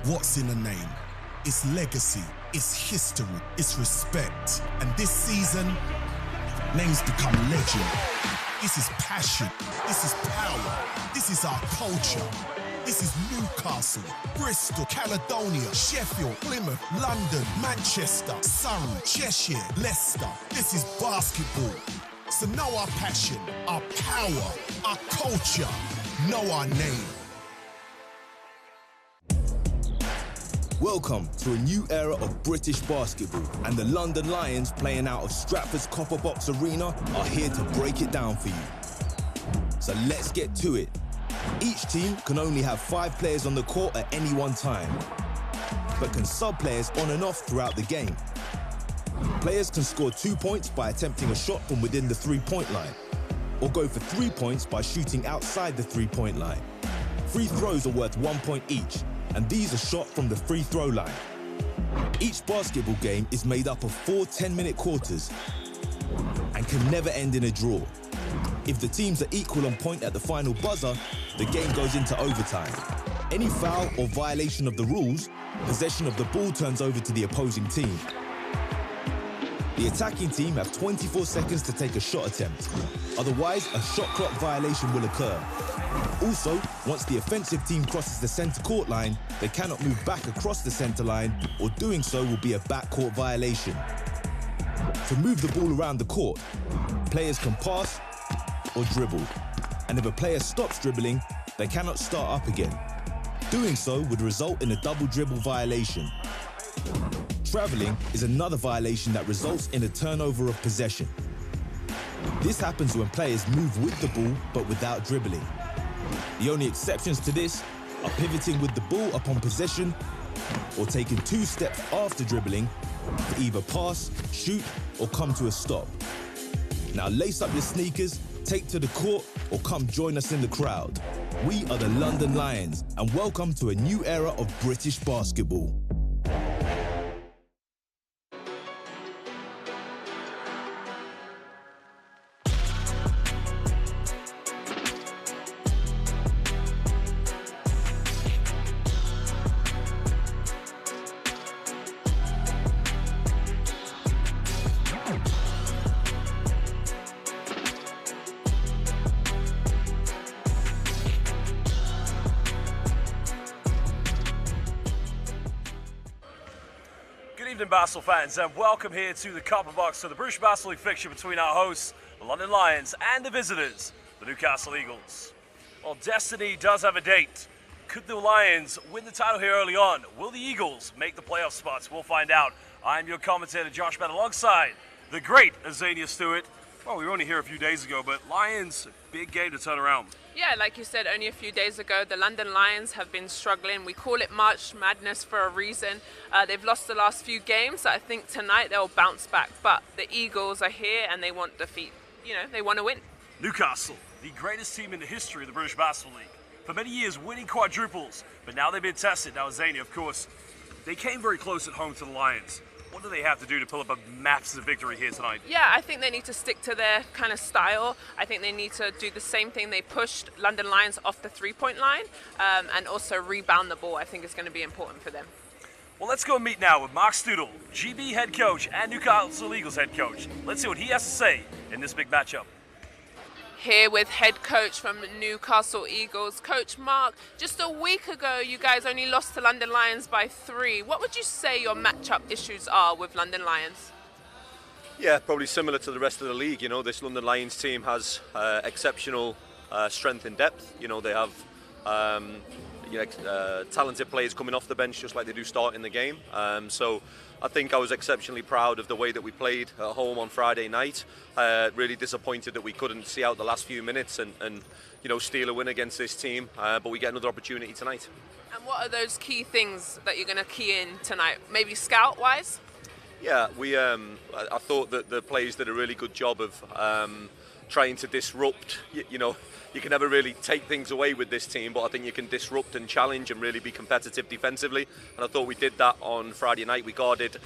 What's in a name? It's legacy, it's history, it's respect. And this season, names become legend. This is passion, this is power, this is our culture. This is Newcastle, Bristol, Caledonia, Sheffield, Plymouth, London, Manchester, Surrey, Cheshire, Leicester. This is basketball. So know our passion, our power, our culture. Know our name. Welcome to a new era of British basketball, and the London Lions, playing out of Stratford's Copper Box Arena, are here to break it down for you. So let's get to it. Each team can only have 5 players on the court at any one time, but can sub players on and off throughout the game. Players can score 2 points by attempting a shot from within the 3-point line, or go for 3 points by shooting outside the 3-point line. Free throws are worth 1 point each, and these are shot from the free throw line. Each basketball game is made up of 4 10-minute quarters and can never end in a draw. If the teams are equal on point at the final buzzer, the game goes into overtime. Any foul or violation of the rules, possession of the ball turns over to the opposing team. The attacking team have 24 seconds to take a shot attempt. Otherwise, a shot clock violation will occur. Also, once the offensive team crosses the center court line, they cannot move back across the center line, or doing so will be a backcourt violation. To move the ball around the court, players can pass or dribble, and if a player stops dribbling, they cannot start up again. Doing so would result in a double dribble violation. Traveling is another violation that results in a turnover of possession. This happens when players move with the ball but without dribbling. The only exceptions to this are pivoting with the ball upon possession or taking 2 steps after dribbling to either pass, shoot, or come to a stop. Now lace up your sneakers, take to the court, or come join us in the crowd. We are the London Lions, and welcome to a new era of British basketball. Good evening, Basketball fans, and welcome here to the Copper Box for the British Basketball League fixture between our hosts, the London Lions, and the visitors, the Newcastle Eagles. Well, destiny does have a date. Could the Lions win the title here early on? Will the Eagles make the playoff spots? We'll find out. I'm your commentator, Josh Bennett, alongside the great Azania Stewart. Well, we were only here a few days ago, but Lions, big game to turn around. Yeah, like you said, only a few days ago, the London Lions have been struggling. We call it March Madness for a reason. They've lost the last few games. I think tonight they'll bounce back. But the Eagles are here and they want defeat. You know, they want to win. Newcastle, the greatest team in the history of the British Basketball League. For many years, winning quadruples. But now they've been tested. Now, Zania, of course, they came very close at home to the Lions. What do they have to do to pull up a massive victory here tonight? Yeah, I think they need to stick to their kind of style. I think they need to do the same thing. They pushed London Lions off the 3-point line and also rebound the ball. I think it's going to be important for them. Well, let's go meet now with Mark Studel, GB head coach and Newcastle Eagles head coach. Let's see what he has to say in this big matchup. Here with head coach from Newcastle Eagles, Coach Mark. Just a week ago, you guys only lost to London Lions by 3. What would you say your matchup issues are with London Lions? Yeah, probably similar to the rest of the league. You know, this London Lions team has exceptional strength and depth. You know, they have talented players coming off the bench just like they do starting the game. So I think I was exceptionally proud of the way that we played at home on Friday night. Really disappointed that we couldn't see out the last few minutes and you know, steal a win against this team. But we get another opportunity tonight. And what are those key things that you're going to key in tonight? Maybe scout-wise? Yeah, I thought that the players did a really good job of trying to disrupt. You know, you can never really take things away with this team, but I think you can disrupt and challenge and really be competitive defensively. And I thought we did that on Friday night. We guarded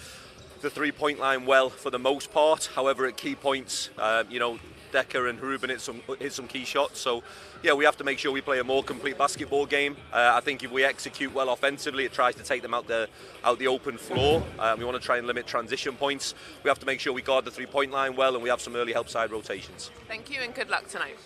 the 3-point line well for the most part. However, at key points, you know, Decker and Ruben hit some key shots. So yeah, we have to make sure we play a more complete basketball game. I think if we execute well offensively, it tries to take them out the open floor. We want to try and limit transition points. We have to make sure we guard the three-point line well, and we have some early help side rotations. Thank you and good luck tonight.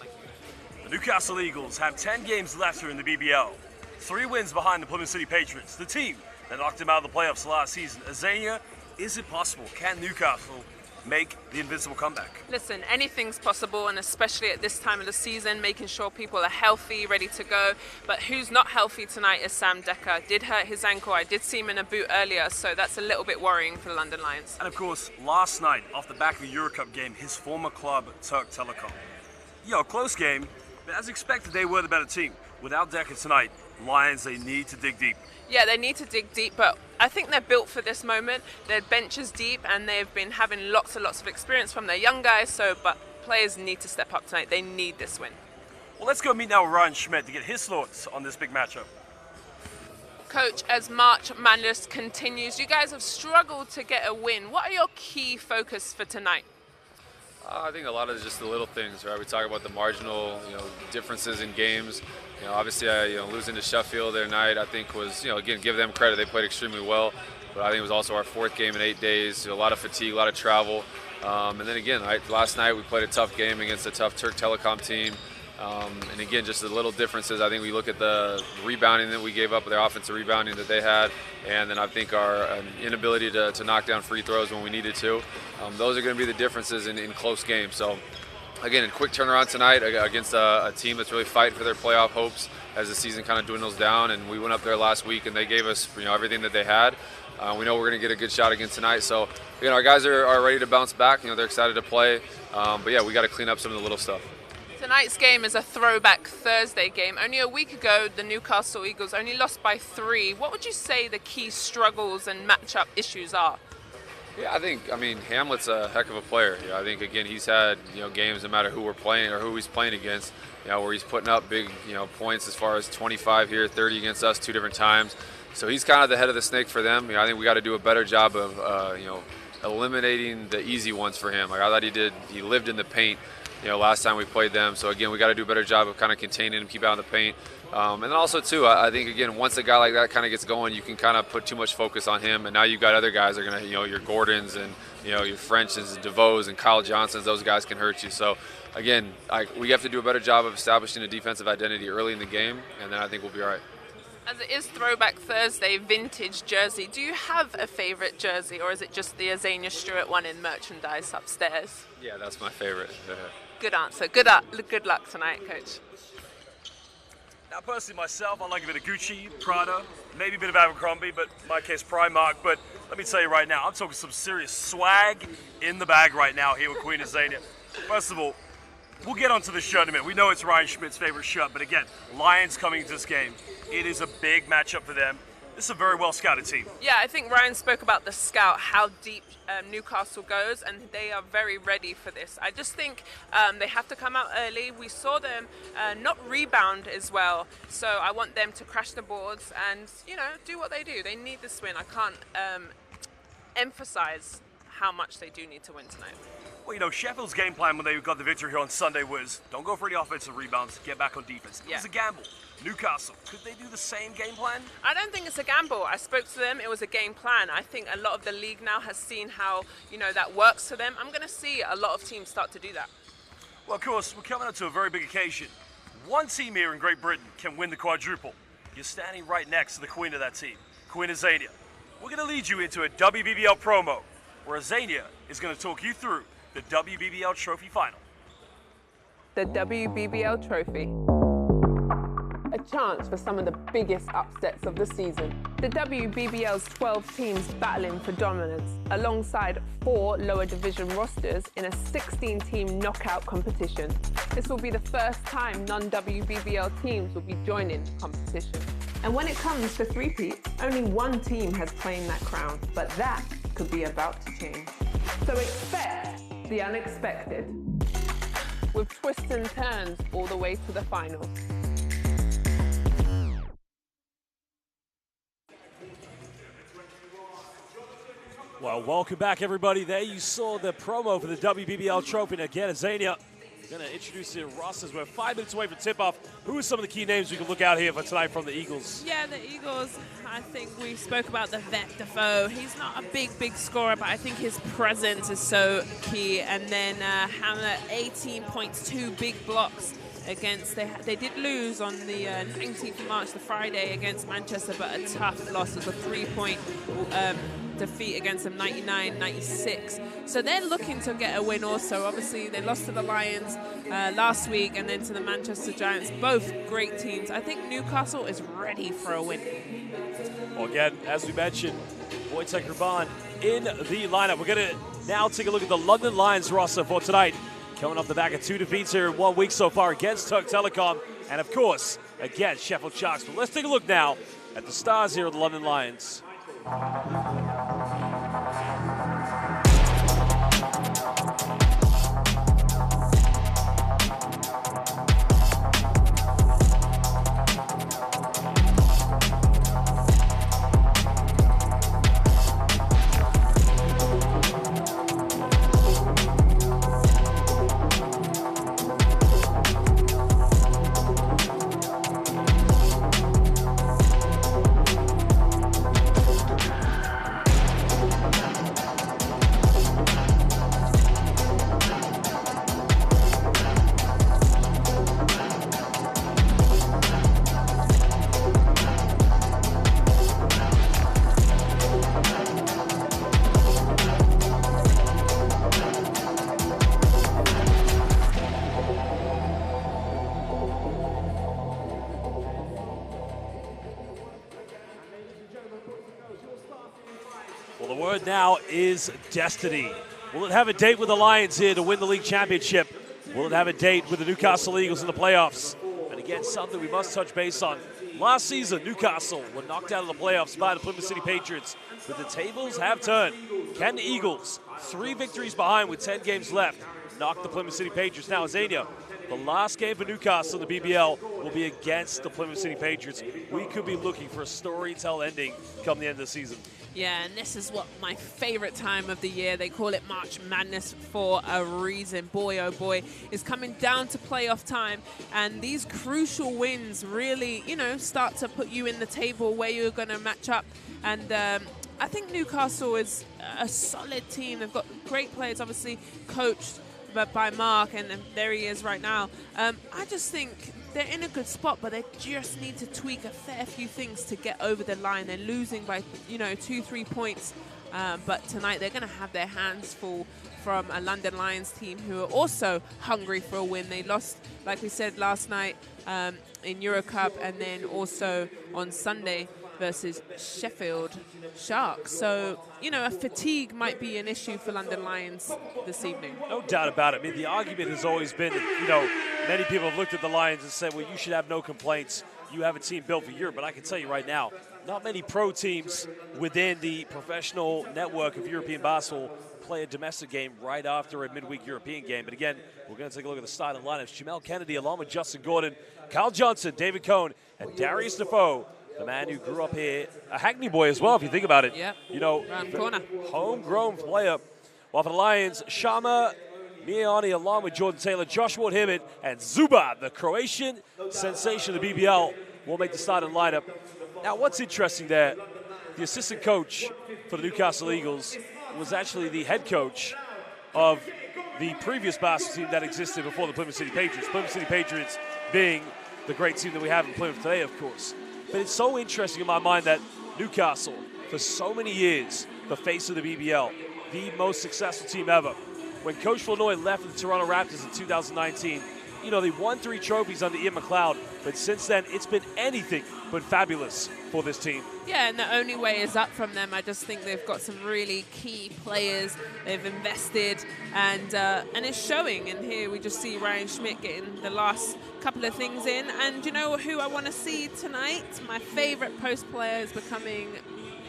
The Newcastle Eagles have 10 games left here in the BBL. 3 wins behind the Plymouth City Patriots, the team that knocked them out of the playoffs last season. Azania, is it possible? Can Newcastle make the invincible comeback? Listen, anything's possible, and especially at this time of the season, making sure people are healthy, ready to go. But who's not healthy tonight is Sam Decker. Did hurt his ankle. I did see him in a boot earlier, so that's a little bit worrying for the London Lions. And of course, last night, off the back of the Euro Cup game, his former club, Turk Telekom. Close game, but as expected, they were the better team. Without Decker tonight, Lions, they need to dig deep. Yeah, they need to dig deep, but I think they're built for this moment. Their bench is deep, and they've been having lots and lots of experience from their young guys, but players need to step up tonight. They need this win. Well, let's go meet now with Ryan Schmidt to get his thoughts on this big matchup. Coach, as March Madness continues, you guys have struggled to get a win. What are your key focus for tonight? I think a lot of it's just the little things, right? We talk about the marginal, differences in games. Obviously, losing to Sheffield their night, I think was, again, give them credit. They played extremely well, but I think it was also our 4th game in 8 days. A lot of fatigue, a lot of travel, and then again, last night we played a tough game against a tough Turk Telekom team. And again, just the little differences. I think we look at the rebounding that we gave up, their offensive rebounding that they had, and then I think our inability to knock down free throws when we needed to. Those are going to be the differences in close games. So again, a quick turnaround tonight against a team that's really fighting for their playoff hopes as the season kind of dwindles down. And we went up there last week and they gave us everything that they had. We know we're going to get a good shot again tonight. So our guys are ready to bounce back. They're excited to play. But yeah, we got to clean up some of the little stuff. Tonight's game is a throwback Thursday game. Only a week ago, the Newcastle Eagles only lost by 3. What would you say the key struggles and matchup issues are? Yeah, I think, Hamlet's a heck of a player. I think, again, he's had, games no matter who we're playing or who he's playing against, where he's putting up big, points as far as 25 here, 30 against us 2 different times. So he's kind of the head of the snake for them. I think we got to do a better job of, eliminating the easy ones for him. I thought he lived in the paint, last time we played them. So again, we got to do a better job of kind of containing him, keep out in the paint. And then also too, I think again, once a guy like that kind of gets going, you can kind of put too much focus on him, and now you've got other guys that are gonna, your Gordons and your Frenches, DeVoes, and Kyle Johnsons. Those guys can hurt you. So again, we have to do a better job of establishing a defensive identity early in the game, and then I think we'll be all right. As it is Throwback Thursday, vintage jersey, do you have a favorite jersey, or is it just the Azania Stewart one in merchandise upstairs? Yeah, that's my favorite. Good answer. Good luck tonight, Coach. Now, personally, myself, I like a bit of Gucci, Prada, maybe a bit of Abercrombie, but in my case, Primark. But let me tell you right now, I'm talking some serious swag in the bag right now here with Queen Azania. First of all, we'll get onto the shirt in a minute. We know it's Ryan Schmidt's favorite shirt, but again, Lions coming into this game. It is a big matchup for them. This is a very well-scouted team. Yeah, I think Ryan spoke about the scout, how deep Newcastle goes, and they are very ready for this. I just think they have to come out early. We saw them not rebound as well, so I want them to crash the boards and, do what they do. They need this win. I can't emphasize how much they do need to win tonight. Well, Sheffield's game plan when they got the victory here on Sunday was don't go for any offensive rebounds, get back on defense. It was a gamble. Newcastle, could they do the same game plan? I don't think it's a gamble. I spoke to them. It was a game plan. I think a lot of the league now has seen how, that works for them. I'm going to see a lot of teams start to do that. Well, of course, we're coming up to a very big occasion. One team here in Great Britain can win the quadruple. You're standing right next to the queen of that team, Queen Azania. We're going to lead you into a WBBL promo where Azania is going to talk you through the WBBL Trophy Final. The WBBL Trophy. A chance for some of the biggest upsets of the season. The WBBL's 12 teams battling for dominance, alongside 4 lower division rosters in a 16-team knockout competition. This will be the first time non-WBBL teams will be joining the competition. And when it comes to three-peats, only one team has claimed that crown, but that could be about to change. So expect the unexpected, with twists and turns all the way to the finals. Well, welcome back, everybody. There you saw the promo for the WBBL Trophy. And again, Azania We're going to introduce the rosters. We're 5 minutes away from tip-off. Who are some of the key names we can look out here for tonight from the Eagles? Yeah, the Eagles, I think we spoke about the vet Defoe. He's not a big scorer, but I think his presence is so key. And then Hamlet, 18 points, 2 big blocks against, they did lose on the 19th of March, the Friday, against Manchester, but a tough loss. It was a 3-point defeat against them, 99-96. So they're looking to get a win also. Obviously, they lost to the Lions last week and then to the Manchester Giants. Both great teams. I think Newcastle is ready for a win. Well, again, as we mentioned, Wojtek Ruban in the lineup. We're going to now take a look at the London Lions roster for tonight. Coming off the back of 2 defeats here in 1 week so far against Turk Telecom and, of course, against Sheffield Sharks. But let's take a look now at the stars here of the London Lions. Well, the word now is destiny. Will it have a date with the Lions here to win the league championship? Will it have a date with the Newcastle Eagles in the playoffs? And again, something we must touch base on. Last season, Newcastle were knocked out of the playoffs by the Plymouth City Patriots, but the tables have turned. Can the Eagles, 3 victories behind with 10 games left, knock the Plymouth City Patriots? Now, Zania, the last game for Newcastle in the BBL will be against the Plymouth City Patriots. We could be looking for a storytell ending come the end of the season. Yeah, and this is what my favorite time of the year. They call it March Madness for a reason. Boy, oh boy, it's coming down to playoff time, and these crucial wins really, you know, start to put you in the table where you're going to match up. And I think Newcastle is a solid team. They've got great players, obviously coached by Mark, and there he is right now. I just think they're in a good spot, but they just need to tweak a fair few things to get over the line. They're losing by, 2-3 points, but tonight they're going to have their hands full from a London Lions team who are also hungry for a win. They lost, like we said, last night in Eurocup, and then also on Sunday versus Sheffield Sharks. So, a fatigue might be an issue for London Lions this evening. No doubt about it. I mean, the argument has always been that, many people have looked at the Lions and said, well, you should have no complaints. You have a team built for Europe. But I can tell you right now, not many pro teams within the professional network of European basketball play a domestic game right after a midweek European game. But again, we're going to take a look at the starting lineups. Jamel Kennedy along with Justin Gordon, Kyle Johnson, David Cohn, and Darius Defoe, the man who grew up here, a Hackney boy as well, if you think about it. Yep. Round corner. Homegrown player. While for the Lions, Shama Miani along with Jordan Taylor, Josh Ward-Hibbert, and Zuba, the Croatian sensation of the BBL, will make the starting lineup. Now, what's interesting there, the assistant coach for the Newcastle Eagles was actually the head coach of the previous basketball team that existed before the Plymouth City Patriots. Plymouth City Patriots being the great team that we have in Plymouth today, of course. But it's so interesting in my mind that Newcastle, for so many years, the face of the BBL, the most successful team ever. When Coach Flournoy left the Toronto Raptors in 2019, they won 3 trophies under Ian McLeod, but since then, it's been anything but fabulous for this team. Yeah, and the only way is up from them. I just think they've got some really key players. They've invested, and it's showing. And here we just see Ryan Schmidt getting the last couple of things in. And you know who I want to see tonight? My favorite post player is becoming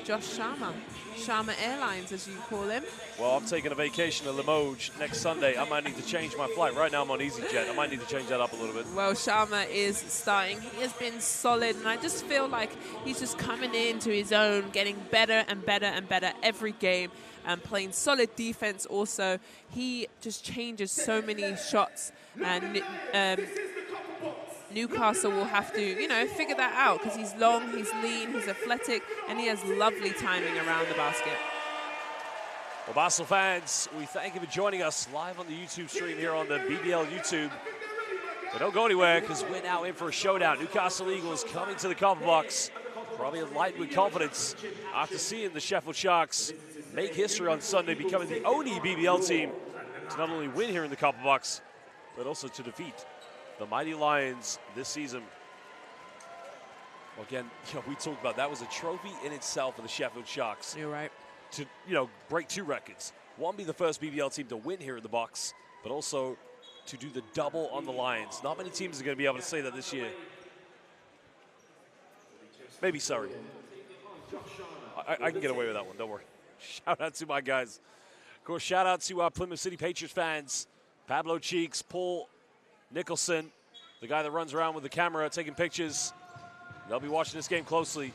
Josh Sharma. Sharma Airlines, as you call him. Well, I'm taking a vacation to Limoges next Sunday. I might need to change my flight. Right now I'm on EasyJet. I might need to change that up a little bit. Well, Sharma is starting. He has been solid, and I just feel like he's just coming into his own, getting better and better and better every game, and playing solid defense also. He just changes so many shots, and Newcastle will have to, you know, figure that out, because he's long, he's lean, he's athletic, and he has lovely timing around the basket. Well, Basel fans, we thank you for joining us live on the YouTube stream here on the BBL YouTube. But don't go anywhere, because we're now in for a showdown. Newcastle Eagles coming to the copper box, probably light with confidence after seeing the Sheffield Sharks make history on Sunday, becoming the only BBL team to not only win here in the copper box, but also to defeat the mighty Lions this season. Well, again, you know, we talked about that was a trophy in itself for the Sheffield Sharks. You're right. To, you know, break 2 records. One, be the first BBL team to win here in the box, but also to do the double on the Lions. Not many teams are going to be able to say that this year. Maybe Surrey. I can get away with that one, don't worry. Shout out to my guys. Of course, shout out to our Plymouth City Patriots fans. Pablo Cheeks, Paul Nicholson, the guy that runs around with the camera taking pictures. They'll be watching this game closely.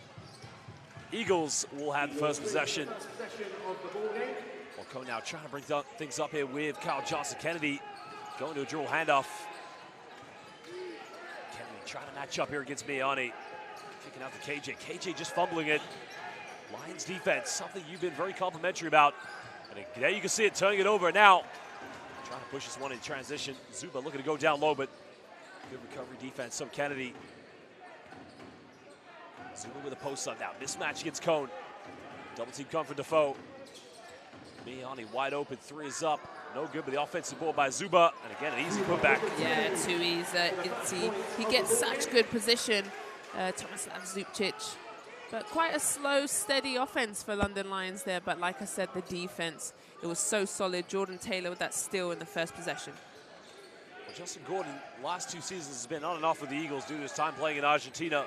Eagles will have the first possession. Well, Cone now trying to bring things up here with Kyle Johnson-Kennedy. Going to a dribble handoff. Kennedy trying to match up here against Miani. Kicking out to KJ. KJ just fumbling it. Lions defense, something you've been very complimentary about. And there you can see it, turning it over now. Trying to push this one in transition. Zuba looking to go down low, but good recovery defense. So Kennedy. Zuba with a post up now. Mismatch against Cone. Double team come for Defoe. Miani wide open. 3 is up. No good, but the offensive ball by Zuba. And again, an easy putback. Yeah, too easy. He gets such good position, Tomislav Zupcic. But quite a slow, steady offense for London Lions there. But like I said, the defense, it was so solid. Jordan Taylor with that steal in the first possession. Well, Justin Gordon, last 2 seasons has been on and off with the Eagles due to his time playing in Argentina.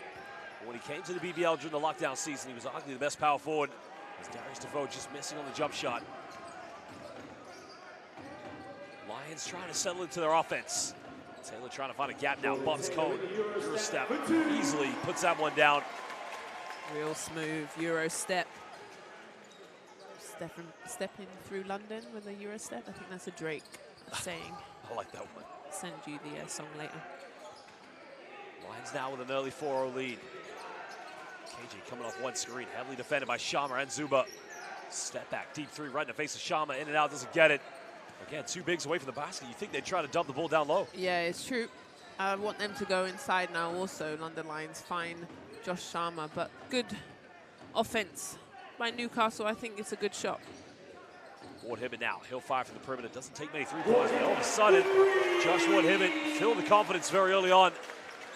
But when he came to the BBL during the lockdown season, he was arguably the best power forward. As Darius Defoe just missing on the jump shot. Lions trying to settle into their offense. Taylor trying to find a gap now. Bumps Cone. Euro step. Easily puts that one down. Real smooth Euro step. Stepping through London with a Euro step. I think that's a Drake saying. I like that one. Send you the song later. Lions now with an early 4-0 lead. KJ coming off one screen. Heavily defended by Sharma and Zuba. Step back, deep 3 right in the face of Sharma. In and out, doesn't get it. Again, 2 bigs away from the basket. You think they'd try to dump the ball down low. Yeah, it's true. I want them to go inside now also. London Lions find Josh Sharma, but good offense by Newcastle. I think it's a good shot. Ward-Hibbert now. He'll fire from the perimeter. Doesn't take many 3-pointers. But all of a sudden, Josh Ward-Hibbert filled the confidence very early on.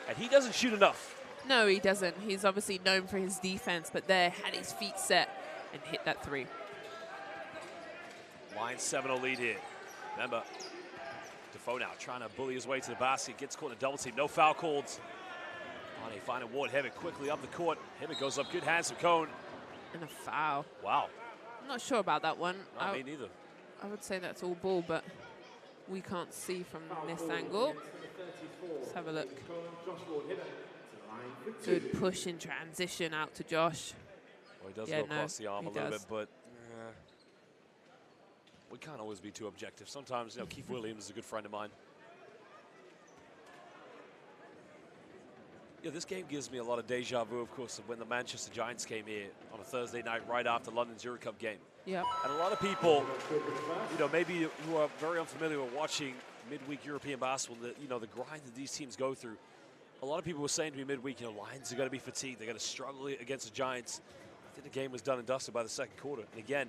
And he doesn't shoot enough. No, he doesn't. He's obviously known for his defense, but there had his feet set and hit that 3. Lions 7-0 lead here. Remember, Defoe now trying to bully his way to the basket. Gets caught in a double team. No foul called. Money finding Ward-Hibbert quickly up the court. Hibbert goes up. Good hands from Cone. And a foul. Wow. I'm not sure about that one. Me neither. I would say that's all ball, but we can't see from this angle. Let's have a look. Good push in transition out to Josh. Well, he does go across the arm a little bit, but we can't always be too objective. Sometimes, you know, Keith Williams is a good friend of mine. Yeah, this game gives me a lot of deja vu, of course, of when the Manchester Giants came here on a Thursday night right after London's Euro Cup game. Yeah. And a lot of people, you know, maybe who are very unfamiliar with watching midweek European basketball, you know, the grind that these teams go through. A lot of people were saying to me midweek, you know, Lions are going to be fatigued. They're going to struggle against the Giants. I think the game was done and dusted by the second quarter. And again,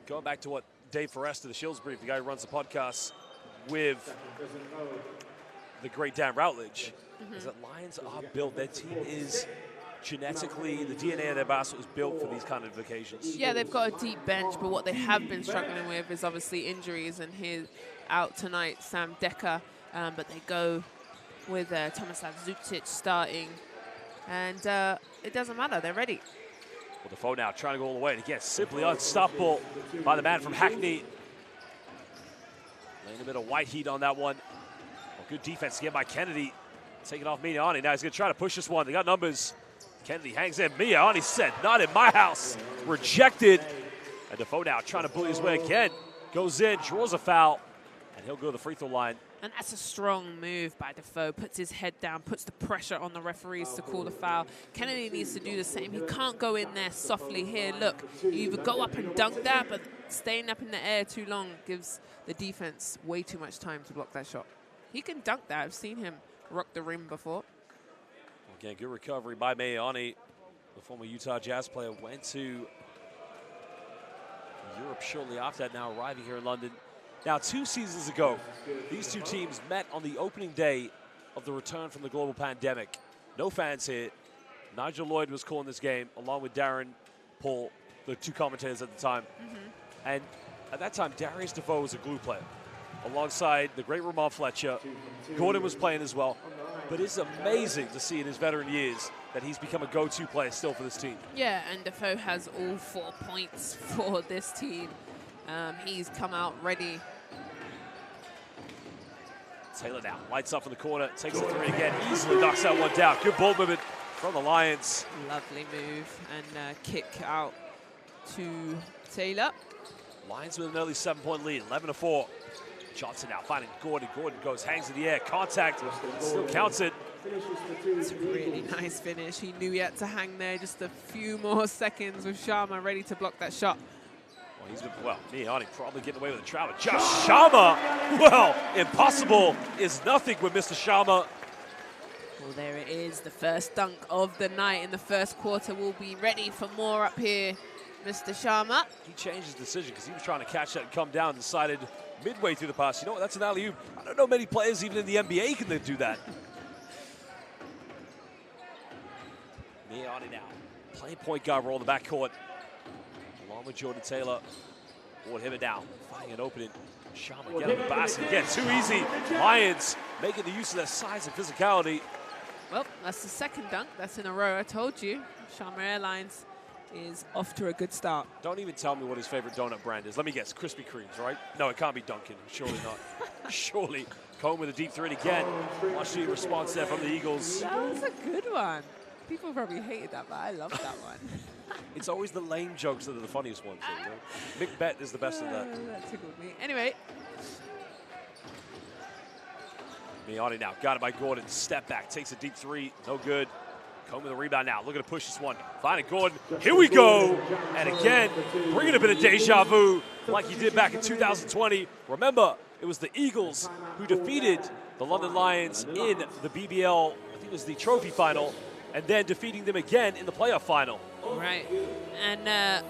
going back to what Dave Forrester, the Shields Brief, the guy who runs the podcast with the great Dan Routledge, is that Lions are built. Their team is genetically, the DNA of their basketball is built for these kind of occasions. Yeah, they've got a deep bench, but what they have been struggling with is obviously injuries, and he's out tonight, Sam Decker, but they go with Tomislav Zupcic starting, and it doesn't matter, they're ready. Well, Defoe now trying to go all the way. And again, simply unstoppable by the man from Hackney. Laying a bit of white heat on that one. Well, good defense again by Kennedy. Taking off Miani. Now he's going to try to push this one. They got numbers. Kennedy hangs in. Miani said, not in my house. Rejected. And Defoe now trying to bully his way again. Goes in, draws a foul, and he'll go to the free throw line. And that's a strong move by Defoe. Puts his head down, puts the pressure on the referees to call the foul. Kennedy needs to do the same. He can't go in there softly here. Look, you either go up and dunk that, but staying up in the air too long gives the defense way too much time to block that shot. He can dunk that. I've seen him rock the rim before. Again, good recovery by Miani. The former Utah Jazz player went to Europe shortly after that, now arriving here in London. Now, 2 seasons ago, these two teams met on the opening day of the return from the global pandemic. No fans here. Nigel Lloyd was calling this game, along with Darren Paul, the 2 commentators at the time. And at that time, Darius Defoe was a glue player, alongside the great Ramon Fletcher. Gordon was playing as well. But it's amazing to see in his veteran years that he's become a go-to player still for this team. Yeah, and Defoe has all 4 points for this team. He's come out ready. Taylor now lights up in the corner, takes the 3 again, easily knocks that one down. Good ball movement from the Lions. Lovely move and kick out to Taylor. Lions with an early 7-point lead, 11-4. Johnson now finding Gordon. Gordon goes, hangs in the air, contact, still counts it. It's a really nice finish. He knew he had to hang there just a few more seconds with Sharma ready to block that shot. Well, he's been, well, Miani probably getting away with a travel. Josh Sharma, well, impossible is nothing with Mr. Sharma. Well, there it is, the first dunk of the night in the first quarter. We'll be ready for more up here, Mr. Sharma. He changed his decision because he was trying to catch that and come down and decided midway through the pass, you know what, that's an alley-oop. I don't know many players even in the NBA can do that. Miani now playing point guard role in the backcourt, along with Jordan Taylor. Ward him it down, finding an opening. Sharma getting the basket again, too easy. Lions making the use of their size and physicality. Well, that's the second dunk. That's in a row. I told you, Sharma Airlines is off to a good start. Don't even tell me what his favorite donut brand is. Let me guess, Krispy Kremes, right? No, it can't be Dunkin'. Surely not. Surely. Cohen with a deep 3 again. Watch the response there from the Eagles. That was a good one. People probably hated that, but I loved that one. It's always the lame jokes that are the funniest ones. You know? Mick Bett is the best of that. That tickled me. Anyway. Miani now, got it by Gordon. Step back, takes a deep 3. No good. Cohen with a rebound now, looking to push this one. Finding Gordon, here we go! And again, bringing a bit of deja vu like he did back in 2020. Remember, it was the Eagles who defeated the London Lions in the BBL, I think it was the trophy final, and then defeating them again in the playoff final. Right, and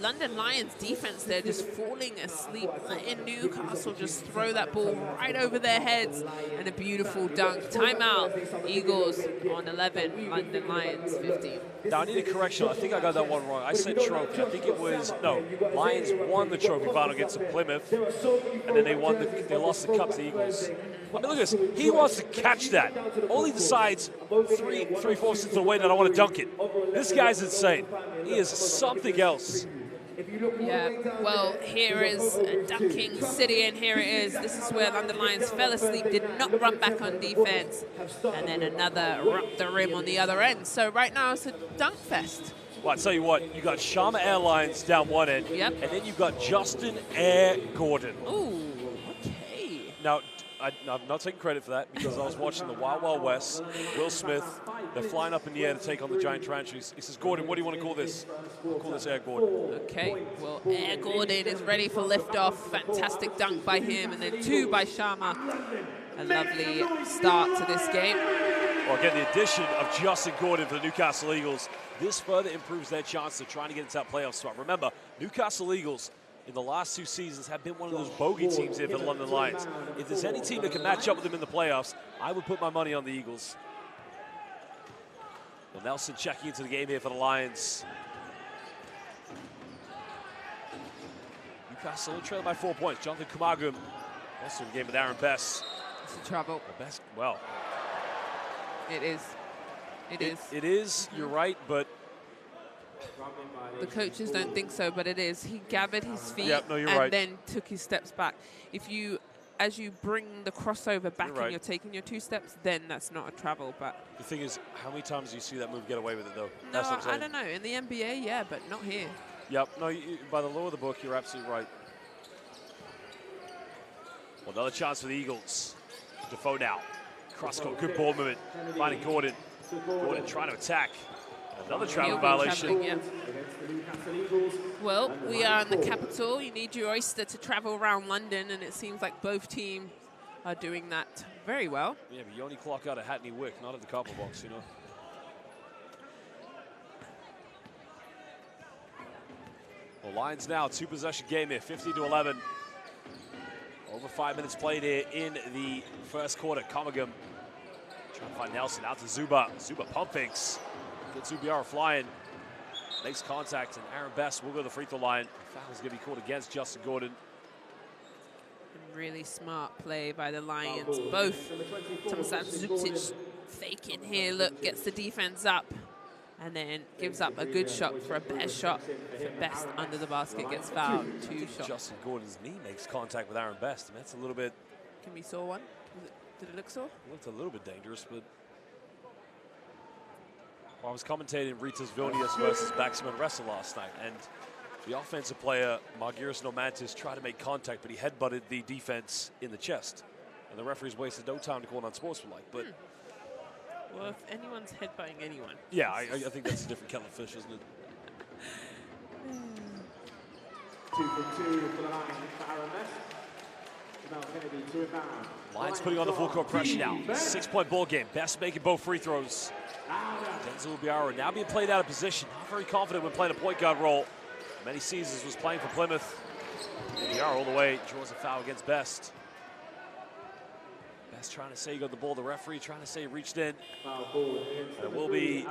London Lions defense, they're just falling asleep. In Newcastle, just throw that ball right over their heads, and a beautiful dunk. Timeout, Eagles on 11, London Lions 15. Now, I need a correction. I think I got that one wrong. I said trophy. I think it was, no, Lions won the trophy final against Plymouth, and then they lost the cup to the Eagles. I mean, look at this. He wants to catch that. Only decides three-fourths of the way that I want to dunk it. This guy's insane. He is something else. Yeah, well, here is dunking city, and here it is. This is where London Lions fell asleep, did not run back on defense, and then another rocked the rim on the other end. So right now it's a dunk fest. Well, I tell you what, you got Sharma Airlines down one end, yep, and then you've got Justin Air Gordon. Ooh, okay. Now, I'm not taking credit for that because I was watching the Wild Wild West. Will Smith, they're flying up in the air to take on the giant tarantulas. He says, Gordon, what do you want to call this? We'll call this Air Gordon. Okay, well, Air Gordon is ready for liftoff. Fantastic dunk by him, and then 2 by Sharma. A lovely start to this game. Well, again, the addition of Justin Gordon for the Newcastle Eagles, this further improves their chance of trying to get into that playoff spot. Remember, Newcastle Eagles in the last 2 seasons have been one of those bogey teams here for the London Lions. If there's any team that can match up with them in the playoffs, I would put my money on the Eagles. Well, Nelson checking into the game here for the Lions. Newcastle only trailing by 4 points. Jonathan Kumagum also in the game with Aaron Bess. It's in trouble. Bess, well. It is. It is. It is, you're right, but The coaches don't think so, but it is. He gathered his feet and then took his steps back. If you, as you bring the crossover back and you're taking your 2 steps, then that's not a travel. But the thing is, how many times do you see that move get away with it, though? No, I don't know. In the NBA, yeah, but not here. Yep. No, by the law of the book, you're absolutely right. Well, another chance for the Eagles. Defoe now. Cross-court, good ball movement. Finding Gordon. Gordon trying to attack. Another travel violation. Yeah. Well, we are in the capital. You need your oyster to travel around London, and it seems like both teams are doing that very well. Yeah, but you only clock out at Hackney Wick, not at the copper box, you know. Well, Lions now, 2-possession game here, 50-11. Over 5 minutes played here in the first quarter. Comagum trying to find Nelson, out to Zuba. Zuba pump fakes. Gets Zubiara flying. Makes contact, and Aaron Best will go to the free throw line. The foul is going to be called against Justin Gordon. Really smart play by the Lions. Both Tomislav Zucic faking here. Look, gets the defense up. And then gives up a good shot for a better shot. For Best under the basket, gets fouled. 2 shots. Justin Gordon's knee makes contact with Aaron Best. I mean, that's a little bit... Can we saw one? Did it look sore? It looked a little bit dangerous, but... Well, I was commentating Ritas Vilnius versus Baxman Wrestle last night, and the offensive player, Margiris Nomantis, tried to make contact, but he headbutted the defense in the chest. And the referees wasted no time to call it unsportsmanlike, but... Well, if anyone's headbutting anyone. Yeah, I think that's a different kettle of fish, isn't it? 2 for 2 for the Lions for Aaron Best. Now Kennedy to inbound. Lions putting on the full court pressure now. 6-point ball game. Best making both free throws. Denzel Ubiara now being played out of position. Not very confident when playing a point guard role. Many seasons was playing for Plymouth. Ubiara all the way draws a foul against Best. Best trying to say he got the ball. The referee trying to say he reached in. There will be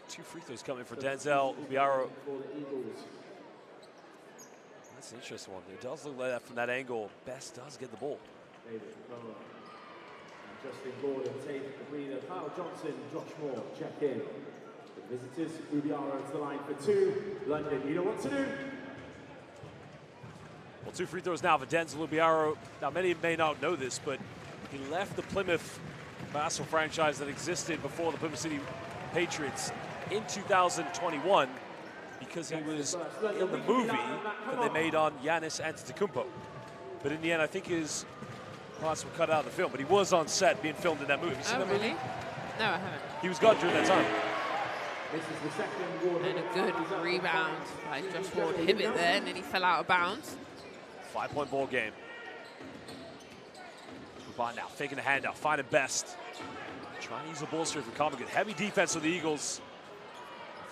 2 free throws coming for Denzel Ubiara. That's an interesting one. It does look like that from that angle. Best does get the ball. Justin Gordon take the breather. Kyle Johnson, Josh Moore, check in. The visitors, Ubiara to the line for 2. London, you know what to do. Well, 2 free throws now for Denzel Ubiara. Now, many may not know this, but he left the Plymouth basketball franchise that existed before the Plymouth City Patriots in 2021 because he was in the movie that they made on Giannis Antetokounmpo. But in the end, I think his parts were cut out of the film, but he was on set being filmed in that movie. Oh, really? No, I haven't. He was gone during that time. This is the second and a good rebound by Josh Ward. Hibbett there, and then he fell out of bounds. 5-point ball game. Ruban now faking the handoff, finding Best. Trying to use the ball screen for Comaghan. Heavy defense of the Eagles.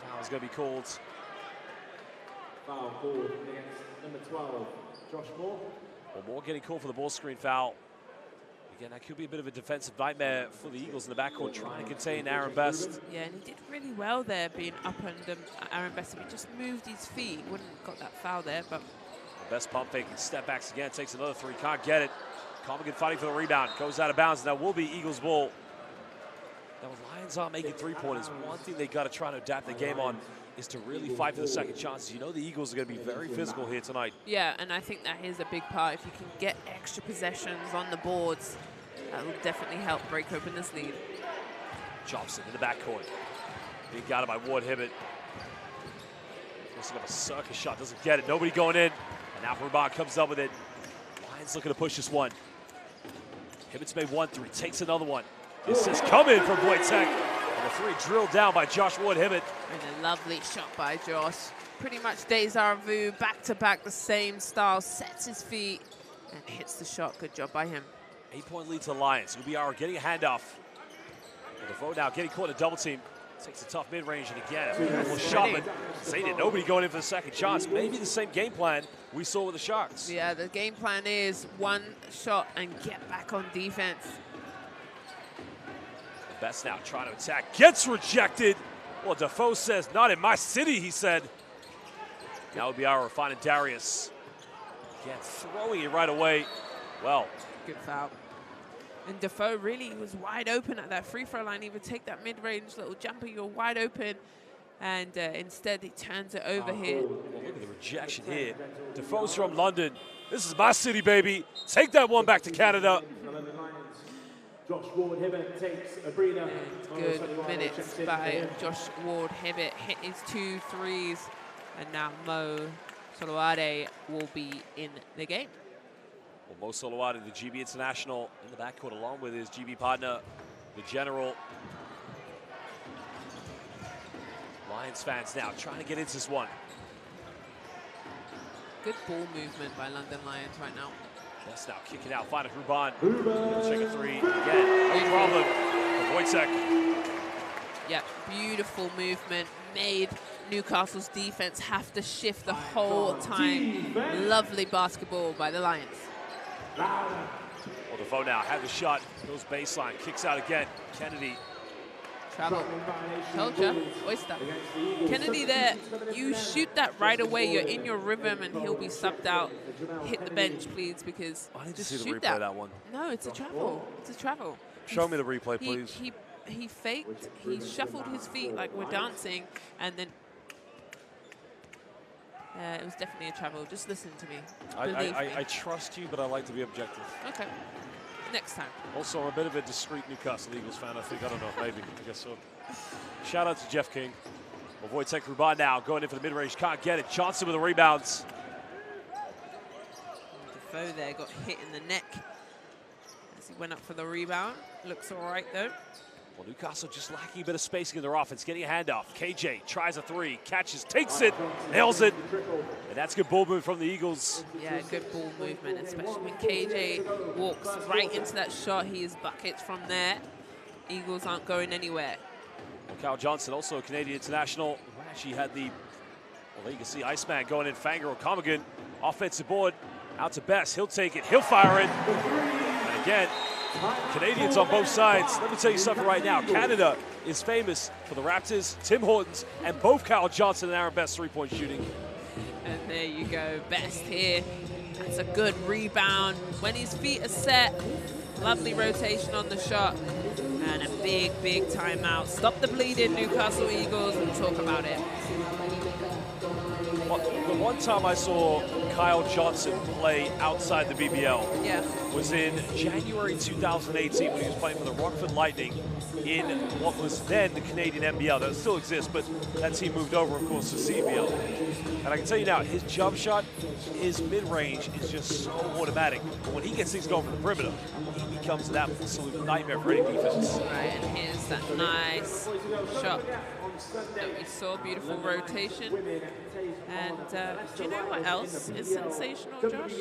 The foul is going to be called. Foul called against number 12, Josh Moore. Well, Moore getting called for the ball screen foul. Again, that could be a bit of a defensive nightmare for the Eagles in the backcourt, trying to contain Aaron Best. Yeah, and he did really well there, being up under Aaron Best. If he just moved his feet, he wouldn't have got that foul there, but... Best pump fake and step backs again, takes another 3, can't get it. Comaghan fighting for the rebound, goes out of bounds, and that will be Eagles ball. Now, the Lions aren't making 3-pointers. One thing they got to try to adapt the game on is to really fight for the second chances. You know the Eagles are going to be very physical here tonight. Yeah, and I think that is a big part. If you can get extra possessions on the boards, that will definitely help break open this lead. Jobson in the backcourt. Being guarded by Ward Hibbett. Forcing up a circus shot, doesn't get it. Nobody going in. And now Ruban comes up with it. Lions looking to push this one. Hibbett's made 1-3, takes another one. This is coming from Wojtek. And the 3 drilled down by Josh Ward Hibbett. And a lovely shot by Josh. Pretty much deja vu, back-to-back, the same style. Sets his feet and hits the shot. Good job by him. 8-point lead to the Lions. Ubiara getting a handoff. Well, Defoe now getting caught in a double team. Takes a tough mid-range, and again, a beautiful shot, but Zayden, nobody going in for the second shots. Maybe the same game plan we saw with the Sharks. Yeah, the game plan is 1 shot and get back on defense. Best now trying to attack, gets rejected. Well, Defoe says, not in my city, he said. Now Ubiara finding Darius. Again, throwing it right away. Well. Good foul. And Defoe really was wide open at that free throw line. He would take that mid-range little jumper, you're wide open. And instead, he turns it over here. Well, look at the rejection here. Defoe's from London. This is my city, baby. Take that one back to Canada. Josh Ward-Hibbert takes a breather. Good minutes by Josh Ward-Hibbert. Hit his 2 threes. And now Mo Soloade will be in the game. Well, Mo Soloade, the GB international, in the backcourt along with his GB partner, the General. Lions fans now trying to get into this one. Good ball movement by London Lions right now. Just now kicking out, find a Ruban. Check a three again. No problem for Wojtek. Yeah, beautiful movement. Made Newcastle's defense have to shift the whole time. Lovely basketball by the Lions. Well, Defoe now had the shot, goes baseline, kicks out again. Kennedy. Travel. Told ya, Oyster. Kennedy there, you shoot that right away, you're in your rhythm and he'll be subbed out. Hit the bench, please, because I need to just see the shoot replay of that one. No, it's a travel. It's a travel. Show me the replay, He- please. He faked, he shuffled his feet like we're dancing, and then it was definitely a travel. Just listen to me. Believe me. I trust you, but I like to be objective. Okay. Next time. Also, I'm a bit of a discreet Newcastle Eagles fan, I think. I don't know, maybe. I guess so. Shout out to Jeff King. Well, Wojtek Ruban now going in for the mid-range. Can't get it. Johnson with the rebounds. Defoe there got hit in the neck as he went up for the rebound. Looks all right, though. Well, Newcastle just lacking a bit of spacing in their offense. Getting a handoff. KJ tries a three, catches, takes it, nails it. And that's good ball movement from the Eagles. Yeah, good ball movement, especially when KJ walks right into that shot. He is buckets from there. Eagles aren't going anywhere. Well, Kyle Johnson, also a Canadian international, who actually had the, well, there you can see Iceman going in, Fanger or Comigan. Offensive board, out to Best. He'll take it, he'll fire it. And again, Canadians on both sides. Let me tell you something right now. Canada is famous for the Raptors, Tim Hortons, and both Kyle Johnson and Aaron Best three-point shooting. And there you go, Best here. That's a good rebound. When his feet are set, lovely rotation on the shot. And a big, big timeout. Stop the bleeding, Newcastle Eagles, and talk about it. Well, the one time I saw Kyle Johnson play outside the BBL was in January 2018 when he was playing for the Rockford Lightning in what was then the Canadian NBL. That still exists, but that team moved over, of course, to CBL. And I can tell you now, his jump shot, his mid-range is just so automatic. But when he gets things going from the perimeter, he becomes an absolute nightmare for any defense. Right, and here's that nice shot that we saw. Beautiful rotation. And do you know what else is sensational, Josh?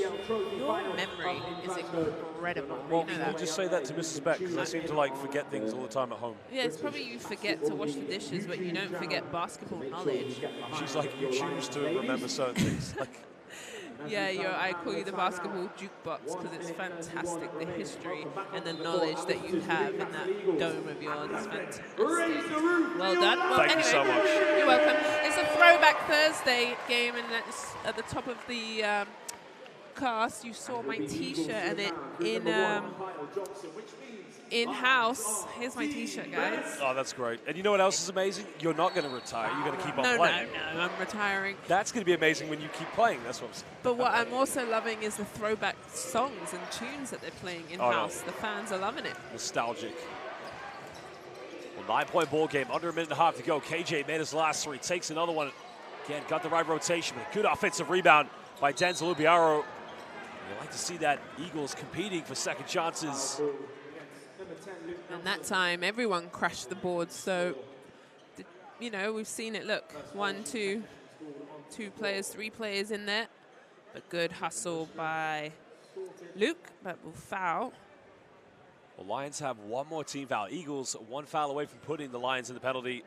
Your memory is incredible. Well, You know that. just say that to Mrs. Beck, because I seem to like forget things all the time at home. Yeah, it's probably you forget to wash the dishes, but you don't forget basketball knowledge. She's like, you choose to remember certain things. Like, Yeah, I call you the basketball jukebox because it's fantastic, the history and the knowledge that you have in that dome of yours is fantastic. Well done. Well, Thank you so much. You're welcome. It's a Throwback Thursday game, and that's at the top of the cast. You saw my T-shirt and it in-house. Here's my T-shirt, guys. oh, that's great. And you know what else is amazing? You're not going to retire. You're going to keep on playing. No, I'm retiring. That's going to be amazing when you keep playing. That's what I'm saying. But what I'm also loving is the throwback songs and tunes that they're playing in-house. The fans are loving it. Nostalgic. Well, 9-point ball game, under a minute and a half to go. KJ made his last three, takes another one. Again, got the right rotation, but a good offensive rebound by Denzel Ubiaro. You like to see that Eagles competing for second chances. And that time, everyone crashed the board. So, you know, we've seen it. Look, 1, 2 players, 3 players in there. But good hustle by Luke, but will foul. The Lions have one more team foul. Eagles 1 foul away from putting the Lions in the penalty.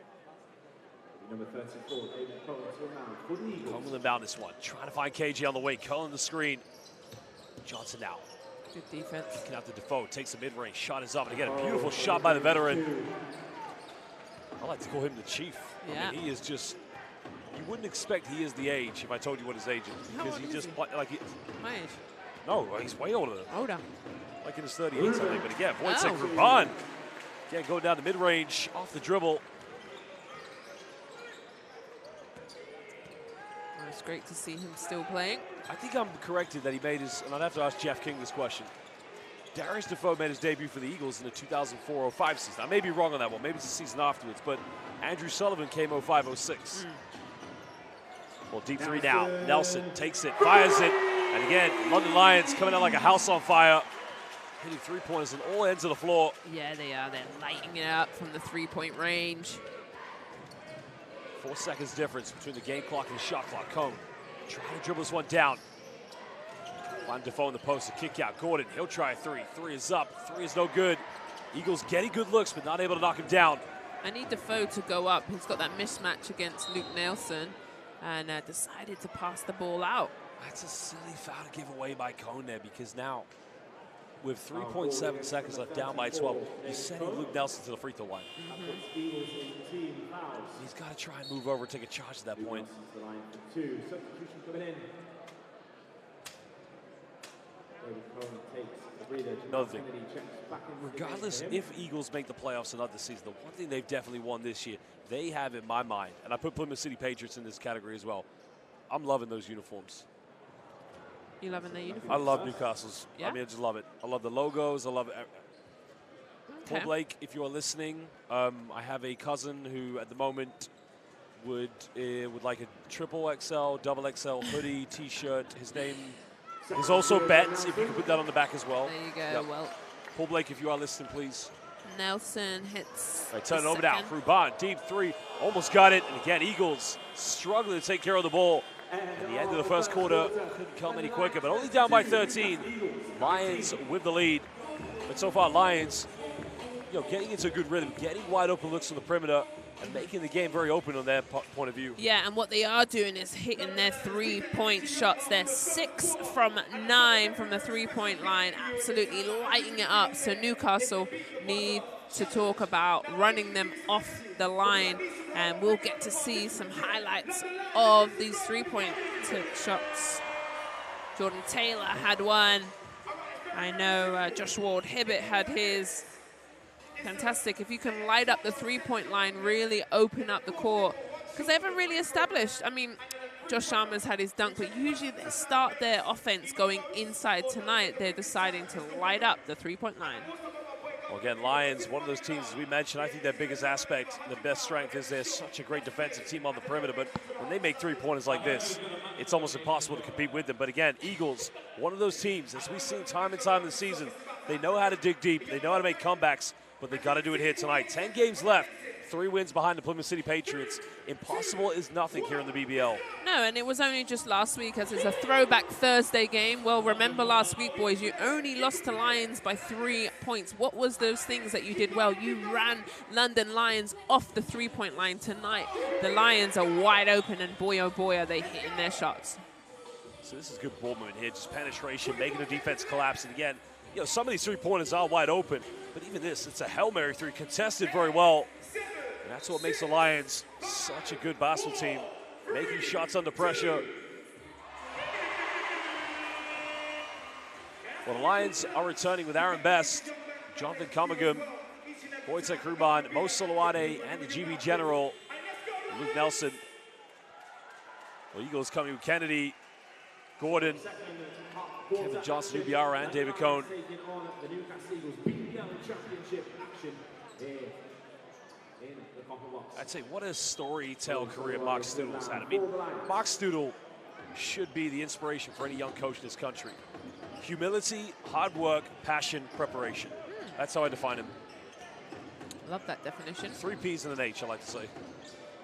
Number 34, David Collins will now for the Eagles. Culling down this one, trying to find KJ on the wing, culling the screen. Johnson now. Good defense. Kicking out to Defoe, takes a mid-range, shot is up, and again, a beautiful shot by the veteran. I like to call him the chief. Yeah. I mean, he is just, you wouldn't expect he is the age if I told you what his age is. How Because old he is just, he? like, My age. no, he's way older than Older. like in his 38s, I think. But again, Wojtek Oh. Ruban. Again, going down the mid-range, off the dribble. great to see him still playing. I think I'm corrected that he made his, and I'd have to ask Jeff King this question. Darius Defoe made his debut for the Eagles in the 2004-05 season. I may be wrong on that one. Maybe it's the season afterwards, but Andrew Sullivan came 05-06. Well, deep three now. Nelson takes it, fires it, and again, London Lions coming out like a house on fire. Hitting three-pointers on all ends of the floor. Yeah, they are. They're lighting it up from the three-point range. 4 seconds difference between the game clock and the shot clock. Cone trying to dribble this one down. Find Defoe in the post, a kick out. Gordon, he'll try a three. Three is up, three is no good. Eagles getting good looks, but not able to knock him down. I need Defoe to go up. He's got that mismatch against Luke Nelson and decided to pass the ball out. That's a silly foul to give away by Cone there, because now with 3.7 seconds left, down by 12, he's sending Luke Nelson to the free throw line. He's got to try and move over, take a charge at that point. Another thing, regardless if Eagles make the playoffs another season, the one thing they've definitely won this year, they have in my mind, and I put Plymouth City Patriots in this category as well, I'm loving those uniforms. You loving the uniforms? I love Newcastle's. Yeah? I mean, I just love it. I love the logos. I love it. Paul Blake, if you're listening, I have a cousin who at the moment would like a triple XL, double XL hoodie, T-shirt. His name is also Bet, if you can put that on the back as well. There you go. Yep. Well, Paul Blake, if you are listening, please. Nelson hits. Right, turn it over now. Ruban, deep three, almost got it. And again, Eagles struggling to take care of the ball. At the end of the first quarter, couldn't come any quicker, but only down by 13. Lions with the lead. But so far, Lions, getting into a good rhythm, getting wide open looks on the perimeter, and making the game very open on their point of view. Yeah, and what they are doing is hitting their three-point shots. They're 6 from 9 from the three-point line, absolutely lighting it up. So Newcastle need to talk about running them off the line, and we'll get to see some highlights of these three-point shots. Jordan Taylor had one. I know Josh Ward-Hibbett had his. Fantastic. If you can light up the three-point line, really open up the court, because they haven't really established. I mean, Josh Sharma's had his dunk, but usually they start their offense going inside. Tonight, they're deciding to light up the three-point line. Well, again, Lions, one of those teams, as we mentioned, I think their biggest aspect, their best strength is they're such a great defensive team on the perimeter, but when they make three-pointers like this, it's almost impossible to compete with them. But again, Eagles, one of those teams, as we've seen time and time this season, they know how to dig deep, they know how to make comebacks, but they got to do it here tonight. 10 games left, 3 wins behind the Plymouth City Patriots. Impossible is nothing here in the BBL. No, and it was only just last week, as it's a throwback Thursday game. Well, remember last week, boys, you only lost to Lions by 3 points. What was those things that you did well? You ran London Lions off the three-point line. Tonight, the Lions are wide open, and boy, oh boy, are they hitting their shots. So this is good ball movement here, just penetration, making the defense collapse. And again, some of these three-pointers are wide open, but even this, it's a Hail Mary three, contested very well. And that's what makes the Lions such a good basketball team, making shots under pressure. Well, the Lions are returning with Aaron Best, Jonathan Cummingem, Wojtek Ruban, Mo Soloade, and the GB General, Luke Nelson. Well, Eagles coming with Kennedy, Gordon, Kevin Johnson, Ubiara, and David Cone. The Newcastle Eagles BBL Championship action here in the Copper Box. I'd say what a storytelling career Mark Stoodle's had. I mean, Mark Stoodle should be the inspiration for any young coach in this country. Humility, hard work, passion, preparation. That's how I define him. Love that definition. 3 P's and an H, I like to say.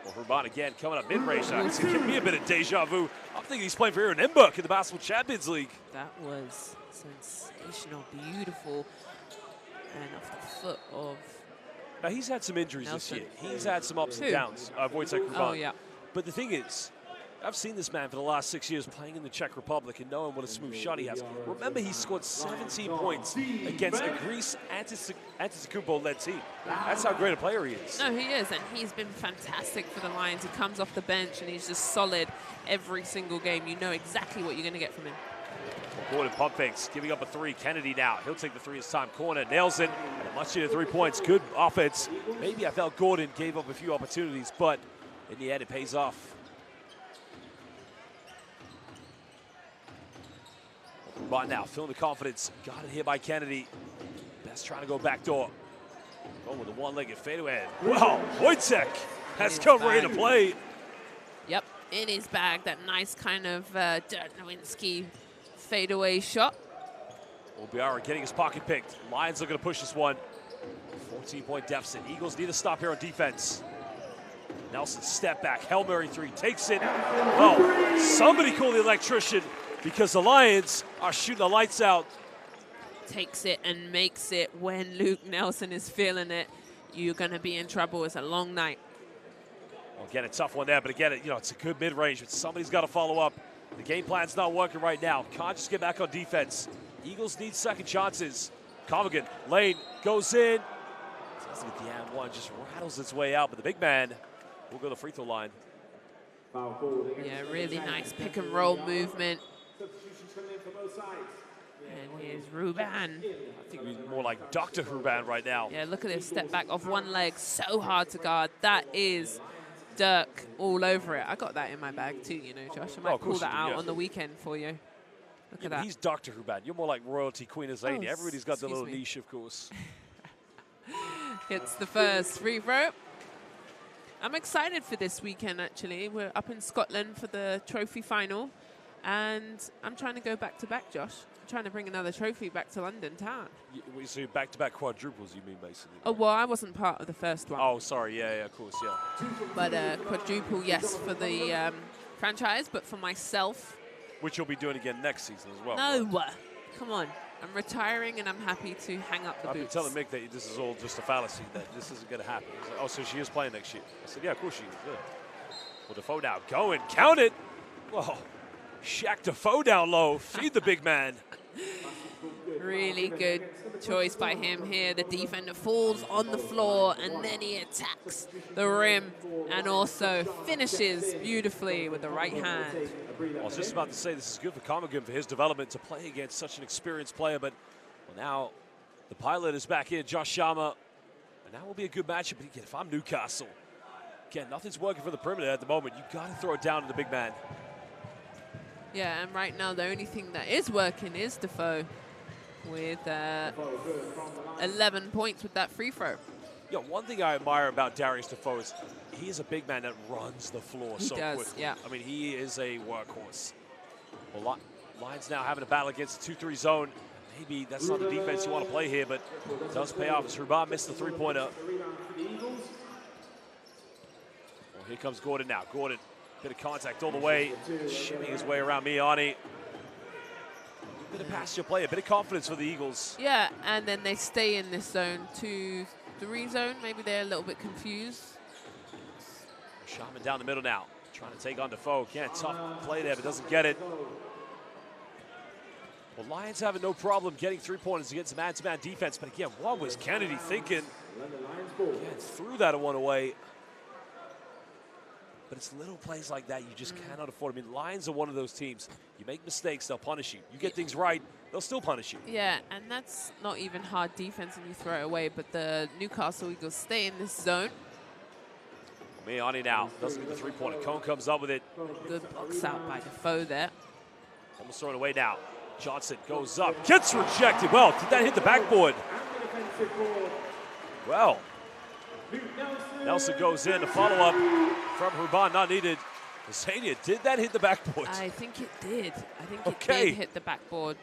Well, Ruban again coming up mid-range. It's giving me a bit of deja vu. I'm thinking he's playing for Aaron Embuck in the Basketball Champions League. That was sensational, beautiful, and off the foot of. Now, he's had some injuries Nelson. this year. He's had some ups and downs, Wojtek Ruban. Oh, yeah. But the thing is, I've seen this man for the last 6 years playing in the Czech Republic and knowing what a smooth shot he has. Remember, he scored 17 points against a Greece Antetokounmpo-led team. That's how great a player he is. No, he is, and he's been fantastic for the Lions. He comes off the bench, and he's just solid every single game. You know exactly what you're going to get from him. Gordon pump fakes, giving up a 3. Kennedy now. He'll take the 3 this time. Corner nails it. And a much needed 3 points. Good offense. Maybe I felt Gordon gave up a few opportunities, but in the end, it pays off. Ruban now, feeling the confidence. Got it here by Kennedy. Best trying to go back door. Going with the one-legged fadeaway. Wow, Wojtek has come ready to play. Yep, in his bag, that nice kind of Dirk Nowitzki fadeaway shot. Obiara getting his pocket picked. Lions looking to push this one. 14-point deficit. Eagles need to stop here on defense. Nelson step back. Hail Mary 3 takes it. Oh, somebody call the electrician because the Lions are shooting the lights out. Takes it and makes it. When Luke Nelson is feeling it, you're going to be in trouble. It's a long night. Well, again, a tough one there, but again, it's a good mid-range, but somebody's got to follow up. The game plan's not working right now. Can't just get back on defense. Eagles need second chances. Comigan, lane, goes in. Doesn't get the and one, just rattles its way out, but the big man will go to the free throw line. Yeah, really nice pick and roll movement. And here's Ruban. I think he's more like Dr. Ruban right now. Yeah, look at this step back off one leg. So hard to guard. That is Dirk all over it. I got that in my bag too, Josh. I might pull that out on the weekend for you. Look at that. He's Dr. Ruban. You're more like royalty Queen of Zania. Everybody's got their little niche, of course. Hits the first free throw. I'm excited for this weekend, actually. We're up in Scotland for the trophy final. And I'm trying to go back-to-back, Josh. I'm trying to bring another trophy back to London town. So back-to-back quadruples, you mean, basically? Oh, well, I wasn't part of the first one. Oh, sorry. Yeah, of course, yeah. But quadruple, yes, for the franchise, but for myself. Which you'll be doing again next season as well. No. Come on. I'm retiring, and I'm happy to hang up the boots. I've been telling Mick that this is all just a fallacy, that this isn't going to happen. He's like, oh, so she is playing next year. I said, yeah, of course she is. Yeah. Well, Defoe now going. Count it. Whoa. Shaq Defoe down low. Feed the big man. Really good choice by him here. The defender falls on the floor, and then he attacks the rim and also finishes beautifully with the right hand. I was just about to say this is good for Comigan for his development to play against such an experienced player, but now the pilot is back in, Josh Sharma, and that will be a good matchup. But again, if I'm Newcastle, again, nothing's working for the perimeter at the moment. You've got to throw it down to the big man. Yeah, and right now the only thing that is working is Defoe with 11 points with that free throw. Yeah, one thing I admire about Darius Defoe is he is a big man that runs the floor so quickly. Yeah. I mean, he is a workhorse. Well, Lions now having a battle against the 2-3 zone. Maybe that's not the defense you want to play here, but it does pay off as Ruban missed the three-pointer. Well, here comes Gordon now. Gordon, bit of contact all the way, shimmying his way around Miani. Bit of pasture play, a bit of confidence for the Eagles. Yeah, and then they stay in this zone 2-3 zone. Maybe they're a little bit confused. Shaman down the middle now, trying to take on Defoe. Can't tough play there, but doesn't get it. Well, Lions having no problem getting three-pointers against man-to-man defense, but again, what was Kennedy thinking? Again, threw that one away. But it's little plays like that you just cannot afford. I mean, Lions are one of those teams. You make mistakes, they'll punish you. You get things right, they'll still punish you. Yeah, and that's not even hard defense and you throw it away, but the Newcastle Eagles stay in this zone. Miani now doesn't get the three-pointer. Cone comes up with it. Good box out by Defoe there. Almost thrown away now. Johnson goes up, gets rejected. Well, did that hit the backboard? Well, Nelson goes in. The follow-up from Ruban, not needed. Zania, did that hit the backboard? I think it did. I think it did hit the backboard.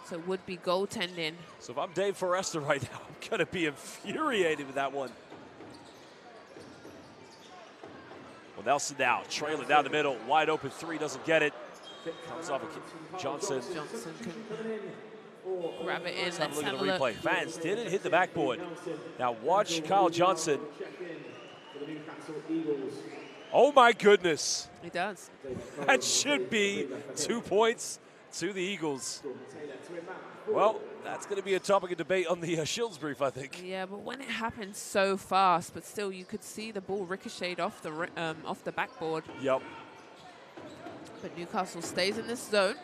So it would be goaltending. So if I'm Dave Forrester right now, I'm going to be infuriated with that one. Well, Nelson now trailing down the middle. Wide open three, doesn't get it. Comes off of Johnson. Johnson can grab it in. Let's have a look at the replay. Fans, did it hit the backboard? Now watch Kyle Johnson. Oh my goodness. He does. That should be 2 points to the Eagles. Well, that's going to be a topic of debate on the Shields brief, I think. Yeah, but when it happens so fast, but still you could see the ball ricocheted off the backboard. Yep. But Newcastle stays in this zone.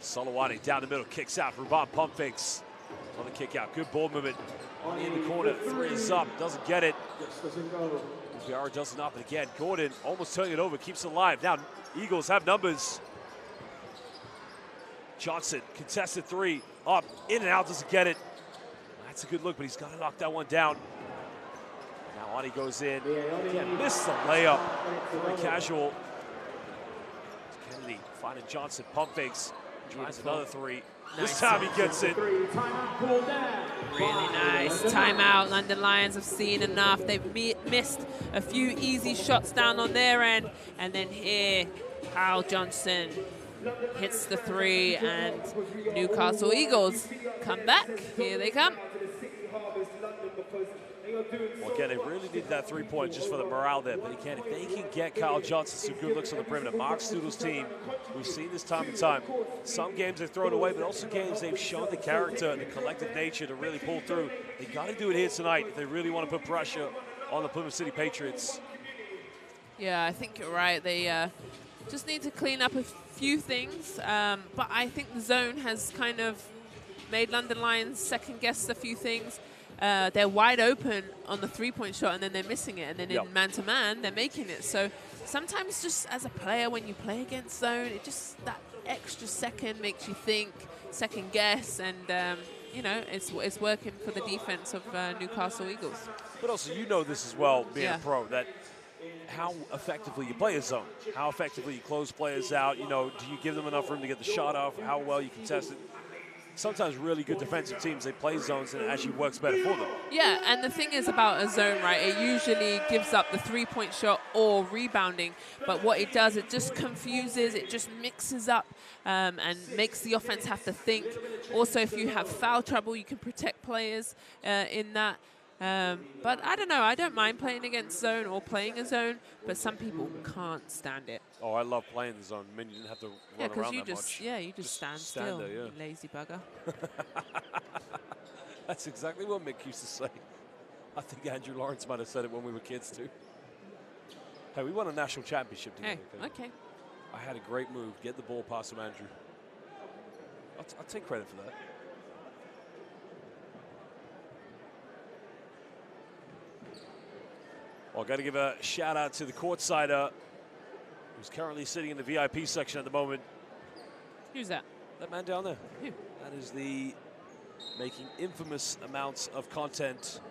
Solowani down the middle, kicks out. Ruban pump fakes on the kick out. Good ball movement in the corner. Three is up, doesn't get it. VR does not, but again, Gordon almost turning it over, keeps it alive. Now, Eagles have numbers. Johnson, contested three, up, in and out, doesn't get it. That's a good look, but he's got to knock that one down. Now Ani goes in, again, missed the layup, very casual. Kennedy finding Johnson, pump fakes, tries another three. This time he gets it. Really nice. Timeout. London Lions have seen enough. They've missed a few easy shots down on their end. And then here, Kyle Johnson hits the three, and Newcastle Eagles come back. Here they come. Well, again, they really need that three-point just for the morale there. But again, if they can get Kyle Johnson some good looks on the perimeter, Mark Studel's team, we've seen this time and time. Some games they've thrown away, but also games they've shown the character and the collective nature to really pull through. They got to do it here tonight if they really want to put pressure on the Plymouth City Patriots. Yeah, I think you're right. They just need to clean up a few things. But I think the zone has kind of made London Lions second-guess a few things. They're wide open on the three-point shot, and then they're missing it. And then in man-to-man, they're making it. So sometimes just as a player, when you play against zone, it just, that extra second makes you think, second-guess, and, you know, it's working for the defense of Newcastle Eagles. But also, you know this as well, being a pro, that how effectively you play a zone, how effectively you close players out. You know, do you give them enough room to get the shot off, how well you contest it? Sometimes really good defensive teams, they play zones and it actually works better for them. Yeah, and the thing is about a zone, right, it usually gives up the three-point shot or rebounding, but what it does, it just confuses, it just mixes up and makes the offense have to think. Also, if you have foul trouble, you can protect players in that. But I don't know, I don't mind playing against zone or playing a zone, but some people can't stand it. Oh, I love playing the zone. I mean, you didn't have to run around that much. Yeah, you just stand still, there, you lazy bugger. That's exactly what Mick used to say. I think Andrew Lawrence might have said it when we were kids too. Hey, we won a national championship together. Hey, okay. I had a great move, get the ball past him, Andrew. I'll take credit for that. Well, got to give a shout out to the courtsider who's currently sitting in the VIP section at the moment. Who's that? That man down there. Who? That is the making infamous amounts of content.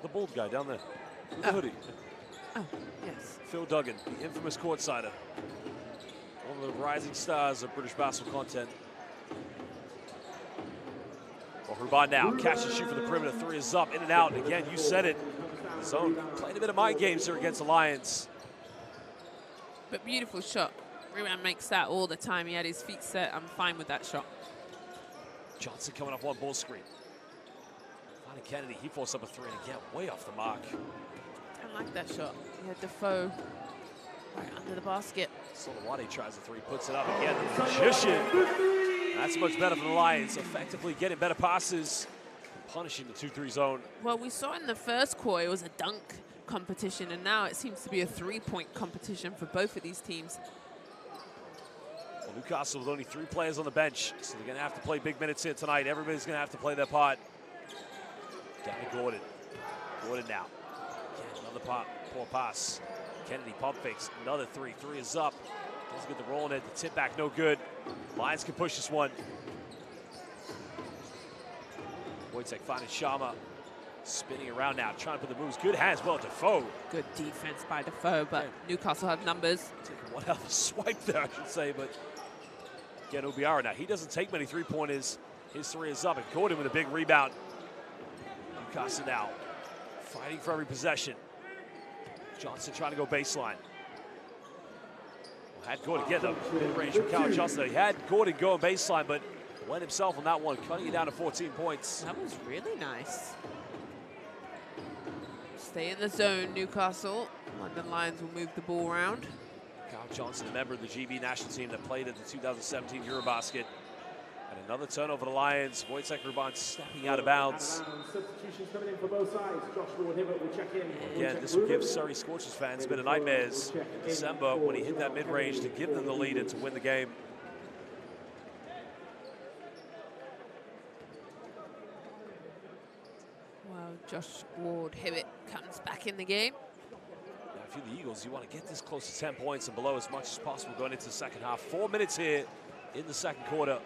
The bald guy down there with the hoodie. Oh, yes. Phil Duggan, the infamous courtsider. One of the rising stars of British basketball content. Well, Ruban now, catch and shoot from the perimeter. Three is up, in and out. And again, you said it. So playing a bit of mind games here against the Lions. But beautiful shot. Ruban makes that all the time. He had his feet set. I'm fine with that shot. Johnson coming off one ball screen. Finding Kennedy, he forced up a three and again, way off the mark. I like that shot. Yeah, Defoe right under the basket. Solowati tries a three, puts it up again. The magician. That's much better for the Lions. Effectively getting better passes. Punishing the 2-3 zone. Well, we saw in the first quarter it was a dunk competition, and now it seems to be a three-point competition for both of these teams. Well, Newcastle with only 3 players on the bench, so they're going to have to play big minutes here tonight. Everybody's going to have to play their part. Down to Gordon. Gordon now. Again, another poor pass. Kennedy pump fakes. Another three. Three is up. Doesn't get the roll in it. The tip back, no good. Lions can push this one. Wojtek finding Sharma, spinning around now, trying to put the moves. Good hands, well, Defoe. Good defense by Defoe, but Newcastle have numbers. Taking one hell of a swipe there, I should say, but again, Obiara now. He doesn't take many three-pointers. His three is up, and Gordon with a big rebound. Newcastle now fighting for every possession. Johnson trying to go baseline. Well, had Gordon get the mid-range from Kyle Johnson. He had Gordon going baseline, but went himself on that one, cutting it down to 14 points. That was really nice. Stay in the zone, Newcastle. London Lions will move the ball around. Kyle Johnson, a member of the GB national team that played at the 2017 Eurobasket. And another turnover for the Lions. Wojtek Ruban stepping out of bounds. Substitutions coming in for both sides. Josh Ward-Hibbert will check in. Again, this will give Surrey Scorchers fans a bit of nightmares in December when he hit that mid-range to give them the lead and to win the game. Josh Ward-Hibbert comes back in the game. Now, if you're the Eagles, you want to get this close to 10 points and below as much as possible going into the second half. 4 minutes here in the second quarter.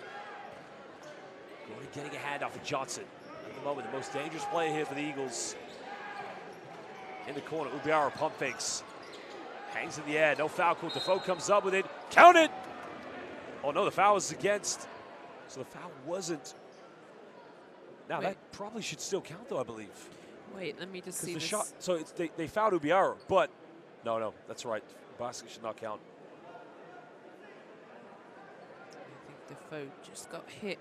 Gordon getting a handoff for Johnson. At the moment, the most dangerous player here for the Eagles. In the corner, Ubiara pump fakes. Hangs in the air, no foul call. Defoe comes up with it. Count it! Oh no, the foul was against. So the foul wasn't. Now that probably should still count though, I believe. Wait, let me just see the this. shot, so it's, they fouled Ubiara, but no, that's right. Basket should not count. I think Defoe just got hit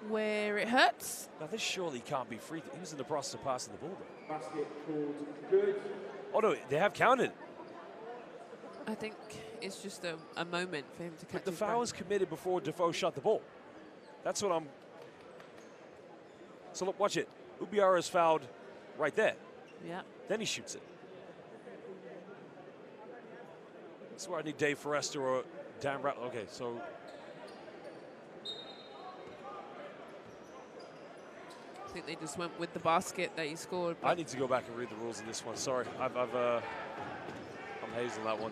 where it hurts. Now this surely can't be free. He was in the process of passing the ball though. Basket called good. Oh no, they have counted. I think it's just a moment for him to catch But the his foul breath. was committed before Defoe shot the ball. That's what I'm. So look, watch it. Ubiara is fouled right there. Yeah. Then he shoots it. That's where I need Dave Forrester or Dan Rattle. Okay, so. I think they just went with the basket that he scored. I need to go back and read the rules in this one. Sorry, I'm hazing that one.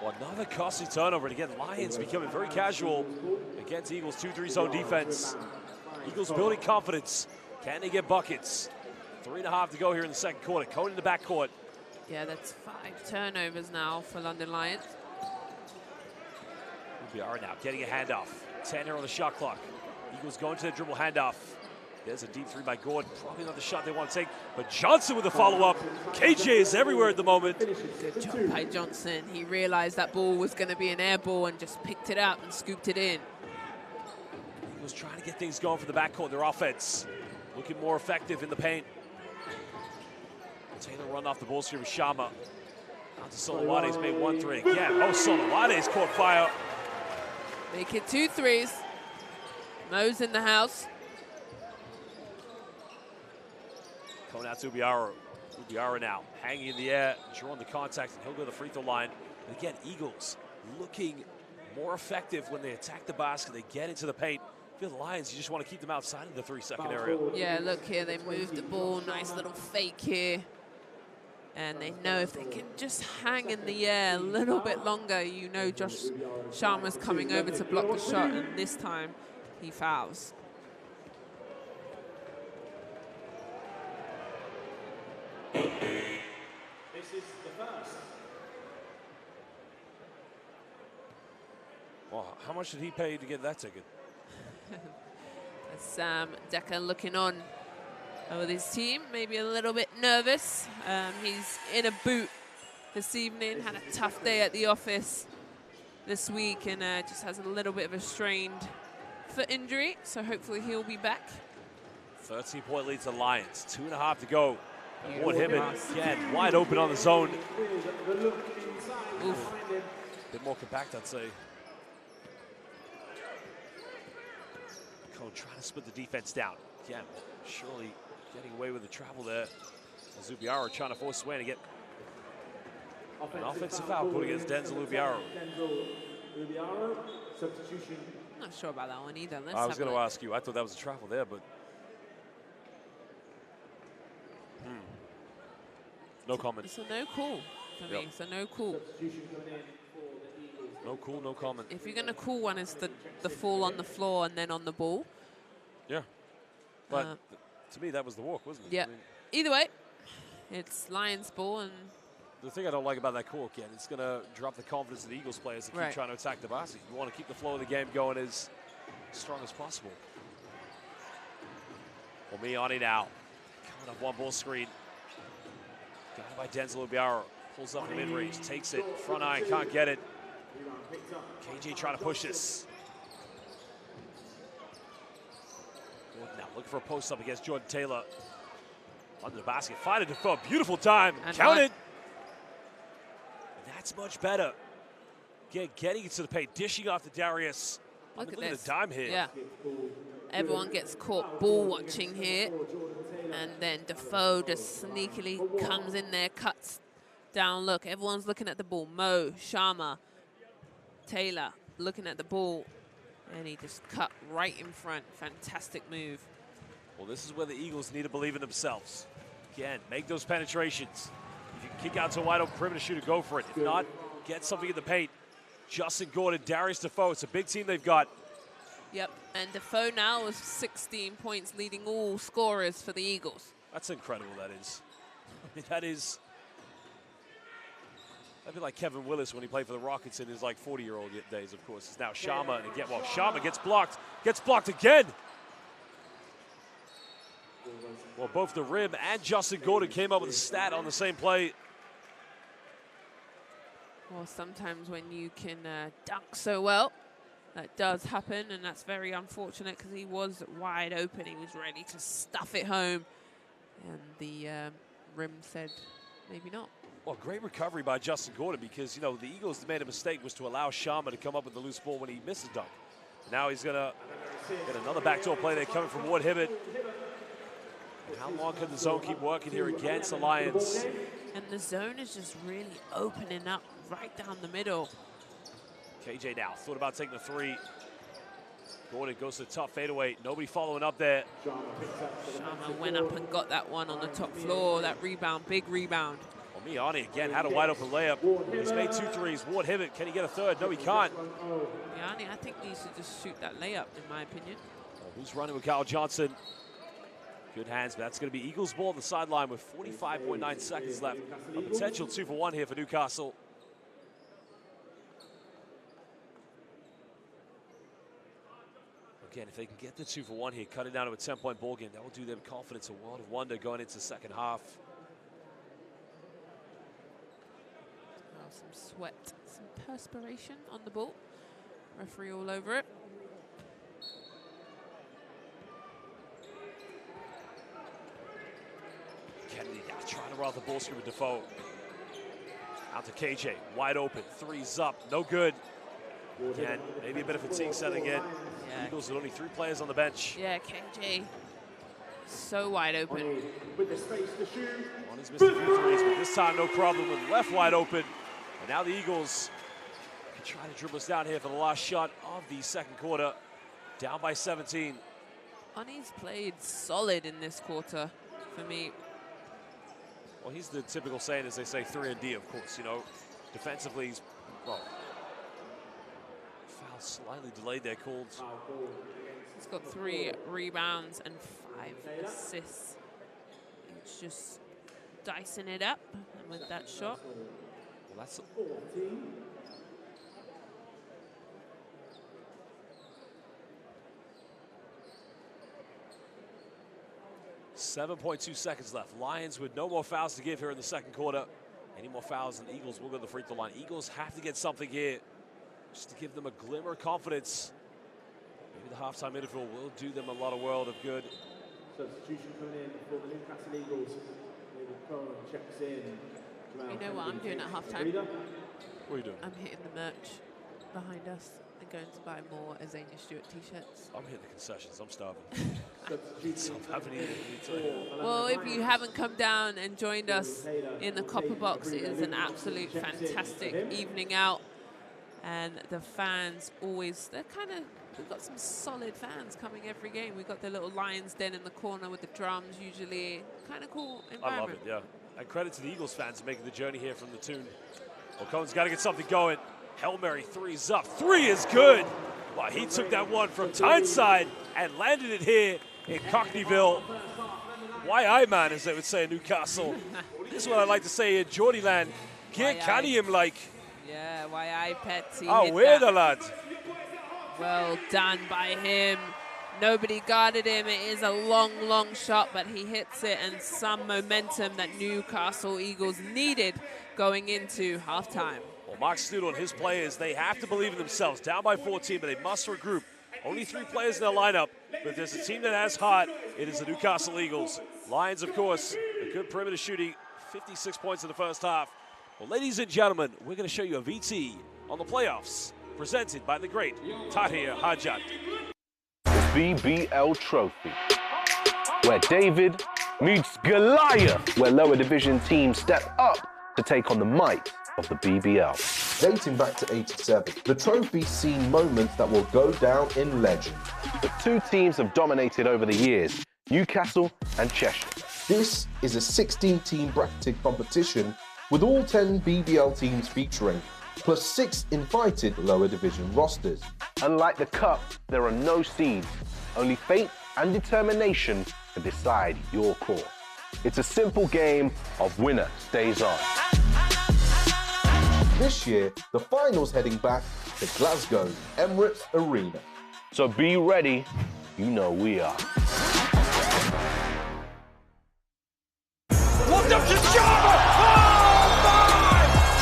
Well, another costly turnover. And again, Lions becoming very casual against Eagles 2-3 zone defense. Eagles building confidence. Can they get buckets? 3.5 to go here in the second quarter. Cone in the backcourt. Yeah, that's 5 turnovers now for London Lions. Ubiara now getting a handoff. 10 here on the shot clock. Eagles going to the dribble handoff. There's a deep three by Gordon. Probably not the shot they want to take, but Johnson with a follow-up. KJ is everywhere at the moment. Good job by Johnson. He realized that ball was going to be an air ball and just picked it up and scooped it in. He was trying to get things going for the backcourt. Their offense looking more effective in the paint. Taylor run off the ball screen with Shama. Out to Solowade's made 1-3 again. Oh, Solowade's caught fire. Make it 2 threes. Mo's in the house. Coming out to Ubiara. Ubiara now hanging in the air, drawing the contact, and he'll go to the free throw line. And again, Eagles looking more effective when they attack the basket. They get into the paint. I feel the Lions, you just want to keep them outside of the 3-second area. Yeah, look here, they moved the ball. Nice little fake here. And they know if they can just hang in the air a little bit longer, you know Josh Sharma's coming over to block the shot, and this time he fouls. This is the first. Well, how much did he pay to get that ticket? Sam Decker looking on with his team, maybe a little bit nervous. He's in a boot this evening, had a tough day at the office this week, and just has a little bit of a strained foot injury, so hopefully he'll be back. 13-point lead to Lions, 2.5 to go. Ward Hibbett, again, wide open on the zone. Oof. A bit more compact, I'd say. Cone trying to split the defense down. Again, surely getting away with the travel there. Ubiara trying to force Swain to get an offensive foul called against Denzel Ubiara. Ubiara, substitution. I'm not sure about that one either. I was going to ask you. I thought that was a travel there, but no comment. It's a no call for me. It's a no call. No cool, no comment. If you're going to call one, it's the fall on the floor and then on the ball. Yeah. But to me, that was the walk, wasn't it? Yeah. I mean, either way, it's Lions ball. And the thing I don't like about that call, Ken, it's going to drop the confidence of the Eagles players to keep trying to attack the basket. You want to keep the flow of the game going as strong as possible. Omiani now. Coming up one ball screen. Got by Denzel Ubiara. Pulls up the mid-range, takes it. Front iron, can't get it. KJ trying to push this. Gordon now looking for a post-up against Jordan Taylor. Under the basket, find it Defoe. Beautiful time. And count it. That's much better. Again, getting it to the paint, dishing off to Darius. Look at the this. dime here. Yeah. Everyone gets caught ball watching here. And then Defoe just sneakily comes in there, cuts down. Look, everyone's looking at the ball. Mo, Sharma, Taylor looking at the ball. And he just cut right in front. Fantastic move. Well, this is where the Eagles need to believe in themselves. Again, make those penetrations. If you can kick out to a wide open perimeter shooter, go for it. If not, get something in the paint. Justin Gordon, Darius Defoe. It's a big team they've got. Yep, and Defoe now with 16 points, leading all scorers for the Eagles. That's incredible, that is. I mean, that'd be like Kevin Willis when he played for the Rockets in his like 40-year-old days, of course. It's now Sharma, and again, well, Sharma gets blocked again. Well, both the rim and Justin Gordon came up with a stat on the same play. Well, sometimes when you can dunk so well, that does happen, and that's very unfortunate because he was wide open. He was ready to stuff it home, and the rim said maybe not. Well, great recovery by Justin Gordon because, you know, the Eagles made a mistake was to allow Sharma to come up with the loose ball when he missed a dunk. Now he's going to get another backdoor play there coming from Ward Hibbert. And how long can the zone keep working here against the Lions? And the zone is just really opening up right down the middle. KJ now thought about taking the three. Gordon goes to the top fadeaway. Nobody following up there. Sharma went up and got that one on the top floor. That rebound, big rebound. Well, Miani again had a wide open layup. He's made 2 threes. Ward Hibbert, can he get a third? No, he can't. Miani, I think, needs to just shoot that layup, in my opinion. Well, who's running with Kyle Johnson? Good hands, but that's going to be Eagles ball on the sideline with 45.9 seconds left. A potential 2-for-1 here for Newcastle. Again, if they can get the 2-for-1 here, cut it down to a 10-point ball game, that will do them confidence a world of wonder going into the second half. Oh, some sweat, some perspiration on the ball. Referee all over it. Kennedy now trying to roll the ball screen with Defoe. Out to KJ, wide open, threes up, no good. Again, maybe a bit of fatigue setting in. Yeah. Eagles with only 3 players on the bench. Yeah, KJ, so wide open. With the space to shoot. He's missed a few threes, but this time no problem with left wide open. And now the Eagles can try to dribble us down here for the last shot of the second quarter. Down by 17. Ani's played solid in this quarter for me. Well, he's the typical saying, as they say, 3 and D, of course. You know, defensively, he's, well, foul slightly delayed there, called. He's got 3 rebounds and 5 assists. He's just dicing it up with that shot. Well, that's 7.2 seconds left. Lions with no more fouls to give here in the second quarter. Any more fouls, and the Eagles will go to the free throw line. Eagles have to get something here just to give them a glimmer of confidence. Maybe the halftime interval will do them a lot of world of good. Substitution coming in for the Newcastle Eagles. David Cohen checks in. You know what I'm doing at halftime? What are you doing? I'm hitting the merch behind us and going to buy more Azania Stewart t-shirts. I'm hitting the concessions. I'm starving. I haven't eaten. Well, if you haven't come down and joined us in the Copper Box, it is an absolute fantastic evening out. And the fans always, we've got some solid fans coming every game. We've got the little Lions Den in the corner with the drums usually. Kind of cool environment. I love it, yeah. And credit to the Eagles fans for making the journey here from the tune. Well, Cohen's got to get something going. Hail Mary, 3's up. 3 is good. Well, he took that one from Tyneside and landed it here in Cockneyville. Why man, as they would say in Newcastle. This is what I like to say in Geordieland. Get canny him like. Yeah, why Petsy. Oh, where the lad. Well done by him. Nobody guarded him. It is a long, long shot, but he hits it, and some momentum that Newcastle Eagles needed going into halftime. Well, Mark Snoodle and his players, they have to believe in themselves. Down by 14, but they must regroup. Only 3 players in their lineup, but there's a team that has heart. It is the Newcastle Eagles. Lions, of course, a good perimeter shooting, 56 points in the first half. Well, ladies and gentlemen, we're going to show you a VT on the playoffs, presented by the great Tahir Hajat. BBL Trophy, where David meets Goliath, where lower division teams step up to take on the might of the BBL. Dating back to '87, the trophy's seen moments that will go down in legend. But 2 teams have dominated over the years, Newcastle and Cheshire. This is a 16-team bracketed competition with all 10 BBL teams featuring. plus 6 invited lower division rosters. Unlike the Cup, there are no seeds. Only fate and determination can decide your course. It's a simple game of winner stays on. This year, the finals heading back to Glasgow's Emirates Arena. So be ready, you know we are. Walked up to Sharma! Oh my!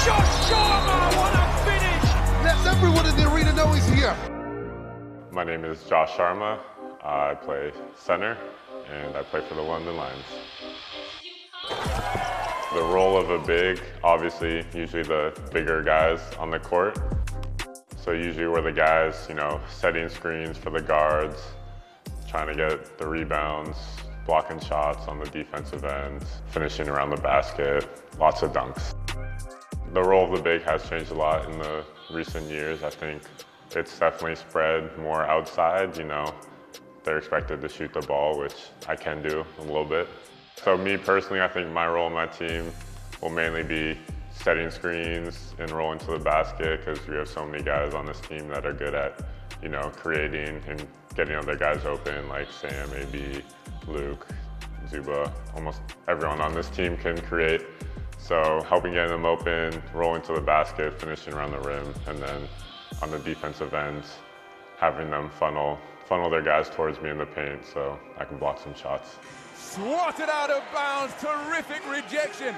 Josh Sharma, what a finish! Let everyone in the arena know he's here. My name is Josh Sharma. I play center and I play for the London Lions. The role of a big, obviously, usually the bigger guys on the court. So usually we're the guys, you know, setting screens for the guards, trying to get the rebounds, blocking shots on the defensive end, finishing around the basket, lots of dunks. The role of the big has changed a lot in the recent years. I think it's definitely spread more outside, you know. They're expected to shoot the ball, which I can do a little bit. So me personally, I think my role in my team will mainly be setting screens and rolling to the basket because we have so many guys on this team that are good at, you know, creating and getting other guys open, like Sam, AB, Luke, Zuba. Almost everyone on this team can create. So helping get them open, rolling to the basket, finishing around the rim, and then on the defensive end, having them funnel their guys towards me in the paint so I can block some shots. Swatted out of bounds, terrific rejection.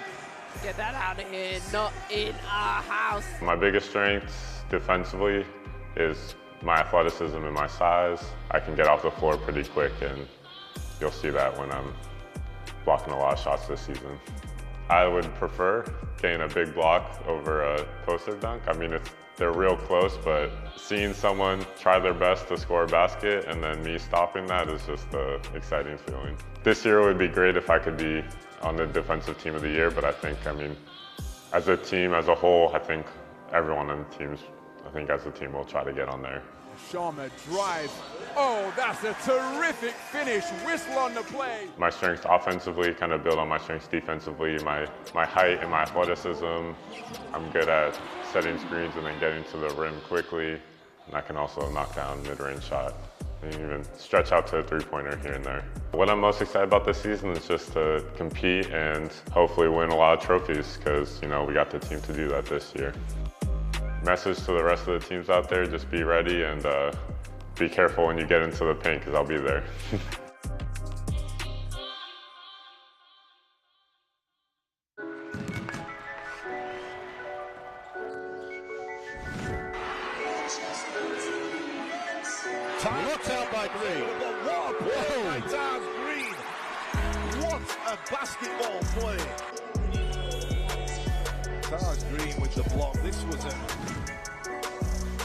Get that out of here, not in our house. My biggest strength defensively is my athleticism and my size. I can get off the floor pretty quick, and you'll see that when I'm blocking a lot of shots this season. I would prefer getting a big block over a poster dunk. I mean, they're real close, but seeing someone try their best to score a basket and then me stopping that is just an exciting feeling. This year it would be great if I could be on the defensive team of the year, but I think, I mean, as a team, as a whole, I think everyone on the teams, I think as a team will try to get on there. Sharma drives. Oh, that's a terrific finish. Whistle on the play. My strengths offensively kind of build on my strengths defensively. My height and my athleticism. I'm good at setting screens and then getting to the rim quickly. And I can also knock down mid-range shot and even stretch out to a three-pointer here and there. What I'm most excited about this season is just to compete and hopefully win a lot of trophies because, you know, we got the team to do that this year. Message to the rest of the teams out there, just be ready and be careful when you get into the paint because I'll be there. Looked out by Green. What a play by Taz Green. What a basketball play. Taz Green with the block. This was a...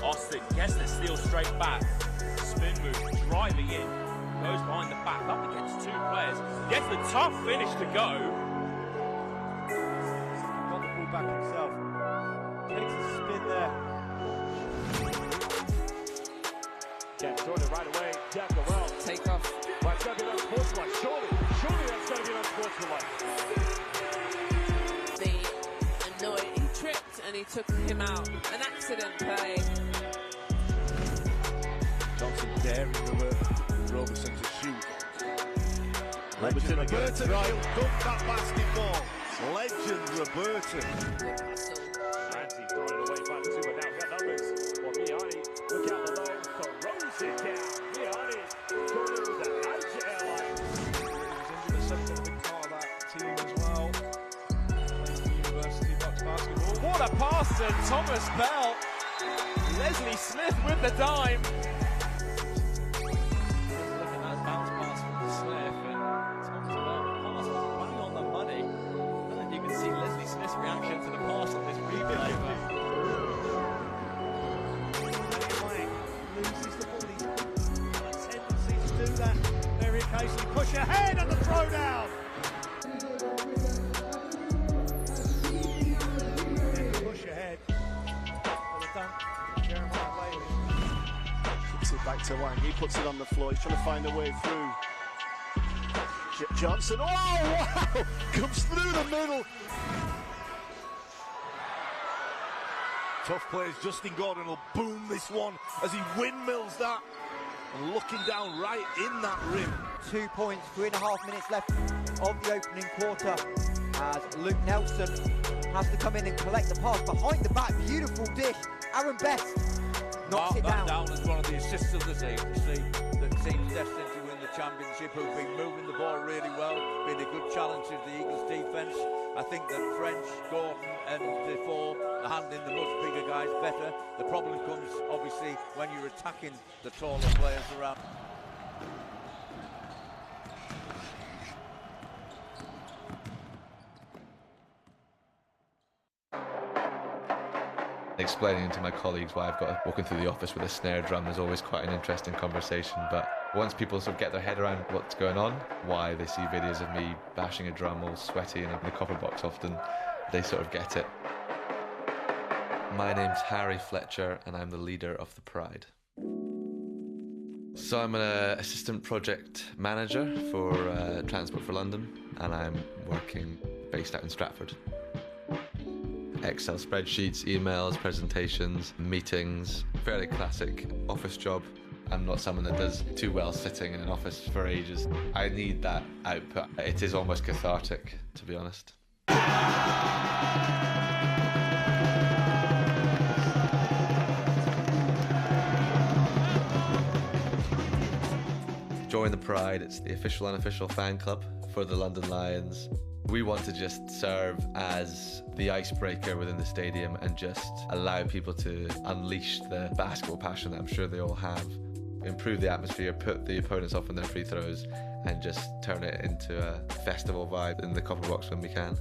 Austin gets the steal straight back. Spin move, driving in. Goes behind the back, up against two players. Gets the tough finish to go. Got the ball back himself. Takes a spin there. Deb throwing it right away. Deb go well. Take off. Well, it's going to be unsportsmanlike. Surely that's going to be unsportsmanlike. He tripped and he took him out. An accident play. Johnson daring Robertson to shoot. Legend Robertson will dunk that basketball. Legend Robertson. Andy throwing it away back to but now we've got numbers. Well, Miani, look out below, throws it down. Miani going to the outer airline. He was injured a big part of that team as well. Playing for University Bucks basketball. What a pass to Thomas Bell. Leslie Smith with the dime. Look at that bounce pass from Smith, and Thomas Bell pass was bang on the money. And then you can see Leslie Smith's reaction to the pass on this replay. Loses the ball. He's got a tendency to do that very occasionally. Push ahead and the throw down. Push ahead. Kicks it back to Wang. He puts it on the floor. He's trying to find a way through. Johnson. Oh, wow! Comes through the middle. Tough plays. Justin Gordon will boom this one as he windmills that. And looking down right in that rim. 2 points, 3.5 minutes left of the opening quarter as Luke Nelson has to come in and collect the pass behind the back. Beautiful dish. Aaron Best knocks it down. Down as one of the assists of the team. You see, the team's destined to win the championship, who've been moving the ball really well, been a good challenge to the Eagles defence. I think that French, Gordon and Defoe are handling the much bigger guys better. The problem comes, obviously, when you're attacking the taller players around. Explaining to my colleagues why I've got to walk through the office with a snare drum is always quite an interesting conversation, but once people sort of get their head around what's going on, why they see videos of me bashing a drum all sweaty in the copper box often, they sort of get it. My name's Harry Fletcher and I'm the leader of the Pride. So I'm an assistant project manager for Transport for London, and I'm working based out in Stratford. Excel spreadsheets, emails, presentations, meetings, fairly classic office job. I'm not someone that does too well sitting in an office for ages. I need that output. It is almost cathartic, to be honest. Join the Pride. It's the official unofficial fan club for the London Lions. We want to just serve as the icebreaker within the stadium and just allow people to unleash the basketball passion that I'm sure they all have. Improve the atmosphere, put the opponents off on their free throws, and just turn it into a festival vibe in the copper box when we can.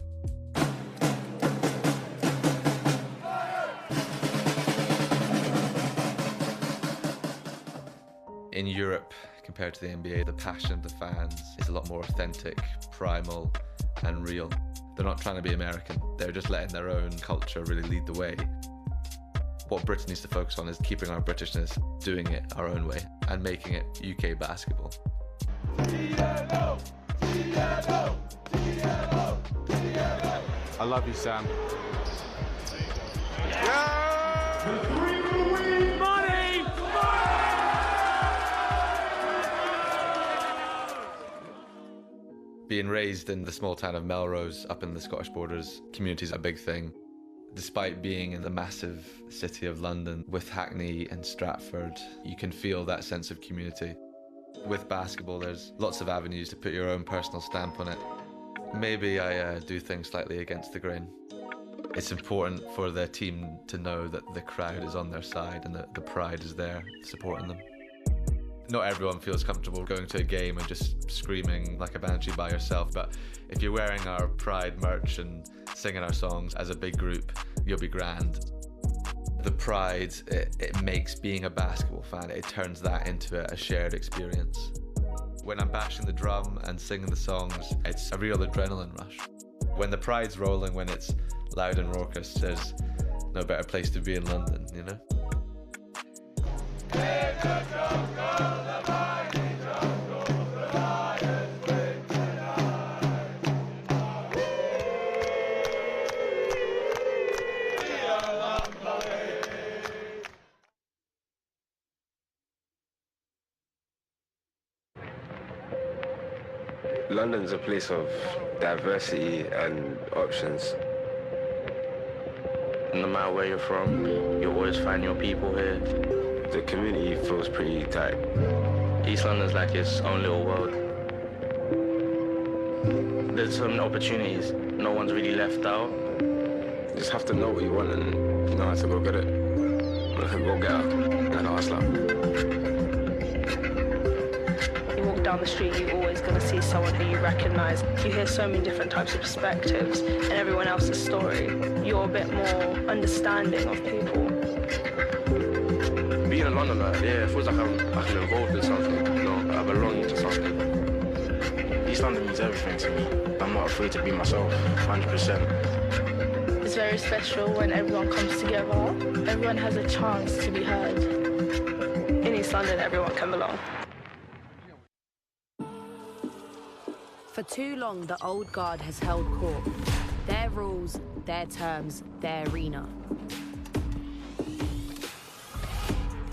In Europe, compared to the NBA, the passion of the fans is a lot more authentic, primal, and real. They're not trying to be American, they're just letting their own culture really lead the way. What Britain needs to focus on is keeping our Britishness, doing it our own way, and making it UK basketball. I love you, Sam. Being raised in the small town of Melrose, up in the Scottish borders, community is a big thing. Despite being in the massive city of London, with Hackney and Stratford, you can feel that sense of community. With basketball, there's lots of avenues to put your own personal stamp on it. Maybe I do things slightly against the grain. It's important for the team to know that the crowd is on their side and that the Pride is there supporting them. Not everyone feels comfortable going to a game and just screaming like a banshee by yourself, but if you're wearing our Pride merch and singing our songs as a big group, you'll be grand. The Pride, it makes being a basketball fan, it turns that into a shared experience. When I'm bashing the drum and singing the songs, it's a real adrenaline rush. When the Pride's rolling, when it's loud and raucous, there's no better place to be in London, you know? London's a place of diversity and options. No matter where you're from, you always find your people here. The community feels pretty tight. East London's like its own little world. There's so many opportunities, no one's really left out. You just have to know what you want and you know how to go get it. Go get her, like a hustler. You walk down the street, you're always going to see someone who you recognise. You hear so many different types of perspectives and everyone else's story. You're a bit more understanding of people. Being a Londoner, yeah, it feels like I'm involved in something, you know, I belong to something. East London means everything to me. I'm not afraid to be myself, 100%. It's very special when everyone comes together. Everyone has a chance to be heard. In East London, everyone can belong. For too long, the old guard has held court. Their rules, their terms, their arena.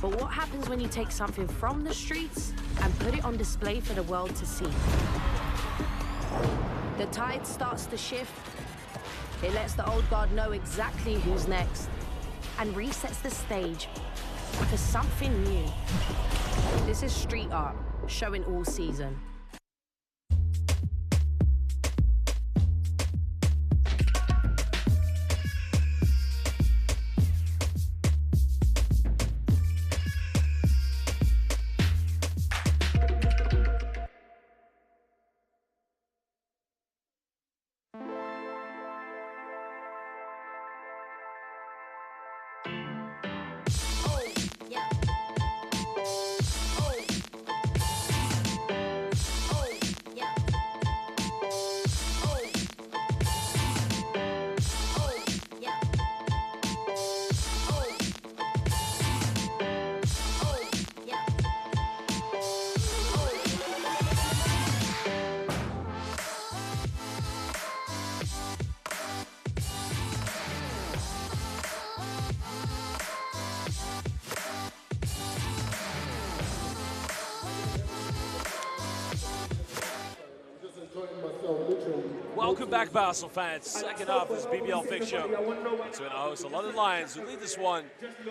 But what happens when you take something from the streets and put it on display for the world to see? The tide starts to shift. It lets the old guard know exactly who's next and resets the stage for something new. This is street art, showing all season. Welcome back, Basel fans. Second half of this BBL fixture between our hosts, the London Lions, who lead this one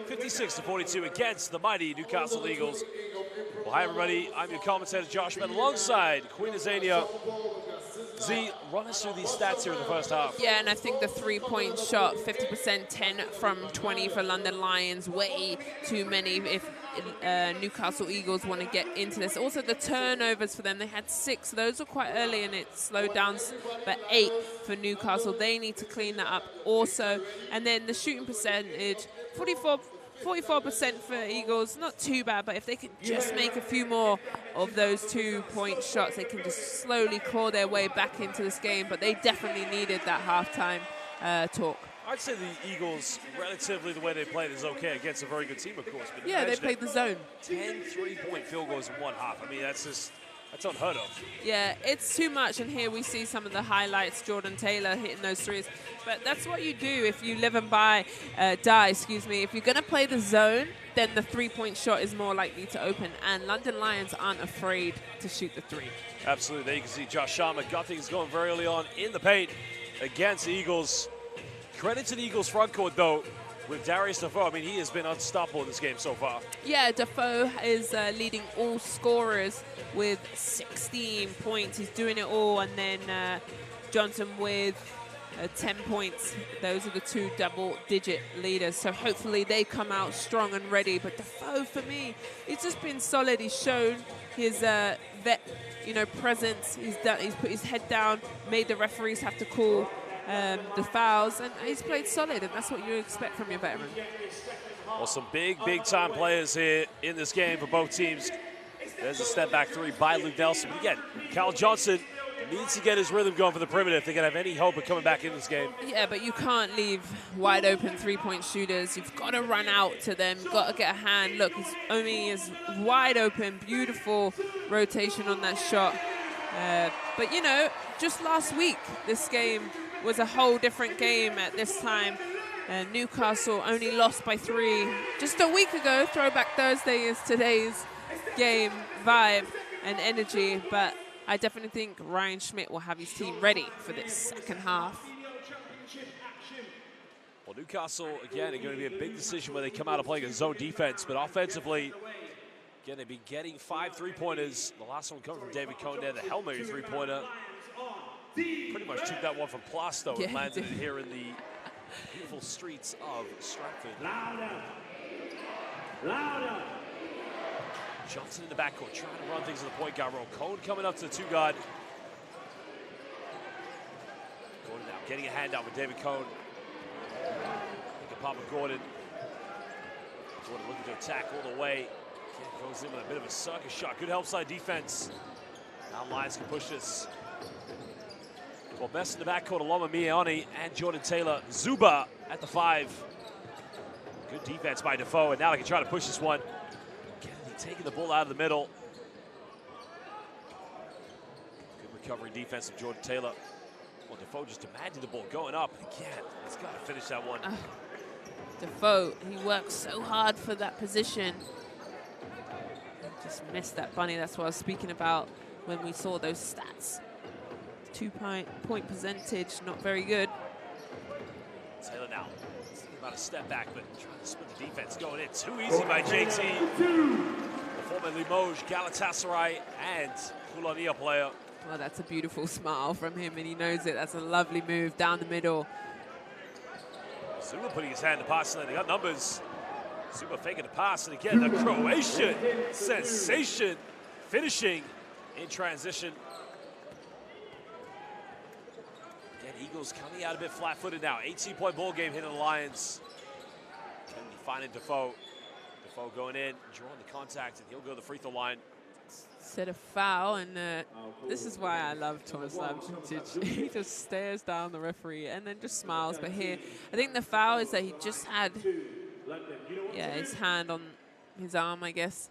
56-42 against the mighty Newcastle Eagles. Well, hi, everybody. I'm your commentator, Josh Bell, alongside Queen Azania. Z, run us through these stats here in the first half. Yeah, and I think the three-point shot, 50%, 10 from 20 for London Lions, way too many if Newcastle Eagles want to get into this. Also, the turnovers for them, they had 6. Those were quite early, and it slowed down, but 8 for Newcastle. They need to clean that up also. And then the shooting percentage, 44% for Eagles, not too bad, but if they could just make a few more of those 2-point shots, they can just slowly claw their way back into this game, but they definitely needed that halftime talk. I'd say the Eagles, relatively the way they played, is okay against a very good team, of course. But yeah, they played the zone. 10 3-point field goals in one half. I mean, that's unheard of. Yeah, it's too much, and here we see some of the highlights, Jordan Taylor hitting those threes. But that's what you do if you live and die. If you're going to play the zone, then the 3-point shot is more likely to open, and London Lions aren't afraid to shoot the 3. Absolutely. There you can see Josh Sharma got things going very early on in the paint against the Eagles. Credit to the Eagles front court, though, with Darius Defoe. I mean, he has been unstoppable in this game so far. Yeah, Defoe is leading all scorers with 16 points. He's doing it all. And then Johnson with 10 points. Those are the 2 double-digit leaders. So hopefully they come out strong and ready. But Defoe, for me, he's just been solid. He's shown his vet, presence. He's put his head down, made the referees have to call the fouls, and he's played solid, and that's what you expect from your veteran. Well, some big-time players here in this game for both teams. There's a step-back 3 by Luke Nelson. But again, Cal Johnson needs to get his rhythm going for the perimeter if they're going to have any hope of coming back in this game. Yeah, but you can't leave wide-open 3-point shooters. You've got to run out to them. You've got to get a hand. Look, Omi is wide open. Beautiful rotation on that shot. But, just last week, this game was a whole different game at this time. Newcastle only lost by 3 just a week ago. Throwback Thursday is today's game vibe and energy, but I definitely think Ryan Schmidt will have his team ready for this second half. Well, Newcastle, again, are going to be a big decision when they come out of playing a zone defense, but offensively, again, they've been getting 5 3-pointers. The last one coming from David Cohn there, the Hail Mary 3-pointer. Pretty much took that one from Plasto and landed it here in the beautiful streets of Stratford. Louder. Johnson in the backcourt trying to run things in the point guard role. Cohn coming up to the 2 guard. Gordon now getting a handout with David Cohn. Papa Gordon. Gordon looking to attack all the way. Goes in with a bit of a circus shot. Good help side defense. Now Lions can push this. Well, best in the backcourt, Aloma Miani and Jordan Taylor. Zuba at the 5. Good defense by Defoe, and now they can try to push this one. Kennedy taking the ball out of the middle. Good recovery defense of Jordan Taylor. Well, Defoe just demanding the ball going up. Again, he's got to finish that one. Defoe, he works so hard for that position. Just missed that bunny. That's what I was speaking about when we saw those stats. 2-point percentage, not very good. Taylor now. Thinking about a step back, but trying to split the defense. Going in too easy by JT. The former Limoges, Galatasaray, and Polonia player. Well, that's a beautiful smile from him, and he knows it. That's a lovely move down the middle. Zuma putting his hand in the pass lane. They got numbers. Zuma faking the pass, and again, the Croatian sensation finishing in transition. Again, Eagles coming out a bit flat-footed now. 18-point ball game hitting the Lions. Can we find Defoe? Defoe going in, drawing the contact, and he'll go to the free throw line. Said a foul, and this is why I love Tomislav Djindjic. He just stares down the referee and then just smiles. But here, I think the foul is that he just had, his hand on his arm, I guess.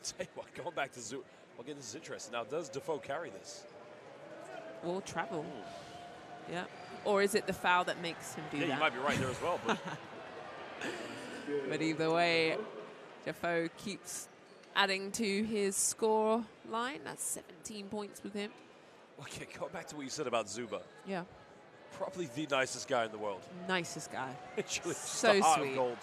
Tell you what, going back to Zoo, again, this is interesting. Now, does Defoe carry this? Or travel. Yeah. Or is it the foul that makes him do that? You might be right there as well. But either way, Defoe keeps adding to his score line. That's 17 points with him. Okay, go back to what you said about Zuba. Yeah. Probably the nicest guy in the world. Nicest guy. So sweet. Gold.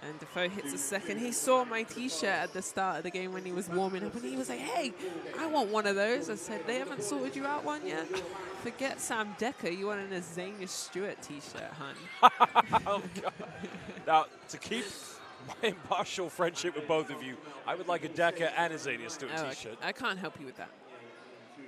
And Defoe hits a second. He saw my T-shirt at the start of the game when he was warming up, and he was like, hey, I want one of those. I said, they haven't sorted you out one yet? Forget Sam Decker. You want an Azania Stewart T-shirt, hun. Oh, God. Now, to keep my impartial friendship with both of you, I would like a Decker and a Azania Stewart T-shirt. I can't help you with that.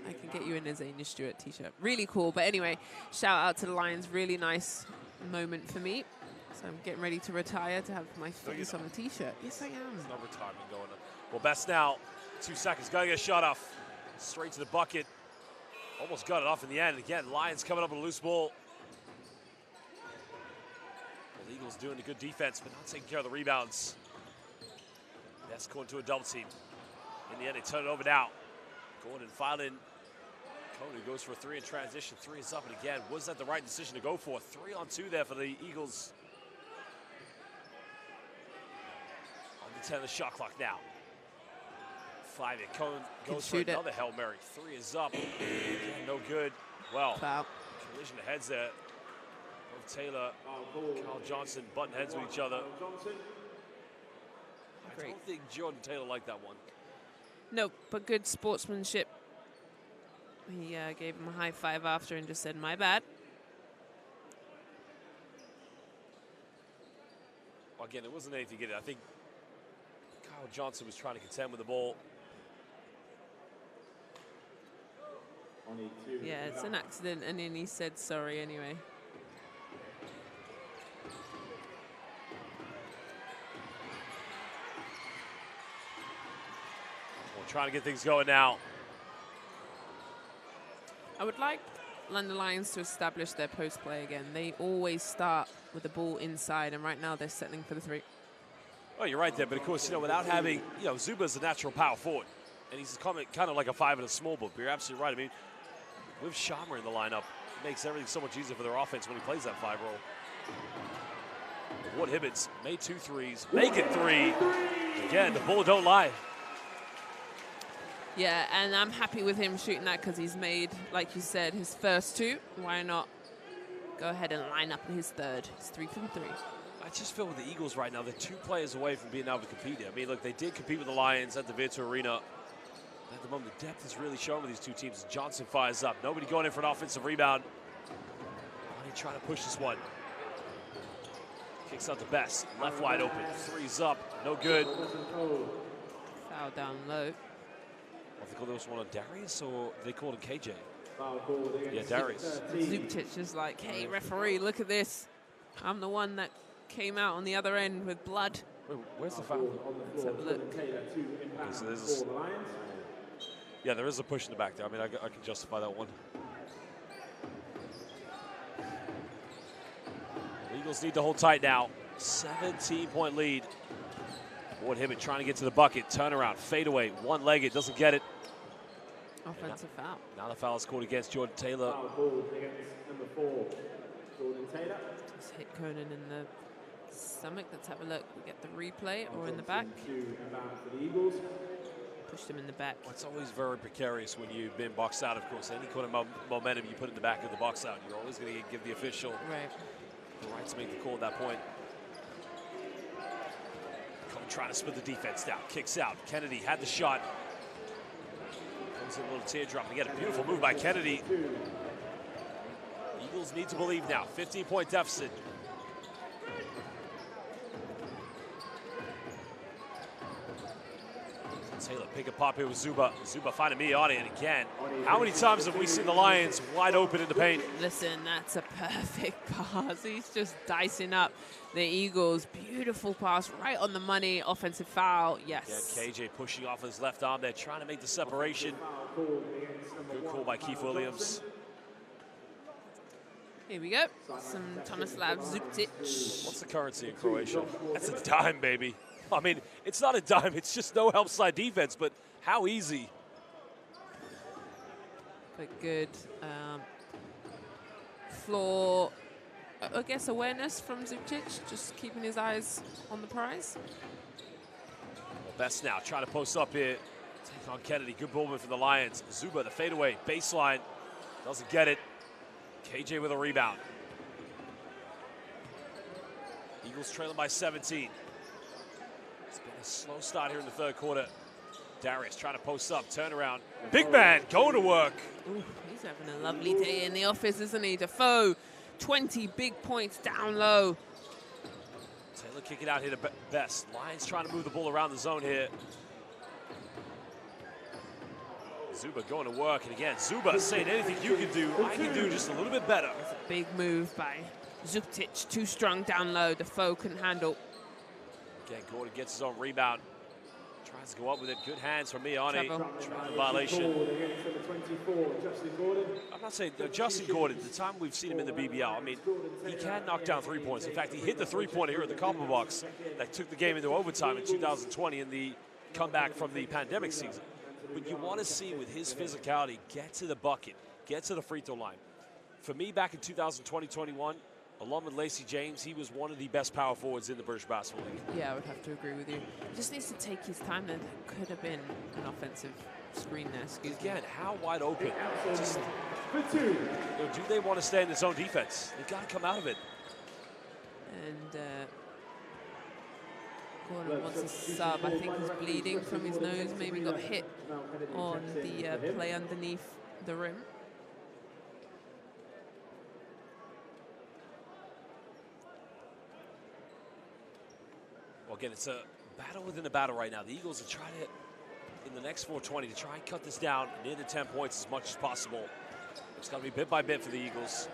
I can get you an Azania Stewart T-shirt. Really cool. But anyway, shout out to the Lions. Really nice moment for me. So I'm getting ready to retire to have my face on the T-shirt. Yes, I am. There's no retirement going on. Well, best now. 2 seconds. Got to get a shot off. Straight to the bucket. Almost got it off in the end. Again, Lions coming up with a loose ball. The Eagles doing a good defense, but not taking care of the rebounds. That's going to a double team. In the end, they turn it over now. Going and filing. Coney goes for a 3 in transition. 3 is up, and again, was that the right decision to go for? 3 on 2 there for the Eagles. On the 10 of the shot clock now. 5 it. Cohen goes for another Hail Mary. 3 is up. Again, no good. Well, collision of heads there. Both Taylor, Carl Johnson button heads with each other. I don't think Jordan Taylor liked that one. No, but good sportsmanship. He gave him a high five after and just said, my bad. Well, again, it wasn't anything to get it. I think Kyle Johnson was trying to contend with the ball. Yeah, it's an accident, and then he said sorry anyway. We're trying to get things going now. I would like London Lions to establish their post play again. They always start with the ball inside, and right now they're settling for the 3. Oh, you're right there, but of course, without having, Zuba's a natural power forward, and he's kind of like a 5 in a small book. But you're absolutely right. I mean, with Sharma in the lineup, it makes everything so much easier for their offense when he plays that 5 role. Ward Hibbets made 2 threes, make it 3. Again, the bull don't lie. Yeah, and I'm happy with him shooting that because he's made, like you said, his first 2. Why not go ahead and line up his 3rd? It's 3 from 3. I just feel with the Eagles right now, they're 2 players away from being able to compete. I mean, look, they did compete with the Lions at the Virtua Arena. At the moment, the depth is really showing with these 2 teams. Johnson fires up. Nobody going in for an offensive rebound. Bonnie trying to push this one. Kicks out the best. Left wide open. 3's up. No good. Foul down low. What they call this one on Darius, or they called him KJ? Yeah, Darius. Zubcic is like, hey, referee, look at this. I'm the one that came out on the other end with blood. Wait, where's the foul? Let's have a look. Okay, so there's yeah, there is a push in the back there. I mean, I can justify that one. The Eagles need to hold tight now. 17-point lead. Ward Hibbett trying to get to the bucket. Turnaround, fadeaway, one-legged, doesn't get it. Offensive foul. Now the foul is called against Jordan Taylor. Foul called against number 4, Jordan Taylor. Just hit Conan in the stomach. Let's have a look. We get the replay or in the back. Pushed him in the back. Well, it's always very precarious when you've been boxed out, of course. Any kind of momentum you put in the back of the box out, you're always going to give the official the right to make the call at that point. Conan trying to split the defense down. Kicks out. Kennedy had the shot. Comes in a little teardrop. And again, a beautiful move by Kennedy. Eagles need to believe now. 15-point deficit. Taylor pick and pop here with Zuba. Zuba finding Miani, and again, how many times have we seen the Lions wide open in the paint? Listen, that's a perfect pass. He's just dicing up the Eagles. Beautiful pass, right on the money. Offensive foul, yes. Again, KJ pushing off his left arm there, trying to make the separation. Good call by Keith Williams. Here we go. Some Tomislav Zuptic. What's the currency in Croatia? That's a dime, baby. I mean, it's not a dime, it's just no help side defense, but how easy. But good floor, I guess, awareness from Zuptic, just keeping his eyes on the prize. Well, Best now trying to post up here. Take on Kennedy, good movement for the Lions. Zuba, the fadeaway, baseline, doesn't get it. KJ with a rebound. Eagles trailing by 17. It's been a slow start here in the third quarter. Darius trying to post up, turnaround. Big man going to work. Ooh, he's having a lovely day in the office, isn't he? Defoe, 20 big points down low. Taylor kicking out here to Best. Lions trying to move the ball around the zone here. Zuba going to work, and again, Zuba saying anything you can do, I can do just a little bit better. That's a big move by Zuptic, too strong down low. Defoe couldn't handle. Again, Gordon gets his own rebound. Tries to go up with it. Good hands from Miani. Travel violation. I'm not saying Justin Gordon, the time we've seen him in the BBL, I mean, he can knock down 3 points. In fact, he hit the 3-pointer here at the Copper Box that took the game into overtime in 2020 in the comeback from the pandemic season. But you want to see with his physicality, get to the bucket, get to the free throw line. For me, back in 2020-21, along with Lacey James, he was one of the best power forwards in the British Basketball League. Yeah, I would have to agree with you. He just needs to take his time there. That could have been an offensive screen there, excuse me. Again, how wide open? Just, do they want to stay in the zone defense? They've got to come out of it. And Gordon wants a sub. I think he's bleeding from his nose. Maybe got hit on the play underneath the rim. Well, again, it's a battle within a battle right now. The Eagles are trying to, in the next 420, to try and cut this down near the 10 points as much as possible. It's got to be bit by bit for the Eagles.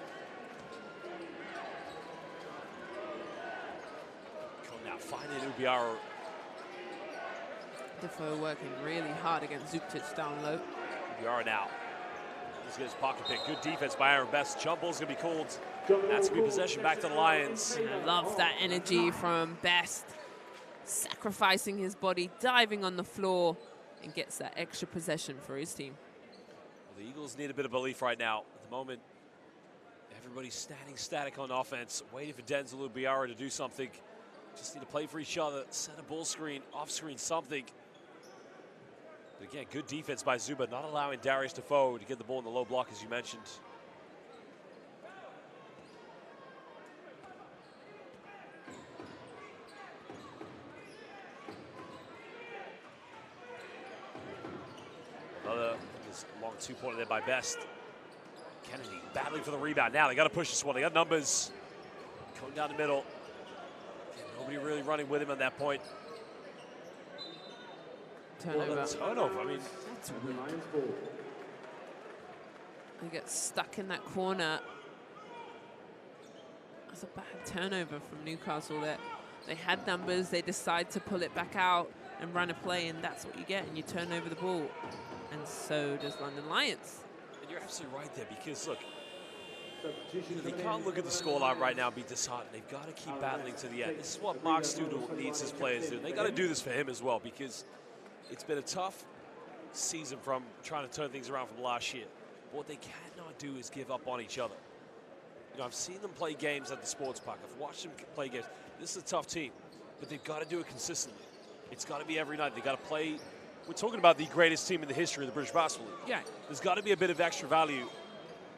Come now, finding Ubiara. Defoe working really hard against Zuptic down low. Ubiara now. Let's get his pocket pick. Good defense by Aaron Best. Jump ball's going to be called. That's going to be possession back to the Lions. And I love that energy from Best. Sacrificing his body, diving on the floor, and gets that extra possession for his team. Well, the Eagles need a bit of belief right now. At the moment, everybody's standing static on offense, waiting for Denzel Ubiara to do something. Just need to play for each other, set a ball screen, off screen, something. But again, good defense by Zuba, not allowing Darius Defoe to get the ball in the low block, as you mentioned. Another long two-pointer there by Best. Kennedy battling for the rebound. Now they got to push this one. They got numbers. Going down the middle. Nobody really running with him at that point. Turnover. Turnover. I mean, that's weird. They get stuck in that corner. That's a bad turnover from Newcastle there. They had numbers. They decide to pull it back out and run a play, and that's what you get, and you turn over the ball. And so does London Lions. And you're absolutely right there, because look, they can't look at the scoreline right now and be disheartened. They've got to keep battling to the end. This is what Mark Studel needs his players to do. They got to do this for him as well, because it's been a tough season from trying to turn things around from last year. But what they cannot do is give up on each other. You know, I've seen them play games at the sports park. I've watched them play games. This is a tough team, but they've got to do it consistently. It's got to be every night. They've got to play. We're talking about the greatest team in the history of the British Basketball League. Yeah. There's got to be a bit of extra value,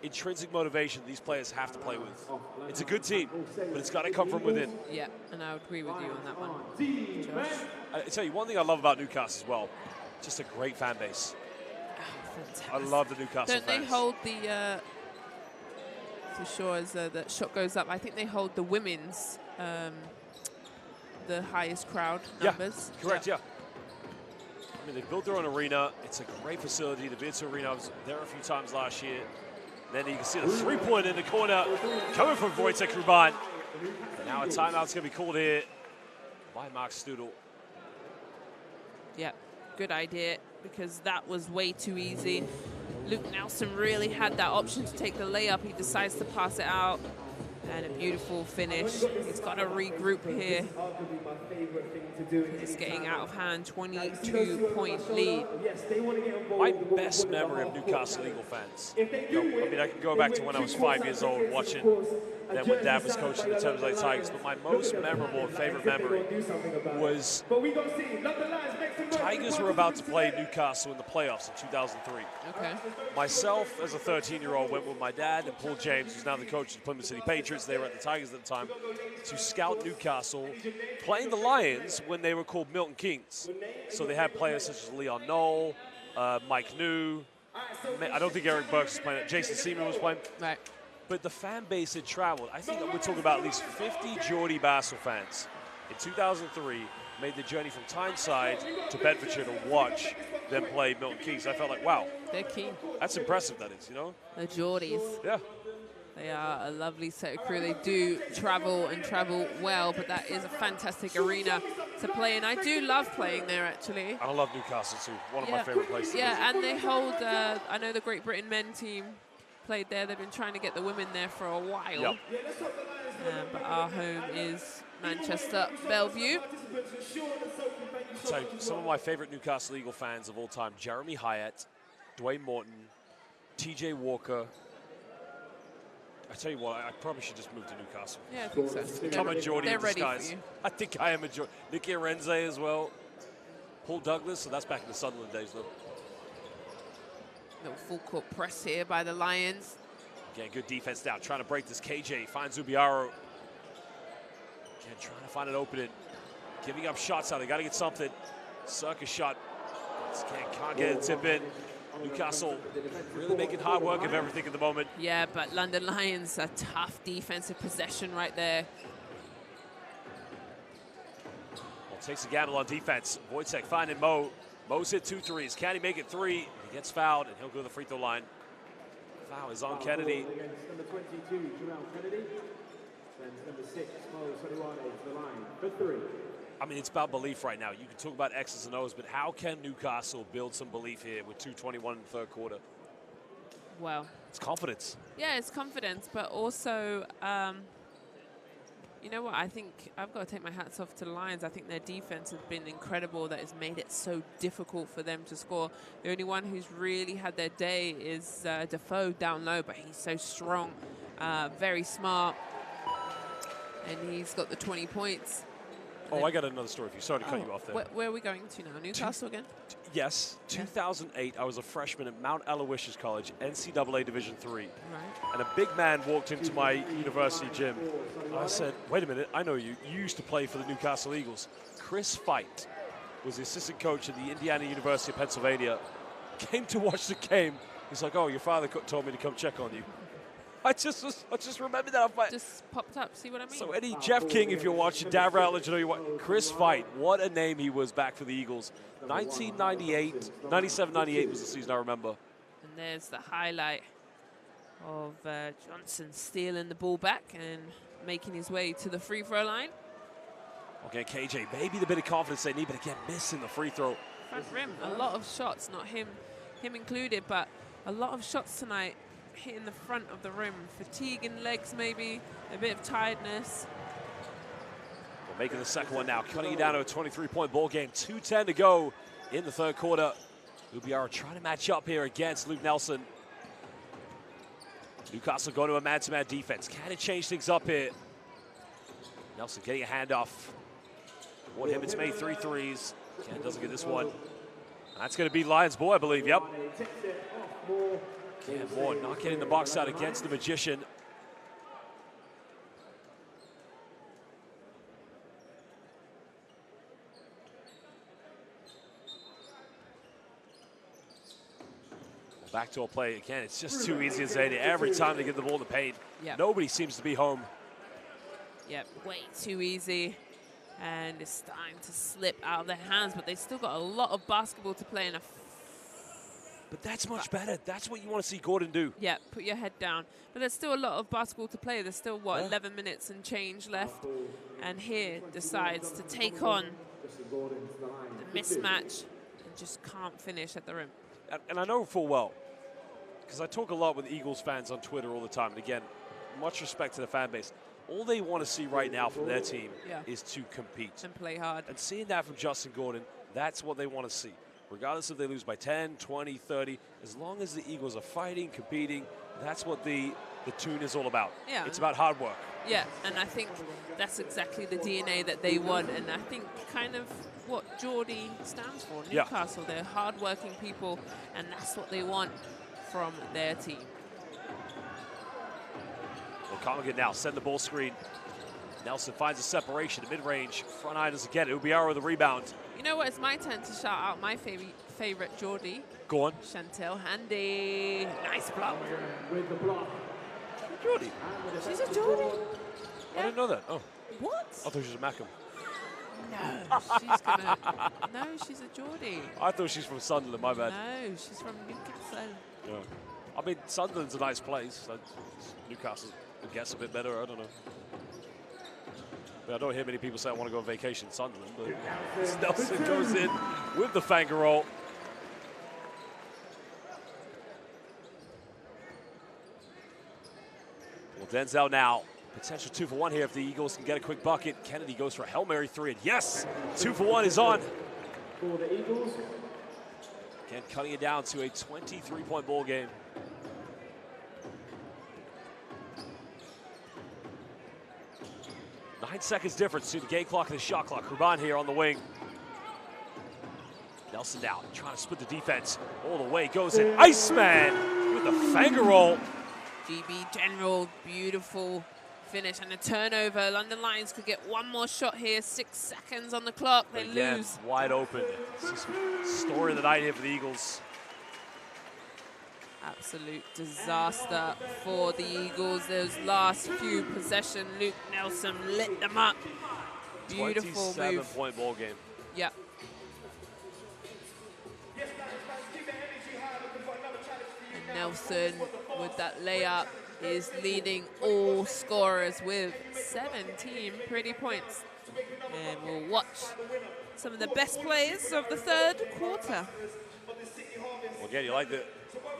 intrinsic motivation these players have to play with. It's a good team, but it's got to come from within. Yeah, and I would agree with you on that one, Josh. I tell you, one thing I love about Newcastle as well, just a great fan base. Fantastic. I love the Newcastle Don't fans. they hold the, for sure, as the shot goes up, I think they hold the women's, the highest crowd numbers. Yeah, correct, yeah. I mean, they've built their own arena. It's a great facility. The Virtu Arena, I was there a few times last year. Then you can see the three-pointer in the corner coming from Wojtek Ruban. Now a timeout's going to be called here by Mark Studel. Yeah, good idea, because that was way too easy. Luke Nelson really had that option to take the layup. He decides to pass it out. And a beautiful finish. He's got to regroup here. It's getting out of hand, 22-point lead. My best memory of Newcastle Eagle fans, I mean, I can go back to when I was 5 years old watching them when Dad was coaching the Thames Lake Tigers, but my most memorable and favorite memory was Tigers were about to play Newcastle in the playoffs in 2003. Okay. Myself, as a 13-year-old, went with my dad and Paul James, who's now the coach of the Plymouth City Patriots. They were at the Tigers at the time, to scout Newcastle, playing the Lions when they were called Milton Kings. So they had players such as Leon Knoll, Mike New. I don't think Eric Burks was playing. Jason Seaman was playing. Right. But the fan base had traveled. I think we're talking about at least 50 Geordie Bassel fans in 2003 made the journey from Tyneside to Bedfordshire to watch them play Milton Keynes. I felt like, wow. They're keen. That's impressive, that is, you know? The Geordies. Yeah. They are a lovely set of crew. They do travel and travel well, but that is a fantastic arena to play in. I do love playing there, actually. I love Newcastle, too. One of my favorite places. Yeah, and they hold, I know the Great Britain men team played there. They've been trying to get the women there for a while. Yep. But our home is Manchester Bellevue. So some of my favorite Newcastle Eagle fans of all time: Jeremy Hyatt, Dwayne Morton, TJ Walker. I tell you what, I probably should just move to Newcastle. Yeah, I think so. Become a Geordie in They're ready disguise. for you. I think I am a Geordie. Nicky Arenze as well. Paul Douglas, so that's back in the Sunderland days, though. Little full court press here by the Lions. Again, good defense down. Trying to break this. KJ finds Zubiaro. Again, trying to find an opening. Giving up shots out. They got to get something. Circus shot. Can't get a tip in. Newcastle really making hard work of everything at the moment. Yeah, but London Lions, a tough defensive possession right there. Well, takes a gamble on defense. Wojtek finding Mo. Mo's hit 2 threes. Can he make it 3? He gets fouled, and he'll go to the free throw line. Foul is on Kennedy. Number 22, Jamal Kennedy. Then number 6, Mo Sariwane to the line for 3. I mean, it's about belief right now. You can talk about X's and O's, but how can Newcastle build some belief here with 2:21 in the third quarter? Well, it's confidence. Yeah, it's confidence, but also, you know what? I think I've got to take my hats off to the Lions. I think their defense has been incredible. That has made it so difficult for them to score. The only one who's really had their day is Defoe down low, but he's so strong, very smart, and he's got the 20 points. Oh, I got another story for you. Sorry to cut you off there. Where are we going to now? Newcastle again? Yes. 2008, I was a freshman at Mount Aloysius College, NCAA Division III. Right. And a big man walked into my university gym. I said, wait a minute, I know you. You used to play for the Newcastle Eagles. Chris Fight was the assistant coach at the Indiana University of Pennsylvania. Came to watch the game. He's like, oh, your father told me to come check on you. I just remember that. Just popped up. See what I mean? So Eddie, Jeff King, if you're watching, Dad Routledge, you know you want Chris Fight. What a name he was back for the Eagles. 1998, 97-98 was the season I remember. And there's the highlight of Johnson stealing the ball back and making his way to the free throw line. Okay, KJ, maybe the bit of confidence they need, but again, missing the free throw. Front rim, a lot of shots, not him included, but a lot of shots tonight. Hitting the front of the rim. Fatigue in legs, maybe. A bit of tiredness. We're making the second one now. Cutting it down to a 23-point ball game. 2:10 to go in the third quarter. Ubiara trying to match up here against Luke Nelson. Newcastle going to a man-to-man defense. Can it change things up here? Nelson getting a handoff. Ward Himmonds made 3 threes. Ken doesn't get this one. That's going to be Lions boy, I believe. Yep. Ken Ward not getting the box out against the Magician. Backdoor play again. It's just too easy as Zayda. Every time they get the ball in the paint, nobody seems to be home. Yep, way too easy. And it's starting to slip out of their hands, but they still got a lot of basketball to play in. But that's much better. That's what you want to see Gordon do. Yeah, put your head down. But there's still a lot of basketball to play. There's still, what, 11 minutes and change left. And here decides to take on the mismatch and just can't finish at the rim. And I know full well, because I talk a lot with Eagles fans on Twitter all the time. And again, much respect to the fan base. All they want to see right now from their team is to compete. And play hard. And seeing that from Justin Gordon, that's what they want to see. Regardless if they lose by 10, 20, 30, as long as the Eagles are fighting, competing, that's what the tune is all about. Yeah. It's about hard work. Yeah, and I think that's exactly the DNA that they want, and I think kind of what Geordie stands for, Newcastle. They're hard-working people, and that's what they want from their team. Well, Conaghan now send the ball screen. Nelson finds a separation at mid-range. Front eye doesn't get it. Ubiara with the rebound. You know what? It's my turn to shout out my favorite Geordie. Go on. Chantel Handy. Nice block. With the block. Geordie. She's a Geordie. I didn't know that. Oh. What? I thought she was a Mackham. No, she's gonna. No, she's a Geordie. I thought she's from Sunderland. My bad. No, she's from Newcastle. Yeah. I mean, Sunderland's a nice place. So Newcastle, I guess, a bit better. I don't know. I don't hear many people say I want to go on vacation in Sunderland, but Nelson goes in with the finger roll. Well, Denzel now, potential 2 for 1 here if the Eagles can get a quick bucket. Kennedy goes for a Hail Mary 3, and yes, 2 for 1 is on. For the Eagles. Again, cutting it down to a 23-point ball game. Nine seconds difference between the game clock and the shot clock. Ruban here on the wing. Nelson now trying to split the defense. All the way goes in. Iceman with the finger roll. GB General, beautiful finish and a turnover. London Lions could get one more shot here. 6 seconds on the clock. They lose. Wide open. This is the story of the night here for the Eagles. Absolute disaster for the Eagles. Those last few possessions, Luke Nelson lit them up. Beautiful move. 27-point ball game. Yep. And Nelson with that layup is leading all scorers with 17 pretty points. And we'll watch some of the best players of the third quarter. Well, again, you like the...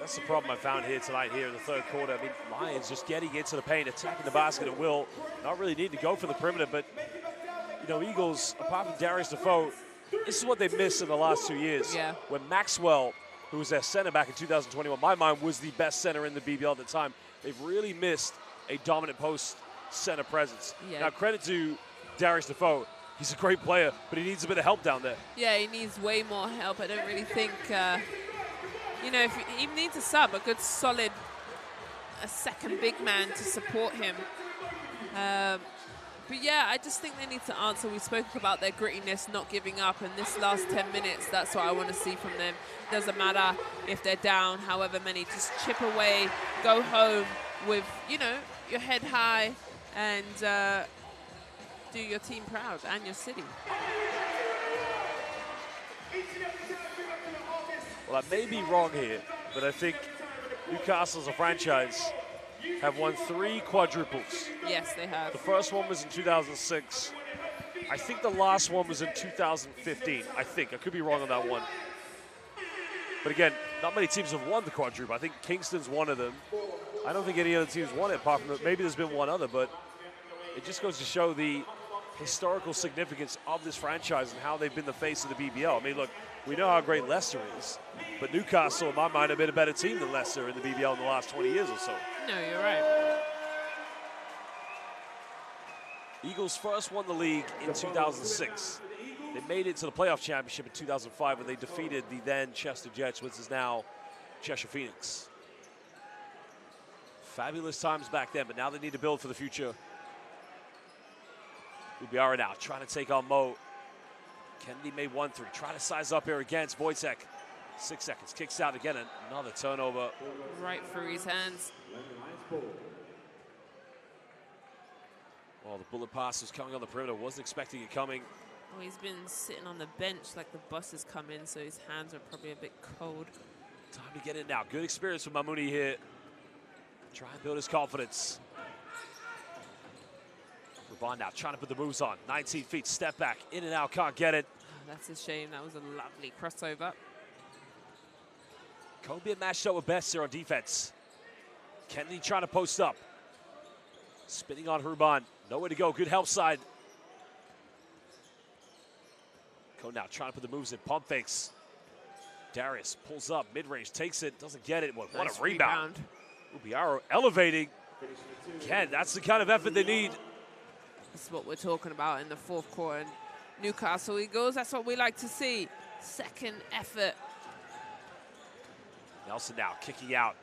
That's the problem I found here tonight here in the third quarter. I mean, Lions just getting into the paint, attacking the basket at will. Not really need to go for the perimeter, but, you know, Eagles, apart from Darius Defoe, this is what they missed in the last 2 years. Yeah. When Maxwell, who was their center back in 2021, my mind was the best center in the BBL at the time. They've really missed a dominant post center presence. Yeah. Now, credit to Darius Defoe. He's a great player, but he needs a bit of help down there. Yeah, he needs way more help. I don't really think... you know, if he needs a sub, a good solid, a second big man to support him. But yeah, I just think they need to answer. We spoke about their grittiness, not giving up, and this last 10 minutes, that's what I want to see from them. Doesn't matter if they're down, however many, just chip away, go home with, you know, your head high, and do your team proud and your city. Well, I may be wrong here, but I think Newcastle as a franchise have won 3 quadruples. Yes, they have. The first one was in 2006. I think the last one was in 2015. I think. I could be wrong on that one. But again, not many teams have won the quadruple. I think Kingston's one of them. I don't think any other teams won it apart from maybe there's been one other, but it just goes to show the historical significance of this franchise and how they've been the face of the BBL. I mean, look, we know how great Leicester is, But Newcastle, in my mind, have been a better team than Leicester in the BBL in the last 20 years or so. No, you're right. Eagles first won the league in 2006. They made it to the playoff championship in 2005 when they defeated the then Chester Jets, which is now Cheshire Phoenix. Fabulous times back then, but now they need to build for the future. Ubiara now trying to take on Mo. Kennedy made 1-3. Trying to size up here against Wojtek. 6 seconds. Kicks out again. Another turnover. Right through his hands. Well, the bullet pass was coming on the perimeter. Wasn't expecting it coming. Oh, he's been sitting on the bench like the bus has come in, so his hands are probably a bit cold. Time to get in now. Good experience for Mamouni here. Try and build his confidence. Ruban now trying to put the moves on. 19 feet, step back, in and out, can't get it. Oh, that's a shame. That was a lovely crossover. Kobe matched up with Best here on defense. Kennedy trying to post up. Spinning on Ruban. Nowhere to go. Good help side. Ko now trying to put the moves in. Pump fakes. Darius pulls up. Mid-range takes it. Doesn't get it. What Nice a rebound. Ubiaro elevating. Again, that's the kind of effort they need. This is what we're talking about in the fourth quarter. Newcastle Eagles, that's what we like to see. Second effort. Nelson now kicking out.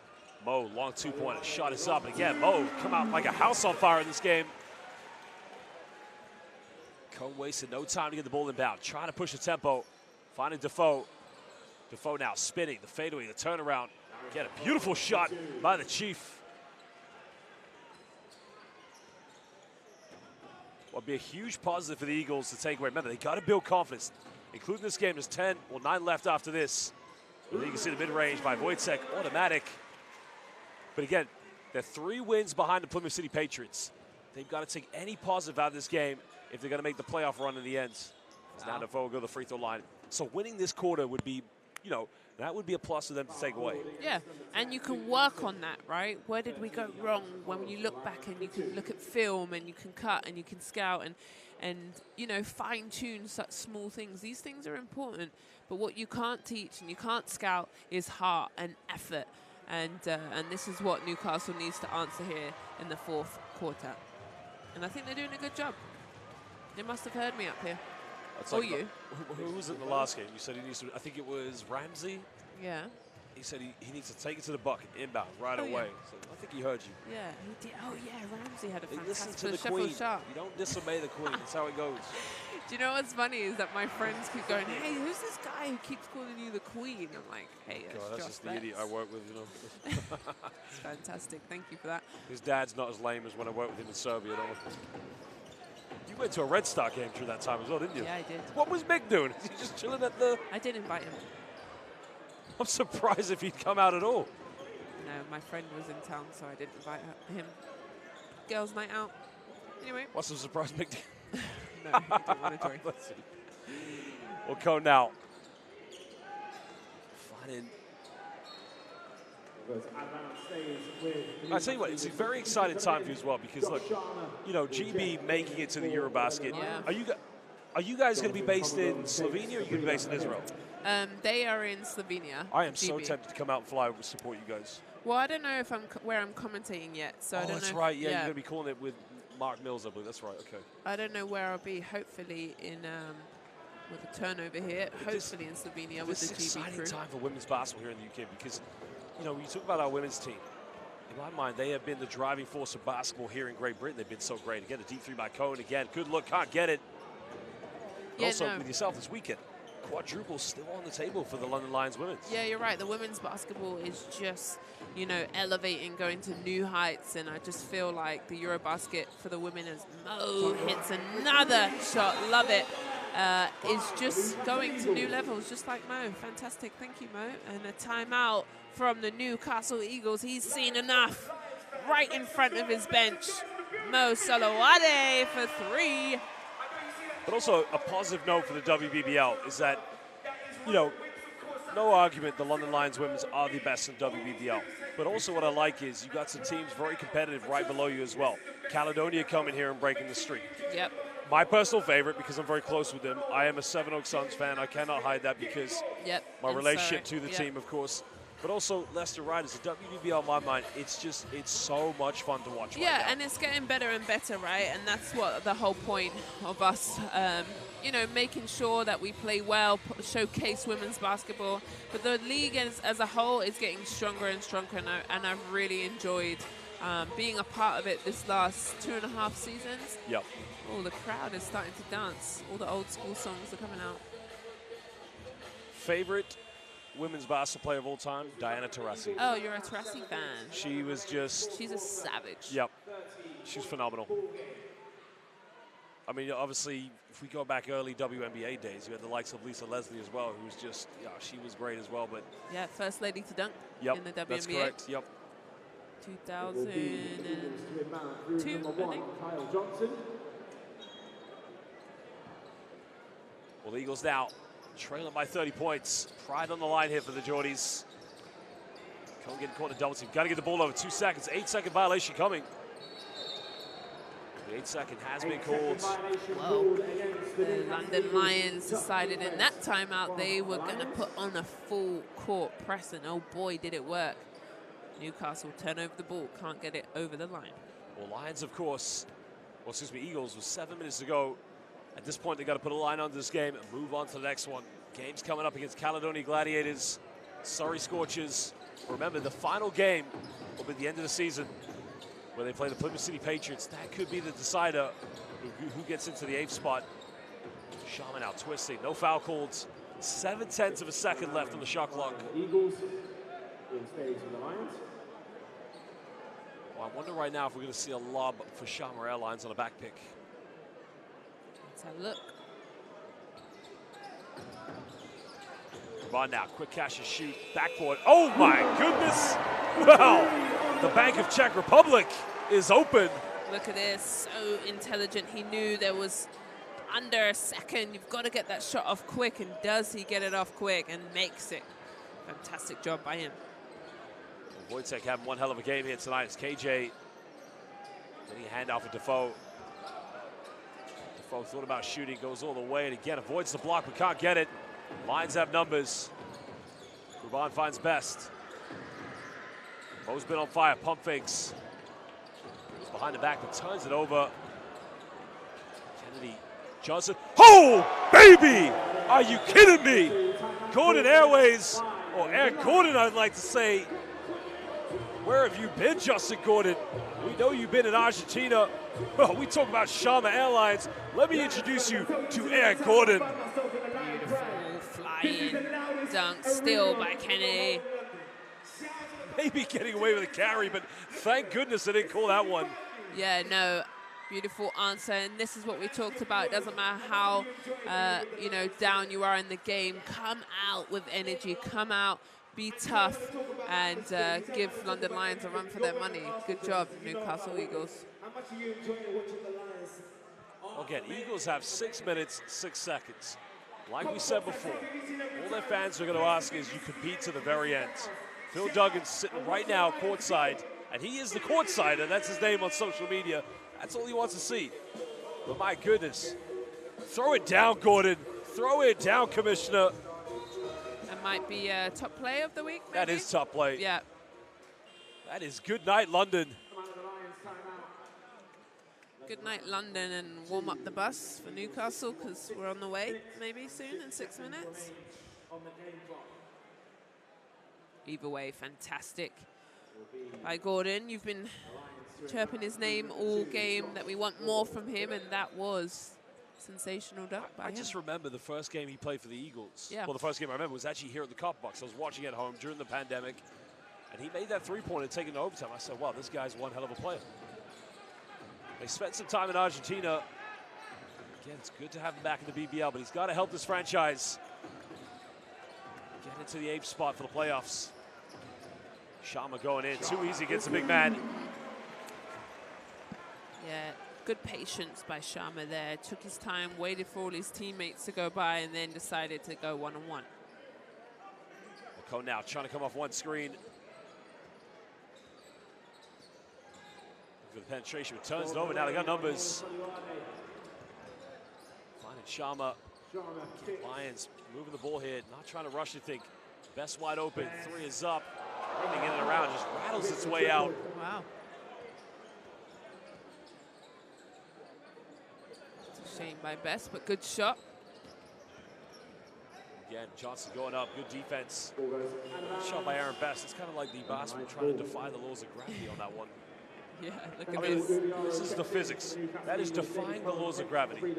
Mo, long two-pointer. Shot is up. And again, Mo come out like a house on fire in this game. Cone wasted no time to get the ball inbound. Trying to push the tempo. Finding Defoe. Defoe now spinning. The fadeaway, the turnaround. Again, a beautiful shot by the Chief. Well, it'd be a huge positive for the Eagles to take away. Remember, they got to build confidence. Including this game, there's 9 left after this. You can see the mid-range by Wojtek, automatic. But again, they're 3 wins behind the Plymouth City Patriots. They've got to take any positive out of this game if they're going to make the playoff run in the end. Wow. Now Defoe will go to the free throw line. So winning this quarter would be, that would be a plus for them to take away. Yeah, and you can work on that, right? Where did we go wrong? When you look back and you can look at film and you can cut and you can scout and fine-tune such small things. These things are important, but what you can't teach and you can't scout is heart and effort. And this is what Newcastle needs to answer here in the fourth quarter. And I think they're doing a good job. They must have heard me up here. Or you. Who was in the last game? You said he needs to, I think it was Ramsey. Yeah. He said he needs to take it to the bucket, inbound, right away. Yeah. So I think he heard you. Yeah, he did. Oh, yeah, Ramsey had a Listen fantastic to the Queen. shot. You don't disobey the Queen. That's how it goes. Do you know what's funny is that my friends keep going, hey, who's this guy who keeps calling you the Queen? I'm like, hey, That's just the idiot I work with, It's fantastic. Thank you for that. His dad's not as lame as when I worked with him in Serbia at all. You went to a Red Star game through that time as well, didn't you? Yeah, I did. What was Mick doing? Is he just chilling at the... I did invite him. I'm surprised if he'd come out at all. No, my friend was in town, so I didn't invite him. Girls' night out. Anyway. What's the surprise Mick did? No, he didn't want to join. Let's see. We'll go now. Finding... I tell you what, it's a very exciting time for you as well because, look, GB making it to the Eurobasket. Yeah. Are you guys going to be based in Slovenia or are you going to be based in Israel? They are in Slovenia. I am GB. so tempted to come out and fly and support you guys. Well, I don't know if where I'm commentating yet, so I don't know. That's right. Yeah, you're going to be calling it with Mark Mills, I believe. That's right. Okay. I don't know where I'll be. Hopefully in with the turnover here. Hopefully in Slovenia with the GB crew. This is an exciting time for women's basketball here in the UK because, when you talk about our women's team, in my mind, they have been the driving force of basketball here in Great Britain. They've been so great. Again, the deep 3 by Cohen. Again, good look, can't get it. Yeah, also, with yourself this weekend, quadruple still on the table for the London Lions women's. Yeah, you're right. The women's basketball is just, elevating, going to new heights. And I just feel like the Eurobasket for the women as Mo hits another shot. Love it. Is just going to new levels, just like Mo. Fantastic. Thank you, Mo. And a timeout from the Newcastle Eagles. He's seen enough right in front of his bench. Mo Solowade for 3. But also a positive note for the WBBL is that, no argument, the London Lions women's are the best in WBBL. But also what I like is you got some teams very competitive right below you as well. Caledonia coming here and breaking the streak. Yep. My personal favorite, because I'm very close with them, I am a Seven Oaks Suns fan. I cannot hide that because my relationship to the team, of course. But also Leicester Riders, the WBL on my mind, it's so much fun to watch right now. And it's getting better and better, right? And that's what the whole point of us, you know, making sure that we play well, showcase women's basketball. But the league as a whole is getting stronger and stronger, and I've really enjoyed being a part of it this last 2.5 seasons. Yep. Oh, the crowd is starting to dance. All the old school songs are coming out. Favorite women's basketball player of all time, Diana Taurasi. Oh, you're a Taurasi fan. She was just... She's a savage. Yep. She's phenomenal. I mean, obviously, if we go back early WNBA days, you had the likes of Lisa Leslie as well, who was just, she was great as well. But yeah, first lady to dunk in the WNBA. That's correct. Yep. 2002, I think. Kyle Johnson. Well, the Eagles now trailing by 30 points. Pride on the line here for the Geordies. Can't get caught in a double team. Got to get the ball over. 2 seconds. 8-second violation coming. The 8-second has been called. Well, the London Lions decided in that timeout they were going to put on a full court press, and oh boy, did it work. Newcastle turn over the ball, can't get it over the line. Well, Lions, of course, Eagles with 7 minutes to go. At this point, they've got to put a line under this game and move on to the next one. Game's coming up against Caledonia Gladiators, Surrey Scorchers. Remember, the final game will be the end of the season where they play the Plymouth City Patriots. That could be the decider who gets into the 8th spot. Sharma now twisting, no foul called. 7/10 of a second left on the shot clock. Eagles in stage of the Lions. Well, I wonder right now if we're going to see a lob for Sharma Airlines on a back pick. Let's have a look. Come on now, quick catch and shoot, backboard. Oh my goodness! Well, the Bank of Czech Republic is open. Look at this, so intelligent. He knew there was under a second. You've got to get that shot off quick, and does he get it off quick and makes it? Fantastic job by him. Well, Wojtek having one hell of a game here tonight. It's KJ getting a handoff for Defoe. Defoe thought about shooting, goes all the way, and again avoids the block, but can't get it. Lions have numbers. Ruban finds best. Bo's been on fire, pump fakes. Goes behind the back, but turns it over. Kennedy, Johnson. Oh, baby! Are you kidding me? Gordon Airways, or Air Gordon, I'd like to say. Where have you been, Justin Gordon? We know you've been in Argentina. Well, we talk about Sharma Airlines. Let me introduce you to Air Gordon. Beautiful flying dunk, still by Kennedy. Maybe getting away with a carry, but thank goodness they didn't call that one. Yeah, no, beautiful answer, and this is what we talked about. It doesn't matter how, you know, down you are in the game. Come out with energy. Come out, be tough, and give London Lions a run for their money. Good job, Newcastle Eagles. Again, Eagles have 6 minutes, 6 seconds. Like we said before, all their fans are going to ask is you compete to the very end. Phil Duggan's sitting right now courtside, and he is the courtsider. That's his name on social media. That's all he wants to see. But my goodness, throw it down, Gordon. Throw it down, Commissioner. That might be top play of the week, maybe? That is top play. Yeah. That is good night, London. Good night, London, and warm up the bus for Newcastle because we're on the way maybe soon in 6 minutes. Either way, fantastic by Gordon. You've been chirping his name all game that we want more from him, and that was sensational dunk by him. I just remember the first game he played for the Eagles. Yeah. Well, the first game I remember was actually here at the Cop Box. I was watching at home during the pandemic, and he made that three-pointer taking to overtime. I said, wow, this guy's one hell of a player. They spent some time in Argentina. Again, it's good to have him back in the BBL, but he's got to help this franchise get into the 8th spot for the playoffs. Sharma going in, too easy against a big man. Yeah, good patience by Sharma there. Took his time, waited for all his teammates to go by, and then decided to go one-on-one. McCone now trying to come off one screen. For the penetration, but turns it over. Now they got numbers. Sharma. Lions moving the ball here, not trying to rush anything. Best wide open, 3 is up. Running in and around, just rattles its way out. Wow. It's a shame by Best, but good shot. Again, Johnson going up, good defense. Shot by Aaron Best. It's kind of like the basketball trying to defy the laws of gravity on that one. Yeah, look at I mean, this. this is the physics. That is defying the laws of gravity.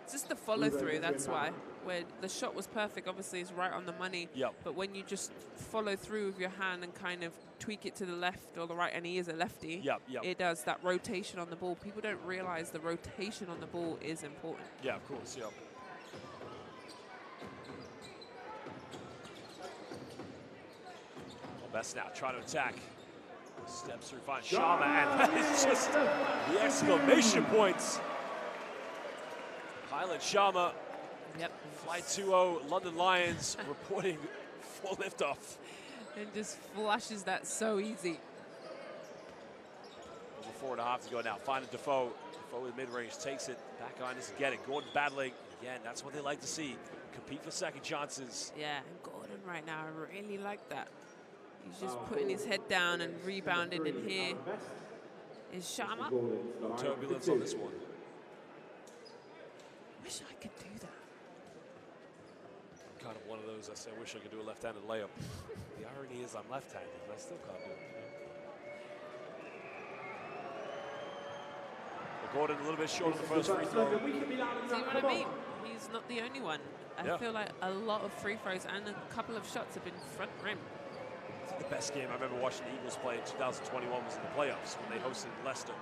It's just the follow through, that's why. Where the shot was perfect, obviously it's right on the money. Yep. But when you just follow through with your hand and kind of tweak it to the left or the right, and he is a lefty, Yep. it does that rotation on the ball. People don't realize the rotation on the ball is important. Yeah, of course, yeah. Best now trying to attack. Steps through, finds Sharma, and that is just the exclamation points. Pilot Sharma. Yep. Flight 20, London Lions reporting for liftoff. And just flushes that so easy. Over 4.5 to go now. Finding Defoe. Defoe with mid-range takes it. Back line doesn't get it. Gordon battling. Again, that's what they like to see. Compete for second chances. Yeah, and Gordon right now, I really like that. He's just putting his head down and rebounding in here. Is Sharma. Turbulence on this one. Wish I could do that. I'm kind of one of those, I say, I wish I could do a left-handed layup. The irony is I'm left-handed, but I still can't do it. But Gordon a little bit short of the first free throw. See what I mean? He's not the only one. I feel like a lot of free throws and a couple of shots have been front rim. The best game I remember watching the Eagles play in 2021 was in the playoffs when they hosted Leicester.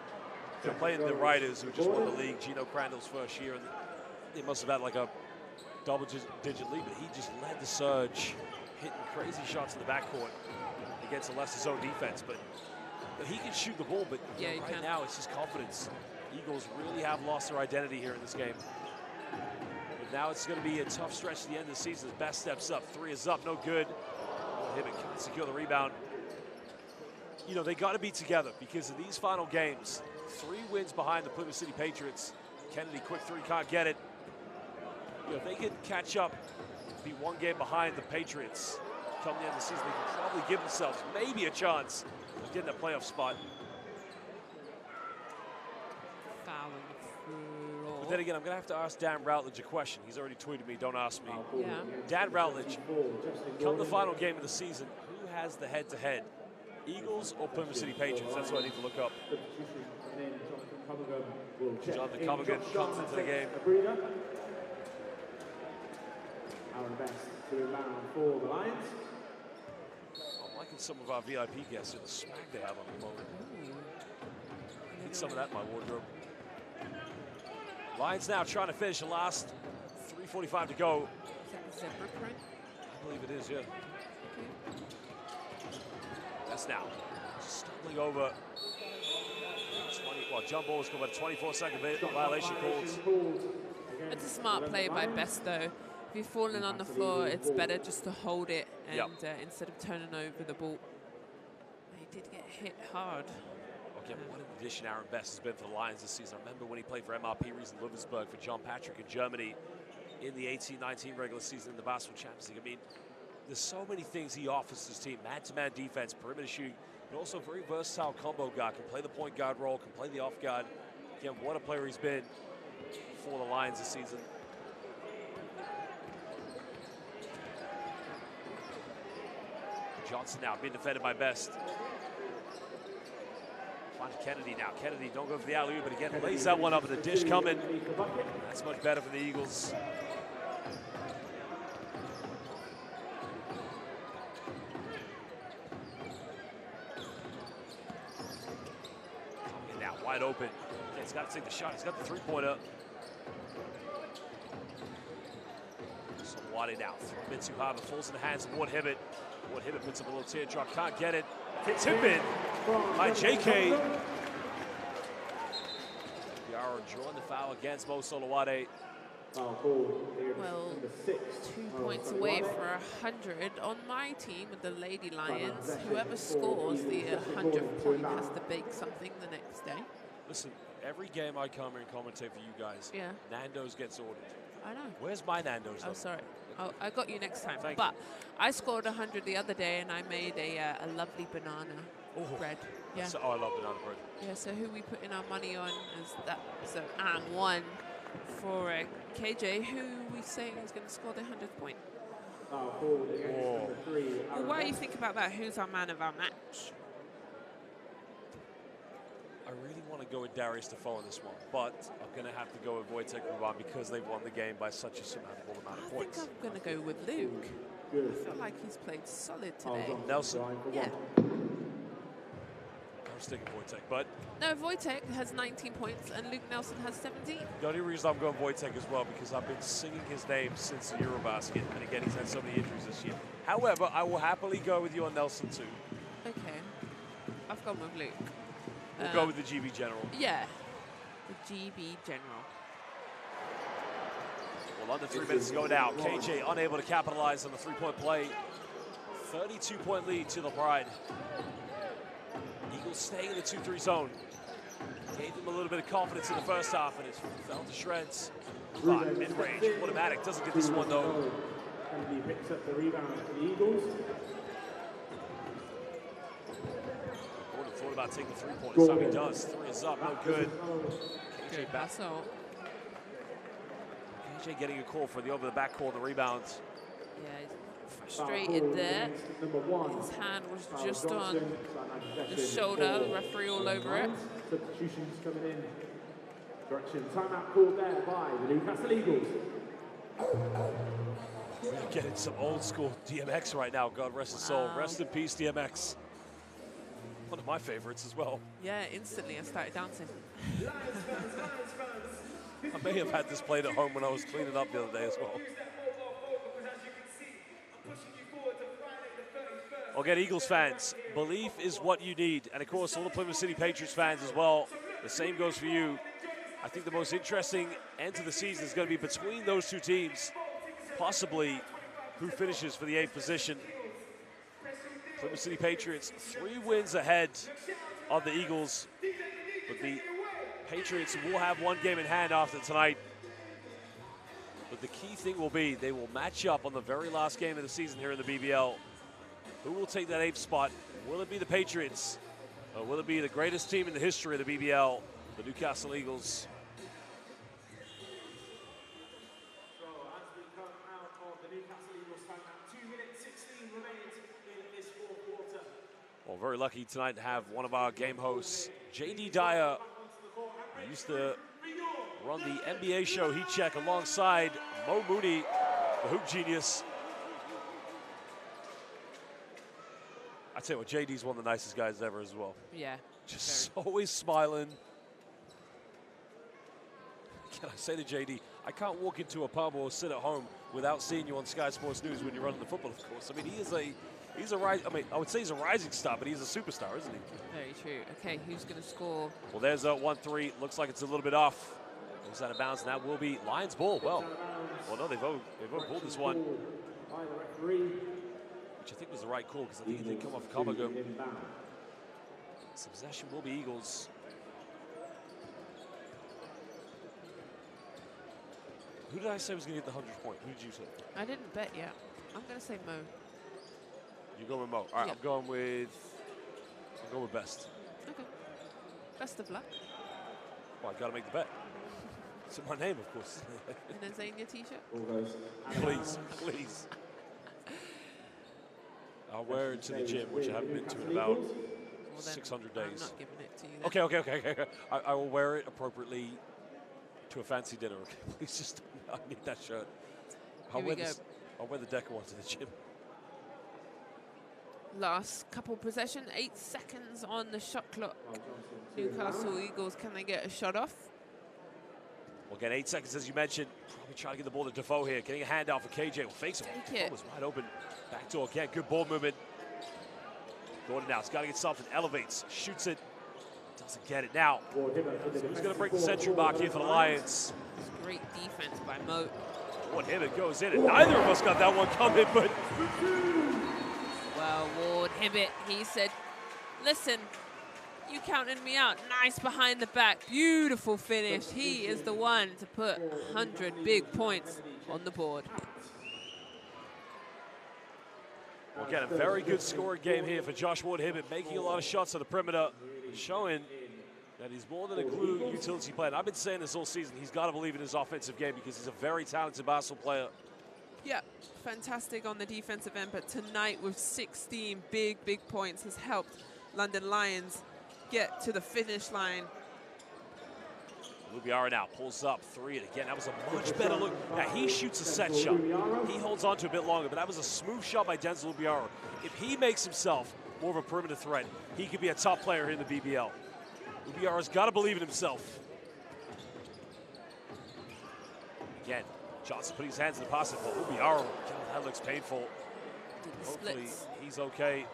They're playing the Riders, who just won the league. Gino Crandall's first year, and they must have had like a double-digit lead, but he just led the surge, hitting crazy shots in the backcourt against the Leicester zone defense. But he can shoot the ball, but yeah, right now it's just confidence. Eagles really have lost their identity here in this game. But now it's going to be a tough stretch at the end of the season. Best steps up, 3 is up, no good. Hibbett can't secure the rebound. You know, they got to be together because of these final games. 3 wins behind the Plymouth City Patriots. Kennedy, quick 3, can't get it. You know, if they can catch up, be 1 game behind the Patriots come the end of the season, they can probably give themselves maybe a chance of getting a playoff spot. Foul on the floor. But then again, I'm going to have to ask Dan Routledge a question. He's already tweeted me, don't ask me. Yeah. Dan Routledge, come the final game of the season, who has the head-to-head? Eagles or Plymouth City Patriots? That's what I need to look up. Jonathan Cumbergan comes into the game. Aaron Best to inbound for the Lions. I'm liking some of our VIP guests in the swag they have on the moment. I need some of that in my wardrobe. Lions now trying to finish the last 3:45 to go. Is that the zebra print? I believe it is, yeah. That's now stumbling over. 20, well, jump ball was called, but a 24-second violation called. It's a smart play by Best, though. If you're falling on the floor, it's better just to hold it and instead of turning over the ball. He did get hit hard. Okay, but what an addition Aaron Best has been for the Lions this season. I remember when he played for MRP Rees in Ludwigsburg for John Patrick in Germany in the 18-19 regular season in the Basketball Champions League. I mean, there's so many things he offers his team. Man-to-man defense, perimeter shooting, but also a very versatile combo guard. Can play the point guard role, can play the off guard. Again, what a player he's been for the Lions this season. Johnson now being defended by Best. Find Kennedy now. Kennedy don't go for the alley-oop, but again lays that one up and the dish coming. That's much better for the Eagles. Now wide open. Okay, he's got to take the shot. He's got the three-pointer. Solowade now. Throw a bit too hard, but falls in the hands of Ward Hibbett. Ward Hibbett puts up a little teardrop. Can't get it. Tip in by JK. Yara drawing the foul against Mo Solowade. Well, 2 points away for 100 on my team with the Lady Lions. Whoever scores the 100th point has to bake something the next day. Listen, every game I come here and commentate for you guys, Yeah. Nando's gets ordered. I know. Where's my Nando's? Oh, though? sorry. Oh, I got you next time. Thank but I scored 100 the other day, and I made a lovely banana bread. Yeah. So, oh, I love banana bread. Yeah. So who we putting our money on is that? So and one for KJ, who we saying is going to score the 100th point. Well, Well, what do you think about that? Who's our man of our match? I really want to go with Darius Defoe on this one, but I'm going to have to go with Wojtek Ruban because they've won the game by such a surmountable amount of points. I think I'm going to go with Luke. I feel like he's played solid today. Nelson? Yeah. I'm sticking Wojtek, but No, Wojtek has 19 points and Luke Nelson has 17. the only reason I'm going Wojtek as well because I've been singing his name since the Eurobasket, and again, he's had so many injuries this year. However, I will happily go with you on Nelson too. Okay. I've gone with Luke. We'll go with the GB General. Yeah. The GB General. Well, under 3 minutes to go now. KJ unable to capitalize on the three-point play. 32-point lead to the Pride. Eagles staying in the 2-3 zone. Gave them a little bit of confidence in the first half, and it fell to shreds. But mid-range, automatic. Doesn't get this one, though. And he picks up the rebound for the Eagles. Gordon thought about taking the three-point. This time he does. Three is up, no good. KJ back. KJ getting a call for the over-the-back call, the rebounds. Yeah, he's frustrated there. His hand was just on the shoulder, the referee all over it. Substitutions coming in. Direction. Timeout called there by the Newcastle Eagles. We're getting some old school DMX right now. God rest his soul. Rest in peace, DMX. One of my favorites as well. Yeah, instantly I started dancing. I may have had this played at home when I was cleaning up the other day as well. Again, Eagles fans, belief is what you need. And of course, all the Plymouth City Patriots fans as well. The same goes for you. I think the most interesting end to the season is going to be between those two teams, possibly who finishes for the 8th position. Plymouth City Patriots 3 wins ahead of the Eagles, but the Patriots will have 1 game in hand after tonight. But the key thing will be they will match up on the very last game of the season here in the BBL. Who will take that 8th spot? Will it be the Patriots? Or will it be the greatest team in the history of the BBL, the Newcastle Eagles? So as we come out of the Newcastle Eagles timeout, 2 minutes 16 remains in this fourth quarter. Well, very lucky tonight to have one of our game hosts, JD Dyer. He used to run the NBA show Heat Check alongside Mo Mooney, the hoop genius. I tell you what, JD's one of the nicest guys ever as well. Yeah. Just always smiling. Can I say to JD, I can't walk into a pub or sit at home without seeing you on Sky Sports News when you're running the football, of course. I mean, he's a I would say he's a rising star, but he's a superstar, isn't he? Very true. Okay, who's going to score? Well, there's a 1-3. Looks like it's a little bit off. Goes out of bounds, and that will be Lions ball. Well, no, they've pulled this one, By the referee. which I think was the right call because I think it did come off Comago. So possession will be Eagles. Who did I say was going to get the 100th point? Who did you say? I didn't bet yet. I'm going to say Mo. You going with Mo? All right, Yeah. I'm going with Best. Okay. Best of luck. Well, I got to make the bet. It's in my name, of course. And then Zane your t-shirt. Please. I'll wear it to the gym, which I haven't been to in about 600 days. I'm not giving it to you. Okay. I will wear it appropriately to a fancy dinner. Okay, please just. I need that shirt. I'll wear the Decker one to the gym. Last couple possession, 8 seconds on the shot clock. Newcastle Eagles, can they get a shot off? We'll get 8 seconds, as you mentioned. Probably trying to get the ball to Defoe here. Getting a handout for KJ. Will fakes it. Defoe was wide open. Backdoor again. Good ball movement. Gordon now. He's got to get something. Elevates. Shoots it. Doesn't get it now. Who's going to break the century mark here for the Lions? Great defense by Mo. Ward Hibbett goes in, and neither of us got that one coming, but. Well, Ward Hibbett, he said, listen, You counted me out. Nice behind the back. Beautiful finish. He is the one to put 100 big points on the board. Well, again, a very good scoring game here for Josh Ward-Hibbett, making a lot of shots on the perimeter, showing that he's more than a glue utility player. And I've been saying this all season. He's got to believe in his offensive game because he's a very talented basketball player. Yeah, fantastic on the defensive end, but tonight with 16 big points has helped London Lions get to the finish line. Lubiara now pulls up three, and again, that was a much better look. Now, he shoots a set shot. He holds on to a bit longer, but that was a smooth shot by Denzel Lubiara. If he makes himself more of a perimeter threat, he could be a top player here in the BBL. Lubiara's got to believe in himself. Again, Johnson putting his hands in the pocket for Lubiara. God, that looks painful. Hopefully, he's okay.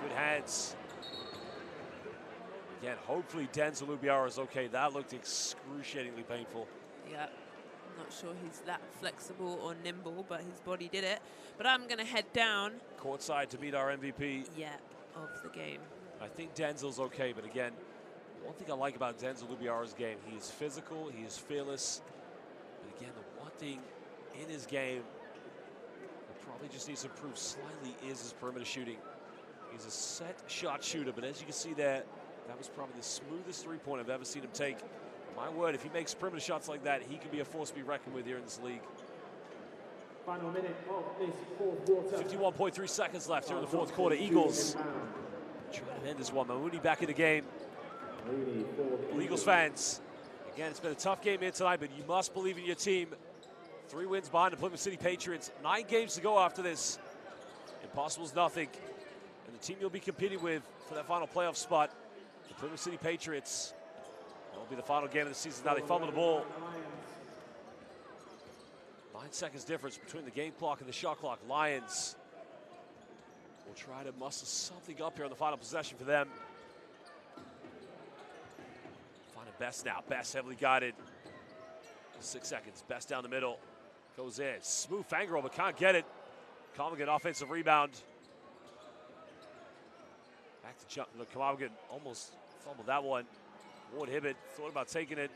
Good hands. Again, hopefully Denzel Lubiara is okay. That looked excruciatingly painful. Yeah, I'm not sure he's that flexible or nimble, but his body did it. But I'm going to head down. Courtside to meet our MVP. Yeah, of the game. I think Denzel's okay, but again, one thing I like about Denzel Lubiara's game, he is physical, he is fearless. But again, the one thing in his game that probably just needs to improve slightly is his perimeter shooting. He's a set shot shooter, but as you can see there, that was probably the smoothest three-pointer I've ever seen him take. My word, if he makes perimeter shots like that, he can be a force to be reckoned with here in this league. Final minute of this fourth quarter. 51.3 seconds left here in the fourth quarter. Eagles trying to end this one. Mamouni back in the game. Well, Eagles fans, again, it's been a tough game here tonight, but you must believe in your team. 3 wins behind the Plymouth City Patriots. 9 games to go after this. Impossible is nothing. And the team you'll be competing with for that final playoff spot, the Plymouth City Patriots. That'll be the final game of the season. Now they fumble the ball. 9 seconds difference between the game clock and the shot clock. Lions will try to muscle something up here on the final possession for them. Finding Best now. Best heavily guided. 6 seconds. Best down the middle. Goes in. Smooth finger roll, but can't get it. Comigan offensive rebound. Back to jump. Look, Comigan almost fumbled that one. Ward-Hibbett thought about taking it.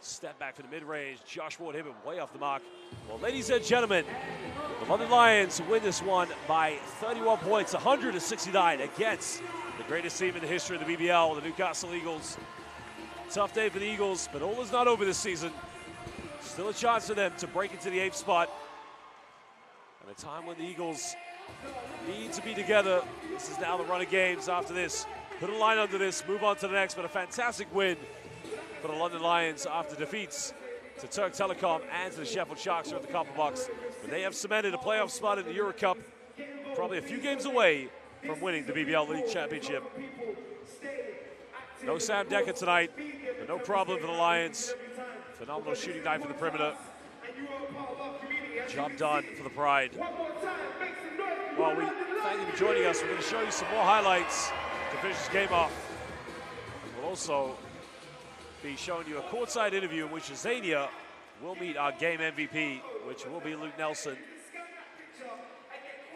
Step back for the mid-range. Josh Ward-Hibbett way off the mark. Well, ladies and gentlemen, the London Lions win this one by 31 points, 169 against the greatest team in the history of the BBL, the Newcastle Eagles. Tough day for the Eagles, but all is not over this season. Still a chance for them to break into the 8th spot. And a time when the Eagles need to be together. This is now the run of games after this. Put a line under this, move on to the next, but a fantastic win for the London Lions after defeats to Turk Telecom and to the Sheffield Sharks here at the Copper Box. But they have cemented a playoff spot in the Euro Cup, probably a few games away from winning the BBL League Championship. No Sam Dekker tonight, but no problem for the Lions. Phenomenal shooting night for the perimeter. Job done for the Pride. Well, we thank you for joining us. We're going to show you some more highlights to finish this game off. We'll also be showing you a courtside interview in which Azania will meet our game MVP, which will be Luke Nelson.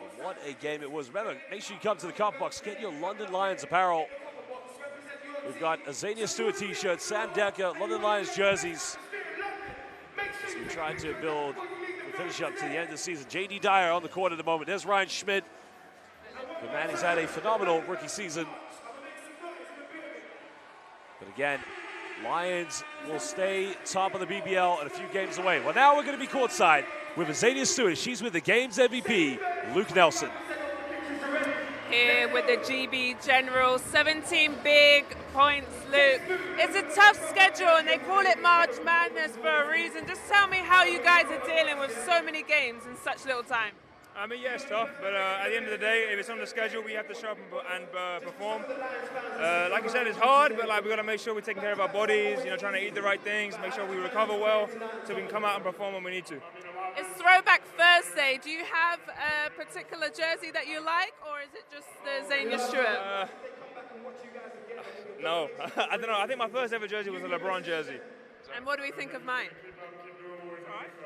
And what a game it was. Remember, make sure you come to the Copper Box, get your London Lions apparel. We've got Azania Stewart t-shirts, Sam Dekker, London Lions jerseys. As we try to build the finish up to the end of the season. J.D. Dyer on the court at the moment. There's Ryan Schmidt. The man has had a phenomenal rookie season. But again, Lions will stay top of the BBL and a few games away. Well, now we're going to be courtside with Azania Stewart. She's with the game's MVP, Luke Nelson. Here with the GB General, 17 big points, Luke. It's a tough schedule and they call it March Madness for a reason. Just tell me how you guys are dealing with so many games in such little time. I mean, yeah, it's tough, but at the end of the day, if it's on the schedule, we have to show up and perform. Like you said, it's hard, but we got to make sure we're taking care of our bodies, trying to eat the right things, make sure we recover well, so we can come out and perform when we need to. It's Throwback Thursday. Do you have a particular jersey that you like, or is it just the Azania Stewart? No, I don't know. I think my first ever jersey was a LeBron jersey. And what do we think of mine?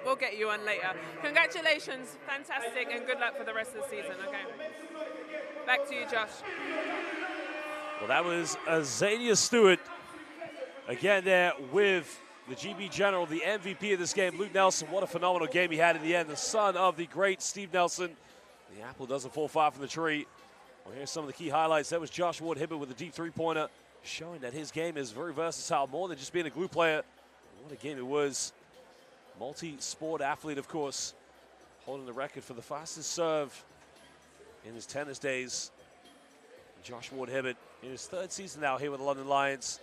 We'll get you on later. Congratulations, fantastic, and good luck for the rest of the season, okay? Back to you, Josh. Well, that was Xenia Stewart again there with the GB General, the MVP of this game, Luke Nelson. What a phenomenal game he had in the end. The son of the great Steve Nelson. The apple doesn't fall far from the tree. Well, here's some of the key highlights. That was Josh Ward-Hibbert with a deep three-pointer, showing that his game is very versatile, more than just being a glue player. What a game it was. Multi-sport athlete, of course, holding the record for the fastest serve in his tennis days. Josh Ward-Hibbert in his third season now here with the London Lions.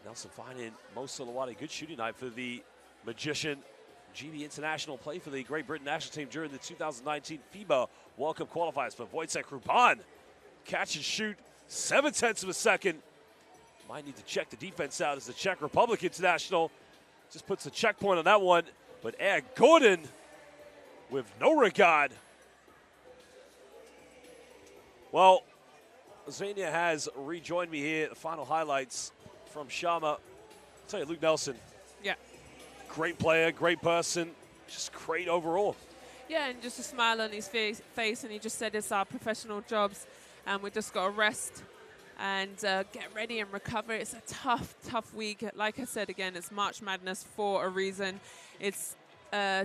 Nelson finding Mo Solowati, good shooting night for the Magician. GB International play for the Great Britain national team during the 2019 FIBA World Cup qualifiers. But Wojciech Krupan, catch and shoot, 0.7 of a second. Might need to check the defense out as the Czech Republic international just puts a checkpoint on that one. But Ed Gordon with no regard. Well, Xenia has rejoined me here. The final highlights from Sharma. I'll tell you, Luke Nelson. Yeah. Great player, great person, just great overall. Yeah, and just a smile on his face, and he just said it's our professional jobs, and we just got to rest and get ready and recover. It's a tough week. Like I said, again, it's March Madness for a reason. It's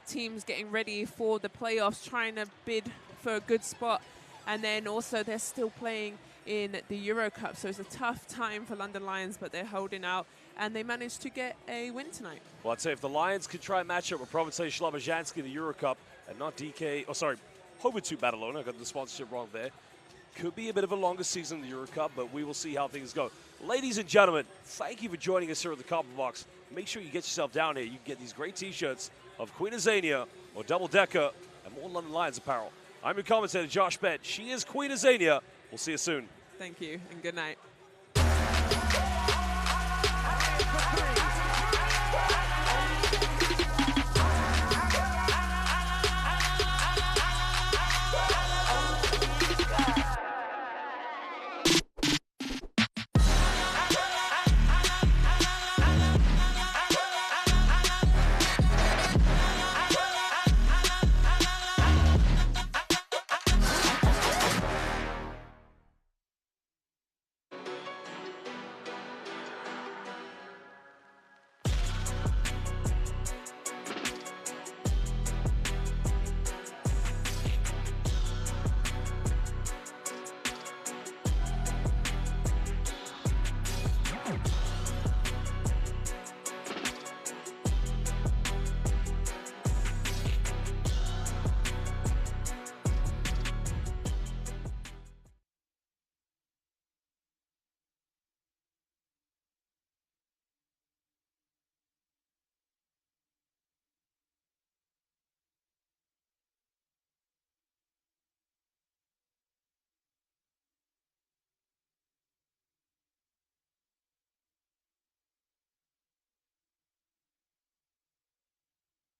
teams getting ready for the playoffs, trying to bid for a good spot, and then also they're still playing in the Euro Cup, so it's a tough time for London Lions, but they're holding out, and they managed to get a win tonight. Well, I'd say if the Lions could try and match up with Province Slobozhansky in the Euro Cup and not Hoventude Badalona, I got the sponsorship wrong there, could be a bit of a longer season in the Euro Cup, but we will see how things go. Ladies and gentlemen, thank you for joining us here at the Copper Box. Make sure you get yourself down here. You can get these great T-shirts of Queen of Xenia or Double Decker and more London Lions apparel. I'm your commentator, Josh Bett. She is Queen of Xenia. We'll see you soon. Thank you, and good night.